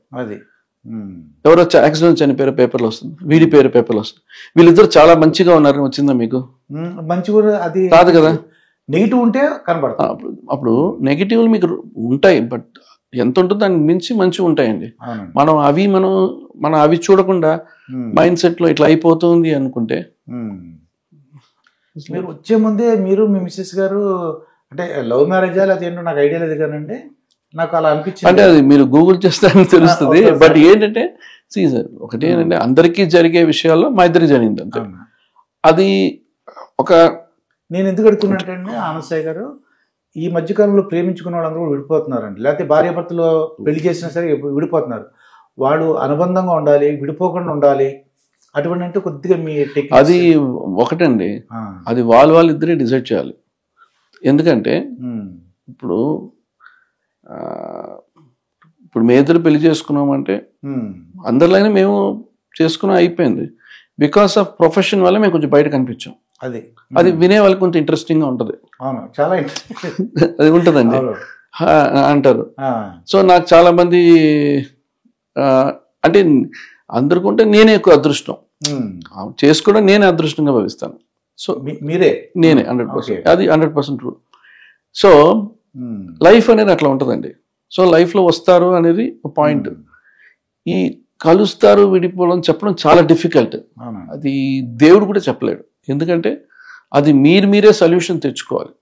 ఎవరో యాక్సిడెంట్ చనిపోయారు, పేపర్లో వస్తుంది, వీడి పేరు పేపర్లో వస్తుంది. వీళ్ళిద్దరు చాలా మంచిగా ఉన్నారు, వచ్చిందా మీకు? అది కాదు కదా, నెగిటివ్ ఉంటే కనపడదు. అప్పుడు నెగిటివ్లు మీకు ఉంటాయి, బట్ ఎంత ఉంటుందో దానికి మించి మంచిగా ఉంటాయండి. మనం అవి చూడకుండా మైండ్ సెట్ లో ఇట్లా అయిపోతుంది అనుకుంటే. మీరు వచ్చే ముందే మీరు మీ మిస్సెస్ గారు అంటే లవ్ మ్యారేజా లేదా ఏంటో నాకు ఐడియా లేదు కానండి, నాకు అలా అనిపించింది. అంటే అది మీరు గూగుల్ చేస్తే తెలుస్తుంది. బట్ ఏంటంటే ఒకటి ఏంటంటే అందరికీ జరిగే విషయాల్లో మా ఇద్దరికి జరిగింది అంతే. అది ఒక నేను ఎందుకు అడుగుతున్నట్టే ఆనందసాయి గారు, ఈ మధ్యకాలంలో ప్రేమించుకున్న వాళ్ళందరూ విడిపోతున్నారండి. లేకపోతే భార్యాభర్తలు పెళ్లి చేసినా సరే విడిపోతున్నారు. వాడు అనుబంధంగా ఉండాలి, విడిపోకుండా ఉండాలి. అటువంటి అంటే కొద్దిగా మీ అది ఒకటండి, అది వాళ్ళిద్దరే డిసైడ్ చేయాలి. ఎందుకంటే ఇప్పుడు మీ ఇద్దరు పెళ్లి చేసుకున్నామంటే అందరిలానే మేము చేసుకున్నా అయిపోయింది. బికాస్ ఆఫ్ ప్రొఫెషన్ వల్ల మేము కొంచెం బయట కనిపించాం. అది అది వినే వాళ్ళకి కొంచెం ఇంట్రెస్టింగ్గా ఉంటుంది. అవును, చాలా అది ఉంటుందండి అంటారు. సో నాకు చాలా మంది అంటే అందరికంటే నేనే ఎక్కువ అదృష్టం చేసుకోవడం, నేనే అదృష్టంగా భావిస్తాను. సో నేనే 100%, అది 100% ట్రూ. సో లైఫ్ అనేది అట్లా ఉంటుందండి. సో లైఫ్లో వస్తారు అనేది పాయింట్. ఈ కలుస్తారు విడిపోవడం చెప్పడం చాలా డిఫికల్ట్. అది దేవుడు కూడా చెప్పలేడు, ఎందుకంటే అది మీరే సొల్యూషన్ తెచ్చుకోవాలి.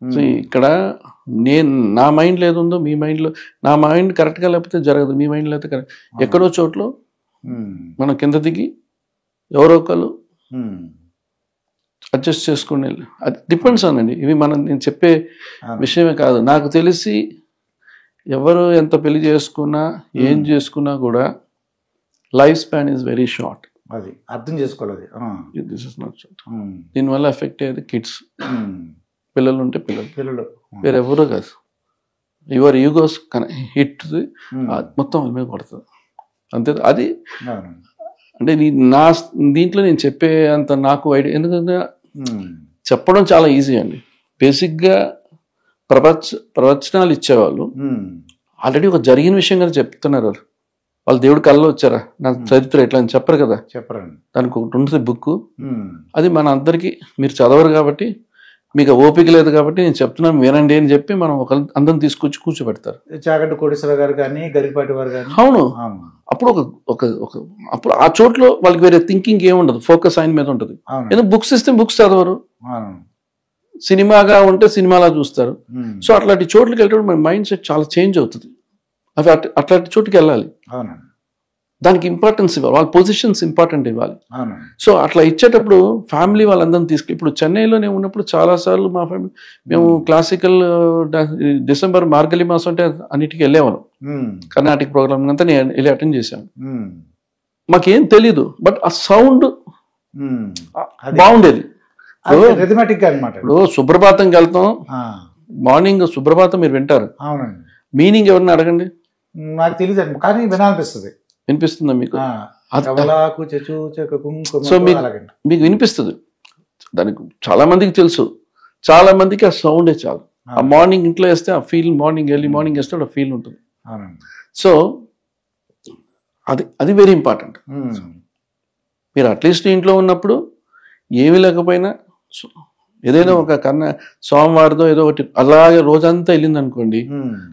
సో ఇక్కడ నా మైండ్లో ఏది ఉందో మీ మైండ్లో, నా మైండ్ కరెక్ట్గా లేకపోతే జరగదు, మీ మైండ్లో అయితే కరెక్ట్. ఎక్కడో చోట్ల మనం కింద దిగి ఎవరో ఒకరు అడ్జస్ట్ చేసుకుని అది డిపెండ్స్ అనండి. ఇవి నేను చెప్పే విషయమే కాదు. నాకు తెలిసి ఎవరు ఎంత పెళ్లి చేసుకున్నా ఏం చేసుకున్నా కూడా life span is very short. అది అర్థం చేసుకోవాలి. This is not short. దీనివల్ల ఎఫెక్ట్ అయ్యేది కిడ్స్, పిల్లలు ఉంటే పిల్లలు వేరెవరో కాదు. యువర్ ఈగోస్ హిట్ మొత్తం వాళ్ళ మీద పడుతుంది అంతే. అది అంటే నా దీంట్లో నేను చెప్పే అంత నాకు ఐడియా, ఎందుకంటే చెప్పడం చాలా ఈజీ అండి. బేసిక్గా ప్రవచనాలు ఇచ్చేవాళ్ళు ఆల్రెడీ ఒక జరిగిన విషయం కదా చెప్తున్నారు. వాళ్ళు దేవుడి కళ్ళలో వచ్చారా, నా చరిత్ర ఎట్లా అని చెప్పరు కదా, చెప్పరండి. దానికి ఒకటి ఉంటుంది బుక్. అది మన అందరికీ, మీరు చదవరు కాబట్టి, మీకు ఓపిక లేదు కాబట్టి నేను చెప్తున్నాను వినండి అని చెప్పి మనం అందరం తీసుకొచ్చి కూర్చోబెడతారు. చాగంటి కోటేశ్వర గారు కానీ, గరిపాటి వారు కానీ. అవును, అప్పుడు అప్పుడు ఆ చోట్లో వాళ్ళకి వేరే థింకింగ్ ఏముండదు, ఫోకస్ ఆయన మీద ఉంటుంది. ఎందుకు బుక్స్ ఇస్తే బుక్స్ చదవరు, సినిమాగా ఉంటే సినిమాలా చూస్తారు. సో అట్లాంటి చోట్లకి వెళ్ళడం మన మైండ్ సెట్ చాలా చేంజ్ అవుతుంది. అవి అట్లాంటి చోటుకి వెళ్ళాలి, దానికి ఇంపార్టెన్స్ ఇవ్వాలి, వాళ్ళ పొజిషన్స్ ఇంపార్టెంట్ ఇవ్వాలి. సో అట్లా ఇచ్చేటప్పుడు ఫ్యామిలీ వాళ్ళందరం తీసుకు, ఇప్పుడు చెన్నైలోనే ఉన్నప్పుడు చాలాసార్లు మా ఫ్యామిలీ మేము క్లాసికల్ డిసెంబర్ మార్గలి మాసం అంటే అన్నిటికీ వెళ్ళేవాళ్ళం. కర్ణాటక ప్రోగ్రామ్ అంతా నేను వెళ్ళి అటెండ్ చేశాను. మాకేం తెలీదు, బట్ ఆ సౌండ్ బాగుండేది. ఇప్పుడు సుప్రభాతంకి వెళ్తాం, మార్నింగ్ సుప్రభాతం మీరు వింటారు, మీనింగ్ ఎవరిని అడగండి, నాకు తెలియదు కానీ వినాలనిపిస్తుంది. వినిపిస్తుందా మీకు? సో మీకు వినిపిస్తుంది. దానికి చాలా మందికి తెలుసు, చాలా మందికి ఆ సౌండే చాలు. ఆ మార్నింగ్ ఇంట్లో వేస్తే ఆ ఫీల్, మార్నింగ్ ఎర్లీ మార్నింగ్ వేస్తే ఆ ఫీల్ ఉంటుంది. సో అది వెరీ ఇంపార్టెంట్. మీరు అట్లీస్ట్ ఇంట్లో ఉన్నప్పుడు ఏమీ లేకపోయినా ఏదైనా ఒక సోమవారితో ఏదో ఒకటి అలాగే రోజంతా వెళ్ళింది అనుకోండి,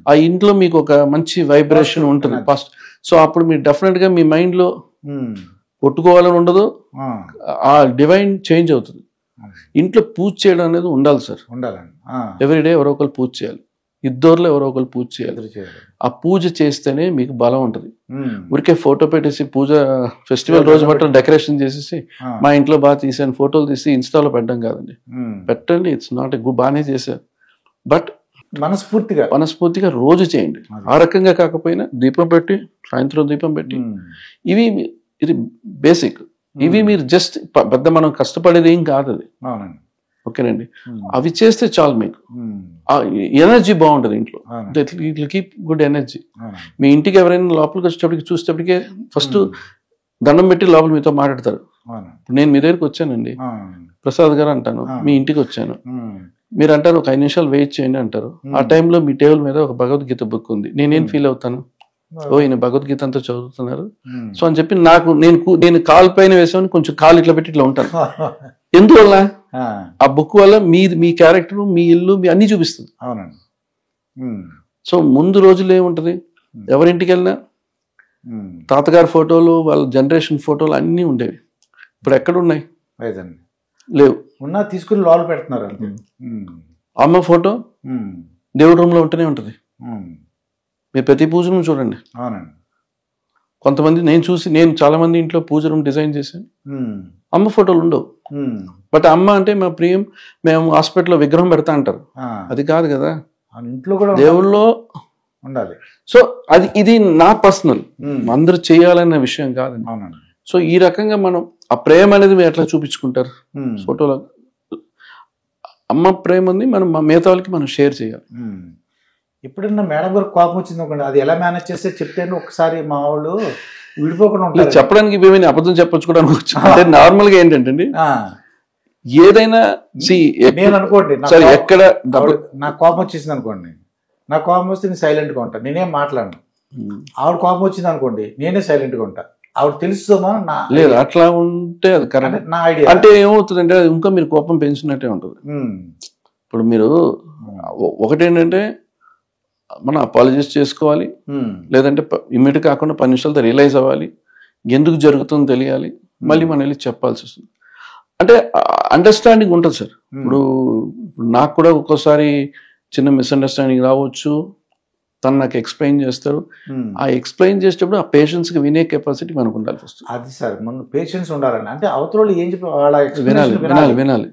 ఆ ఇంట్లో మీకు ఒక మంచి వైబ్రేషన్ ఉంటుంది ఫస్ట్. సో అప్పుడు మీరు డెఫినెట్ గా మీ మైండ్ లో కొట్టుకోవాలని ఉండదు, ఆ డివైన్ చేంజ్ అవుతుంది. ఇంట్లో పూజ చేయడం అనేది ఉండాలి సార్, ఎవ్రీడే ఎవరో ఒకరు పూజ చేయాలి, ఇద్దరులో ఎవరో ఒకరు పూజ చేయాలి. ఆ పూజ చేస్తేనే మీకు బలం ఉంటుంది. ఊరికే ఫోటో పెట్టేసి పూజ ఫెస్టివల్ రోజు బట్టి డెకరేషన్ చేసేసి మా ఇంట్లో బాగా తీసాను ఫోటోలు తీసి ఇన్స్టాలో పెట్టడం కాదండి. పెట్టండి, ఇట్స్ నాట్ ఎ గుడ్, బాగానే చేశారు, బట్ మనస్ఫూర్తిగా రోజు చేయండి. ఆ రకంగా కాకపోయినా దీపం పెట్టి, సాయంత్రం దీపం పెట్టి, ఇది బేసిక్. ఇవి మీరు జస్ట్ పెద్ద మనం కష్టపడేది ఏం కాదు అది, ఓకేనండి. అవి చేస్తే చాలు, మీకు ఎనర్జీ బాగుంటుంది ఇంట్లో. It will keep good energy. మీ ఇంటికి ఎవరైనా లోపలికి వచ్చేటప్పటికి చూసేటప్పటికే ఫస్ట్ దండం పెట్టి లోపల మీతో మాట్లాడతారు. నేను మీ దగ్గరికి వచ్చానండి ప్రసాద్ గారు అంటాను, మీ ఇంటికి వచ్చాను, మీరు అంటారు ఒక 5 నిమిషాలు వెయిట్ చేయండి అంటారు. ఆ టైంలో మీ టేబుల్ మీద ఒక భగవద్గీత బుక్ ఉంది. నేనేం ఫీల్ అవుతాను, ఈయన భగవద్గీత అంతా చదువుతున్నారు సో అని చెప్పి నేను కాలు పైన వేసామని కొంచెం కాలు ఇట్లా పెట్టి ఇట్లా ఉంటాను. ఎందువల్ల? ఆ బుక్ వల్ల మీ క్యారెక్టర్, మీ ఇల్లు, మీ అన్ని చూపిస్తుంది. సో ముందు రోజులు ఏముంటది, ఎవరింటికి వెళ్ళినా తాతగారి ఫోటోలు, వాళ్ళ జనరేషన్ ఫోటోలు అన్నీ ఉండేవి. ఇప్పుడు ఎక్కడ ఉన్నాయి? లేవు. ఉన్నా తీసుకుని లోపల పెడుతున్నారు. అమ్మ ఫోటో దేవుడి రూమ్ లో ఉంటూనే ఉంటది. మీరు ప్రతి పూజను చూడండి. కొంతమంది నేను చాలా మంది ఇంట్లో పూజ రూమ్ డిజైన్ చేశాను, అమ్మ ఫోటోలు ఉండవు. బట్ అమ్మ అంటే మా ప్రియం, మేము హాస్పిటల్లో విగ్రహం పెడతా అంటారు. అది కాదు కదా, ఇంట్లో కూడా దేవుళ్ళో ఉండాలి. సో ఇది నా పర్సనల్, అందరూ చేయాలన్న విషయం కాదండి. సో ఈ రకంగా మనం ఆ ప్రేమ అనేది మీరు ఎట్లా చూపించుకుంటారు ఫోటోలో, అమ్మ ప్రేమ ఉంది, మనం మిగతా వాళ్ళకి మనం షేర్ చేయాలి. ఎప్పుడన్నా మేడం గారు కోపం వచ్చింది అనుకోండి, అది ఎలా మేనేజ్ చేస్తే చెప్తే, ఒకసారి మా వాళ్ళు విడిపోకుండా లేదు, ఉంటారు. చెప్పడానికి ఏమైనా అబద్ధం చెప్పొచ్చు కూడా అనుకోవచ్చు. అంటే నార్మల్ గా ఏంటంటే అండి, ఆ, ఏదైనా నేను అనుకోండి సరే ఎక్కడ నాకు కోపం వచ్చేసింది అనుకోండి, నాకు కోపం వస్తే నేను సైలెంట్గా ఉంటాను, నేనేం మాట్లాడను. ఆవిడ కోపం వచ్చింది అనుకోండి, నేనే సైలెంట్గా ఉంటా. ఆవిడ తెలుస్తుందో నా లేదు, అట్లా ఉంటే అది కరెక్ట్. నా ఐడియా. అంటే ఏమవుతుందంటే అది ఇంకా మీరు కోపం పెంచినట్టే ఉంటుంది. ఇప్పుడు మీరు ఒకటేంటంటే మనం అపాలజైజ్ చేసుకోవాలి, లేదంటే ఇమ్మీడియట్ కాకుండా 10 నిమిషాలతో రియలైజ్ అవ్వాలి, ఎందుకు జరుగుతుందో తెలియాలి, మళ్ళీ మనం వెళ్ళి చెప్పాల్సి వస్తుంది. అంటే అండర్స్టాండింగ్ ఉంటుంది సార్. ఇప్పుడు నాకు కూడా ఒక్కోసారి చిన్న మిస్అండర్స్టాండింగ్ రావచ్చు, తను నాకు ఎక్స్ప్లెయిన్ చేస్తారు. ఆ ఎక్స్ప్లెయిన్ చేసేటప్పుడు ఆ పేషెన్స్కి వినే కెపాసిటీ మనకు ఉండాల్సి వస్తుంది. అది సార్, మన పేషెన్స్ ఉండాలండి. అంటే అవతల ఏం చెప్పి వాళ్ళ వినాలి వినాలి.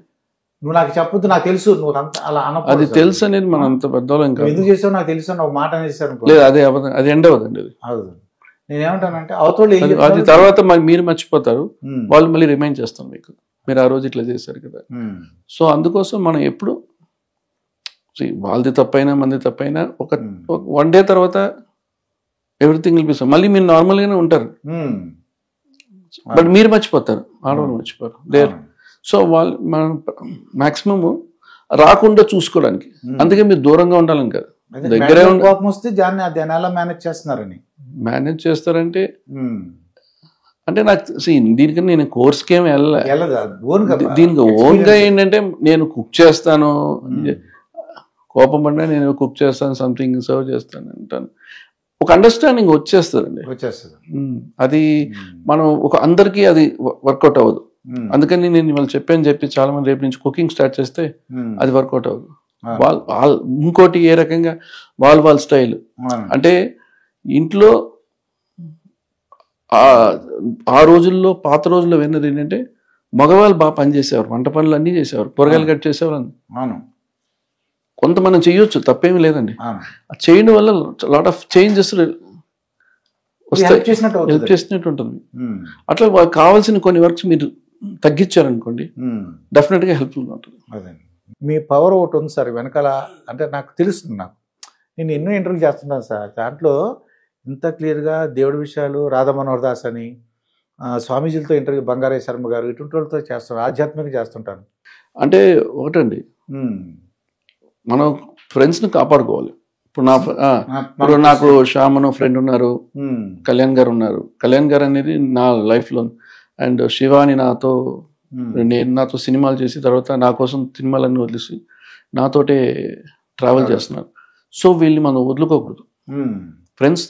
నువ్వు నాకు చెప్పొద్దు, నాకు తెలుసు, నువ్వు అలా అనకూడదు. అది తెలుసు అనేది మనం అంత పెద్దవాళ్ళం కాదు. ఎందుకు చేసావు నాకు తెలుసు అని ఒక మాట అనేసాను. లేదు, అది ఎండ్ అవ్వదండి. అది అవును. నేనేమంటానంటే అవతల అది తర్వాత మీరు మర్చిపోతారు, వాళ్ళు మళ్ళీ రిమైండ్ చేస్తాం మీకు, మీరు ఆ రోజు ఇట్లా చేశారు కదా. సో అందుకోసం మనం ఎప్పుడు వాళ్ళది తప్పైనా మంది తప్పైనా ఒక 1 డే తర్వాత ఎవ్రీథింగ్ విల్ బి సో, మళ్ళీ మీరు నార్మల్గానే ఉంటారు, బట్ మీరు మర్చిపోతారు, ఆడవాళ్ళు మర్చిపోరు. సో వాళ్ళు మనం మాక్సిమం రాకుండా చూసుకోవడానికి, అందుకే మీరు దూరంగా ఉండాలని కదా, దగ్గరే కోపం వస్తే దాన్ని ఎలా మేనేజ్ చేస్తున్నారని. మేనేజ్ చేస్తారంటే అంటే నాకు దీనికన్నా నేను కోర్స్కి ఏమి వెళ్ళలేదు. దీనికి ఓన్గా ఏంటంటే నేను కుక్ చేస్తాను, కోపం పడినా నేను కుక్ చేస్తాను, సంథింగ్ సర్వ్ చేస్తాను అంటాను, ఒక అండర్స్టాండింగ్ వచ్చేస్తుందండి. అది మనం అందరికీ అది వర్కౌట్ అవ్వదు. అందుకని నేను ఇవాళ చెప్పి చాలా మంది రేపు నుంచి కుకింగ్ స్టార్ట్ చేస్తే అది వర్కౌట్ అవ్వదు. ఇంకోటి ఏ రకంగా వాళ్ళ స్టైల్ అంటే ఇంట్లో ఆ రోజుల్లో పాత రోజుల్లో విన్నది ఏంటంటే మగవాళ్ళు బాగా పనిచేసేవారు, వంట పనులు అన్నీ చేసేవారు, కూరగాయలు కట్ చేసేవారు. కొంత మనం చేయొచ్చు, తప్పేమీ లేదండి. చేయడం వల్ల లాట్ ఆఫ్ చేంజెస్ వస్తాయి, హెల్ప్ చేసినట్టు ఉంటుంది. అట్లా కావాల్సిన కొన్ని వర్క్స్ మీరు తగ్గించారనుకోండి, డెఫినెట్గా హెల్ప్ఫుల్గా ఉంటుంది. మీ పవర్ ఒకటి ఉంది సార్ వెనకాల, అంటే నాకు తెలుస్తుంది. నేను ఎన్నో ఇంటర్వ్యూ చేస్తున్నాను సార్, దాంట్లో ఇంత క్లియర్గా దేవుడి విషయాలు రాధా మనోహర్ దాస్ అని స్వామీజీలతో ఇంటర్వ్యూ, బంగారయ్య శర్మ గారు, ఇటువంటి వాళ్ళతో చేస్తాను, ఆధ్యాత్మికంగా చేస్తుంటాను. అంటే ఒకటండి, మనం ఫ్రెండ్స్ని కాపాడుకోవాలి. ఇప్పుడు నాకు శ్యామను ఫ్రెండ్ ఉన్నారు, కళ్యాణ్ గారు ఉన్నారు. కళ్యాణ్ గారు అనేది నా లైఫ్లో, అండ్ శివాని నాతో సినిమాలు చేసి తర్వాత నా కోసం సినిమాలన్నీ వదిలేసి నాతోటే ట్రావెల్ చేస్తున్నారు. సో వీళ్ళని మనం వదులుకోకూడదు, ఫ్రెండ్స్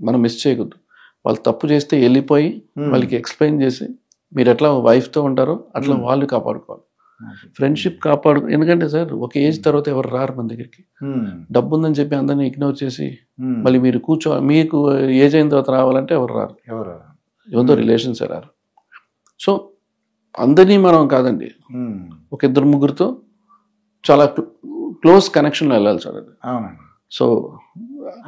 మనం మిస్ చేయకూడదు. వాళ్ళు తప్పు చేస్తే వెళ్ళిపోయి వాళ్ళకి ఎక్స్ప్లెయిన్ చేసి మీరు ఎట్లా వైఫ్తో ఉంటారో అట్లా వాళ్ళు కాపాడుకోవాలి, ఫ్రెండ్షిప్ ఎందుకంటే సార్ ఒక ఏజ్ తర్వాత ఎవరు రారు మన దగ్గరికి. డబ్బు ఉందని చెప్పి అందరినీ ఇగ్నోర్ చేసి మళ్ళీ మీరు మీకు ఏజ్ అయిన తర్వాత రావాలంటే ఎవరు రారు, ఎవరితో రిలేషన్స్ రారు. సో అందరినీ మనం కాదండి, ఒక 2-3 చాలా క్లోజ్ కనెక్షన్లో వెళ్ళాలి సార్. అది సో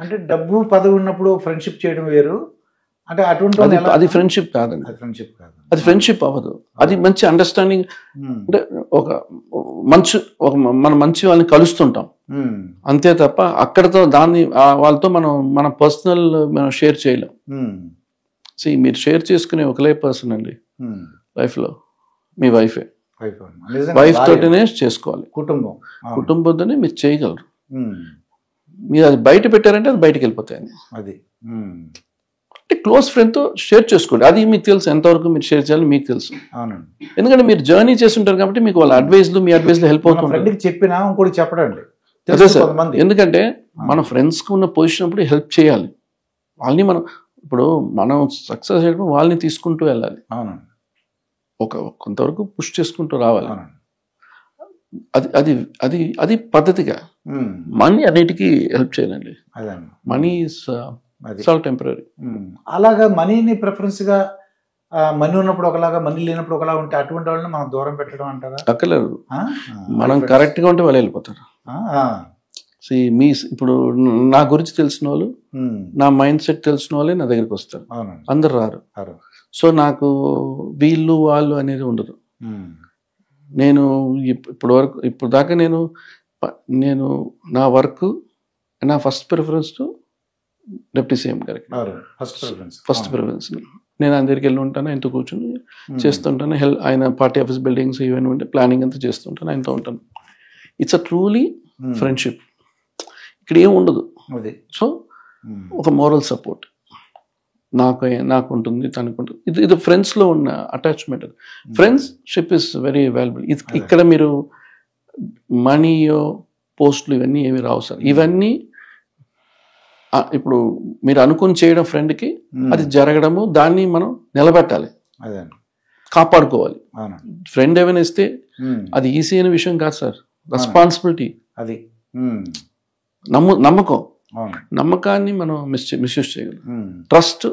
అంటే డబ్బు పదవి ఉన్నప్పుడు ఫ్రెండ్షిప్ చేయడం వేరు, అంటే అటువంటి అది ఫ్రెండ్షిప్ కాదండి, అది ఫ్రెండ్షిప్ అవ్వదు. అది మంచి అండర్స్టాండింగ్, అంటే మన మంచి వాళ్ళని కలుస్తుంటాం అంతే తప్ప అక్కడతో వాళ్ళతో మన పర్సనల్ మనం షేర్ చేయలేం. మీరు షేర్ చేసుకునే ఒకలే పర్సన్ అండి లైఫ్లో మీ వైఫే. వైఫ్ తోటినే చేసుకోవాలి, కుటుంబంతోనే మీరు చేయగలరు. మీరు అది బయట పెట్టారంటే అది బయటకు వెళ్ళిపోతాయని. అది అంటే క్లోజ్ ఫ్రెండ్తో షేర్ చేసుకోండి, అది మీకు తెలుసు ఎంతవరకు మీరు షేర్ చేయాలి మీకు తెలుసు. ఎందుకంటే మీరు జర్నీ చేస్తుంటారు కాబట్టి మీకు వాళ్ళ అడ్వైస్లు మీ అడ్వైస్లు హెల్ప్ అవుతుంది. చెప్పినా ఇంకోటి చెప్పడండి. అదే సార్, ఎందుకంటే మన ఫ్రెండ్స్కి ఉన్న పొజిషన్ అప్పుడు హెల్ప్ చేయాలి వాళ్ళని. మనం సక్సెస్ అయ్యేటప్పుడు వాళ్ళని తీసుకుంటూ వెళ్ళాలి, కొంతవరకు పుష్ చేసుకుంటూ రావాలి. అది అది అది అది పద్ధతిగా. మనీ అన్నిటికీ హెల్ప్ చేయాలండి, మనీ ఆల్ టెంపరరీ. అలాగా మనీని ప్రిఫరెన్స్గా, మనీ ఉన్నప్పుడు ఒకలాగా మనీ లేనప్పుడు ఒకలా ఉంటే అటువంటి వాళ్ళని మనం దూరం పెట్టడం అంటారా? అక్కర్లేదు, మనం కరెక్ట్గా ఉంటే వాళ్ళు వెళ్ళిపోతారు. ఇప్పుడు నా గురించి తెలిసిన వాళ్ళు, నా మైండ్ సెట్ తెలిసిన వాళ్ళే నా దగ్గరికి వస్తారు, అందరు రారు. సో నాకు వీళ్ళు వాళ్ళు అనేది ఉండదు. నేను ఇప్పుడు దాకా నేను నా వర్క్, నా ఫస్ట్ ప్రిఫరెన్స్ డిప్యూటీ సీఎం గారికి ఫస్ట్ ప్రిఫరెన్స్. నేను ఆయన దగ్గరికి వెళ్ళి ఉంటాను, ఆయనతో కూర్చొని చేస్తుంటాను. ఆయన పార్టీ ఆఫీస్ బిల్డింగ్స్ ఇవన్నీ ఉంటే ప్లానింగ్ అంతా చేస్తుంటాను, ఆయనతో ఉంటాను. It's a truly friendship. ఇక్కడ ఏం ఉండదు. సో ఒక మోరల్ సపోర్ట్ నాకు ఉంటుంది, తనకు ఉంటుంది. ఇది ఫ్రెండ్స్లో ఉన్న attachment. Friendship is very valuable. ఇక్కడ మీరు మనీయో పోస్టులు ఇవన్నీ ఏమి రావు సార్. ఇవన్నీ ఇప్పుడు మీరు అనుకుని చేయడం ఫ్రెండ్కి, అది జరగడము, దాన్ని మనం నిలబెట్టాలి, కాపాడుకోవాలి. ఫ్రెండ్ ఏమైనా ఇస్తే అది ఈజీ అయిన విషయం కాదు సార్. రెస్పాన్సిబిలిటీ, అది నమ్మకం, నమ్మకాన్ని మనం మిస్యూజ్ చేయగలం. Trust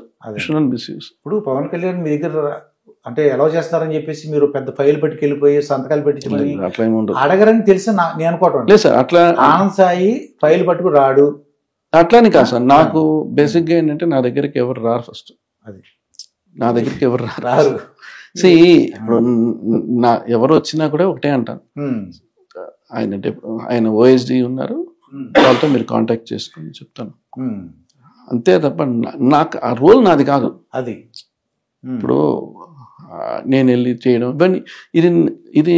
misuse. ఇప్పుడు పవన్ కళ్యాణ్ మీ దగ్గర అంటే ఎలా చేస్తారని చెప్పేసి మీరు పెద్ద ఫైల్ పెట్టుకెళ్ళిపోయి సంతకాలు పెట్టి అట్లా ఏమి ఉండదు, అడగరని తెలిసి నేను అనుకోవటం లేదు సార్. అట్లా ఆనంద్ సాయి ఫైల్ పట్టుకు రాడు అట్లాని కాదు సార్. నాకు బేసిక్గా ఏంటంటే నా దగ్గరికి ఎవరు రారు. ఫస్ట్ అది నా దగ్గరికి ఎవరు రారు. ఇప్పుడు ఎవరు వచ్చినా కూడా ఒకటే అంటాను, ఆయన ఓఎస్డి ఉన్నారు, వాళ్ళతో మీరు కాంటాక్ట్ చేసుకొని చెప్తాను, అంతే తప్ప నాకు ఆ రోల్ నాది కాదు. అది ఇప్పుడు నేను వెళ్ళి చేయడం ఇవన్నీ ఇది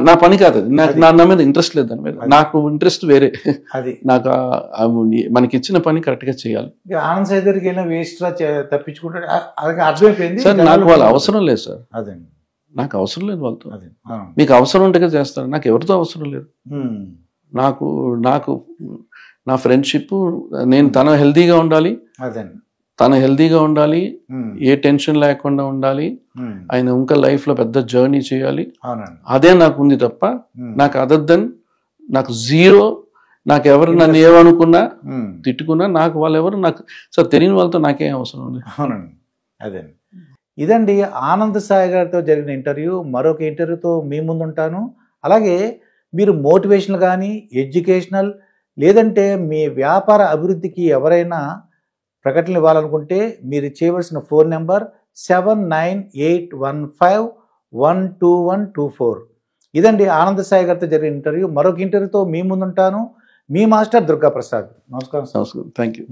నా పని కాదు. నాకు నా మీద ఇంట్రెస్ట్ లేదు, దాని మీద నాకు ఇంట్రెస్ట్ వేరే. అది నాకు మనకి ఇచ్చిన పని కరెక్ట్ గా చేయాలి. ఆనంద్ సాయి దగ్గరికి వెళ్ళిన వేస్ట్ తప్పించుకుంటే అర్థమైపోయింది సార్. నాకు వాళ్ళ అవసరం లేదు సార్, అదే నాకు అవసరం లేదు వాళ్ళతో. మీకు అవసరం ఉంటే చేస్తారు, నాకు ఎవరితో అవసరం లేదు. నాకు నా ఫ్రెండ్షిప్, నేను తన హెల్తీగా ఉండాలి, ఏ టెన్షన్ లేకుండా ఉండాలి, ఆయన ఇంకా లైఫ్ లో పెద్ద జర్నీ చేయాలి, అదే నాకు ఉంది తప్ప నాకు అదర్ దెన్ నాకు జీరో. నాకు ఎవరు నన్ను ఏమనుకున్నా తిట్టుకున్నా నాకు వాళ్ళెవరు నాకు సార్ తెలియని వాళ్ళతో నాకేం అవసరం ఉంది. అవునండి, అదే ఇదండి ఆనంద్ సాయి గారితో జరిగిన ఇంటర్వ్యూ. మరొక ఇంటర్వ్యూతో మీ ముందు ఉంటాను. అలాగే మీరు మోటివేషనల్ కానీ ఎడ్యుకేషనల్ లేదంటే మీ వ్యాపార అభివృద్ధికి ఎవరైనా ప్రకటనలు ఇవ్వాలనుకుంటే మీరు చేయవలసిన ఫోన్ నెంబర్ 7981512124. ఇదండి ఆనంద్ సాయి గారితో జరిగిన ఇంటర్వ్యూ. మరొక ఇంటర్వ్యూతో మీ ముందుంటాను. మీ మాస్టర్ దుర్గా ప్రసాద్. నమస్కారం. Thank you.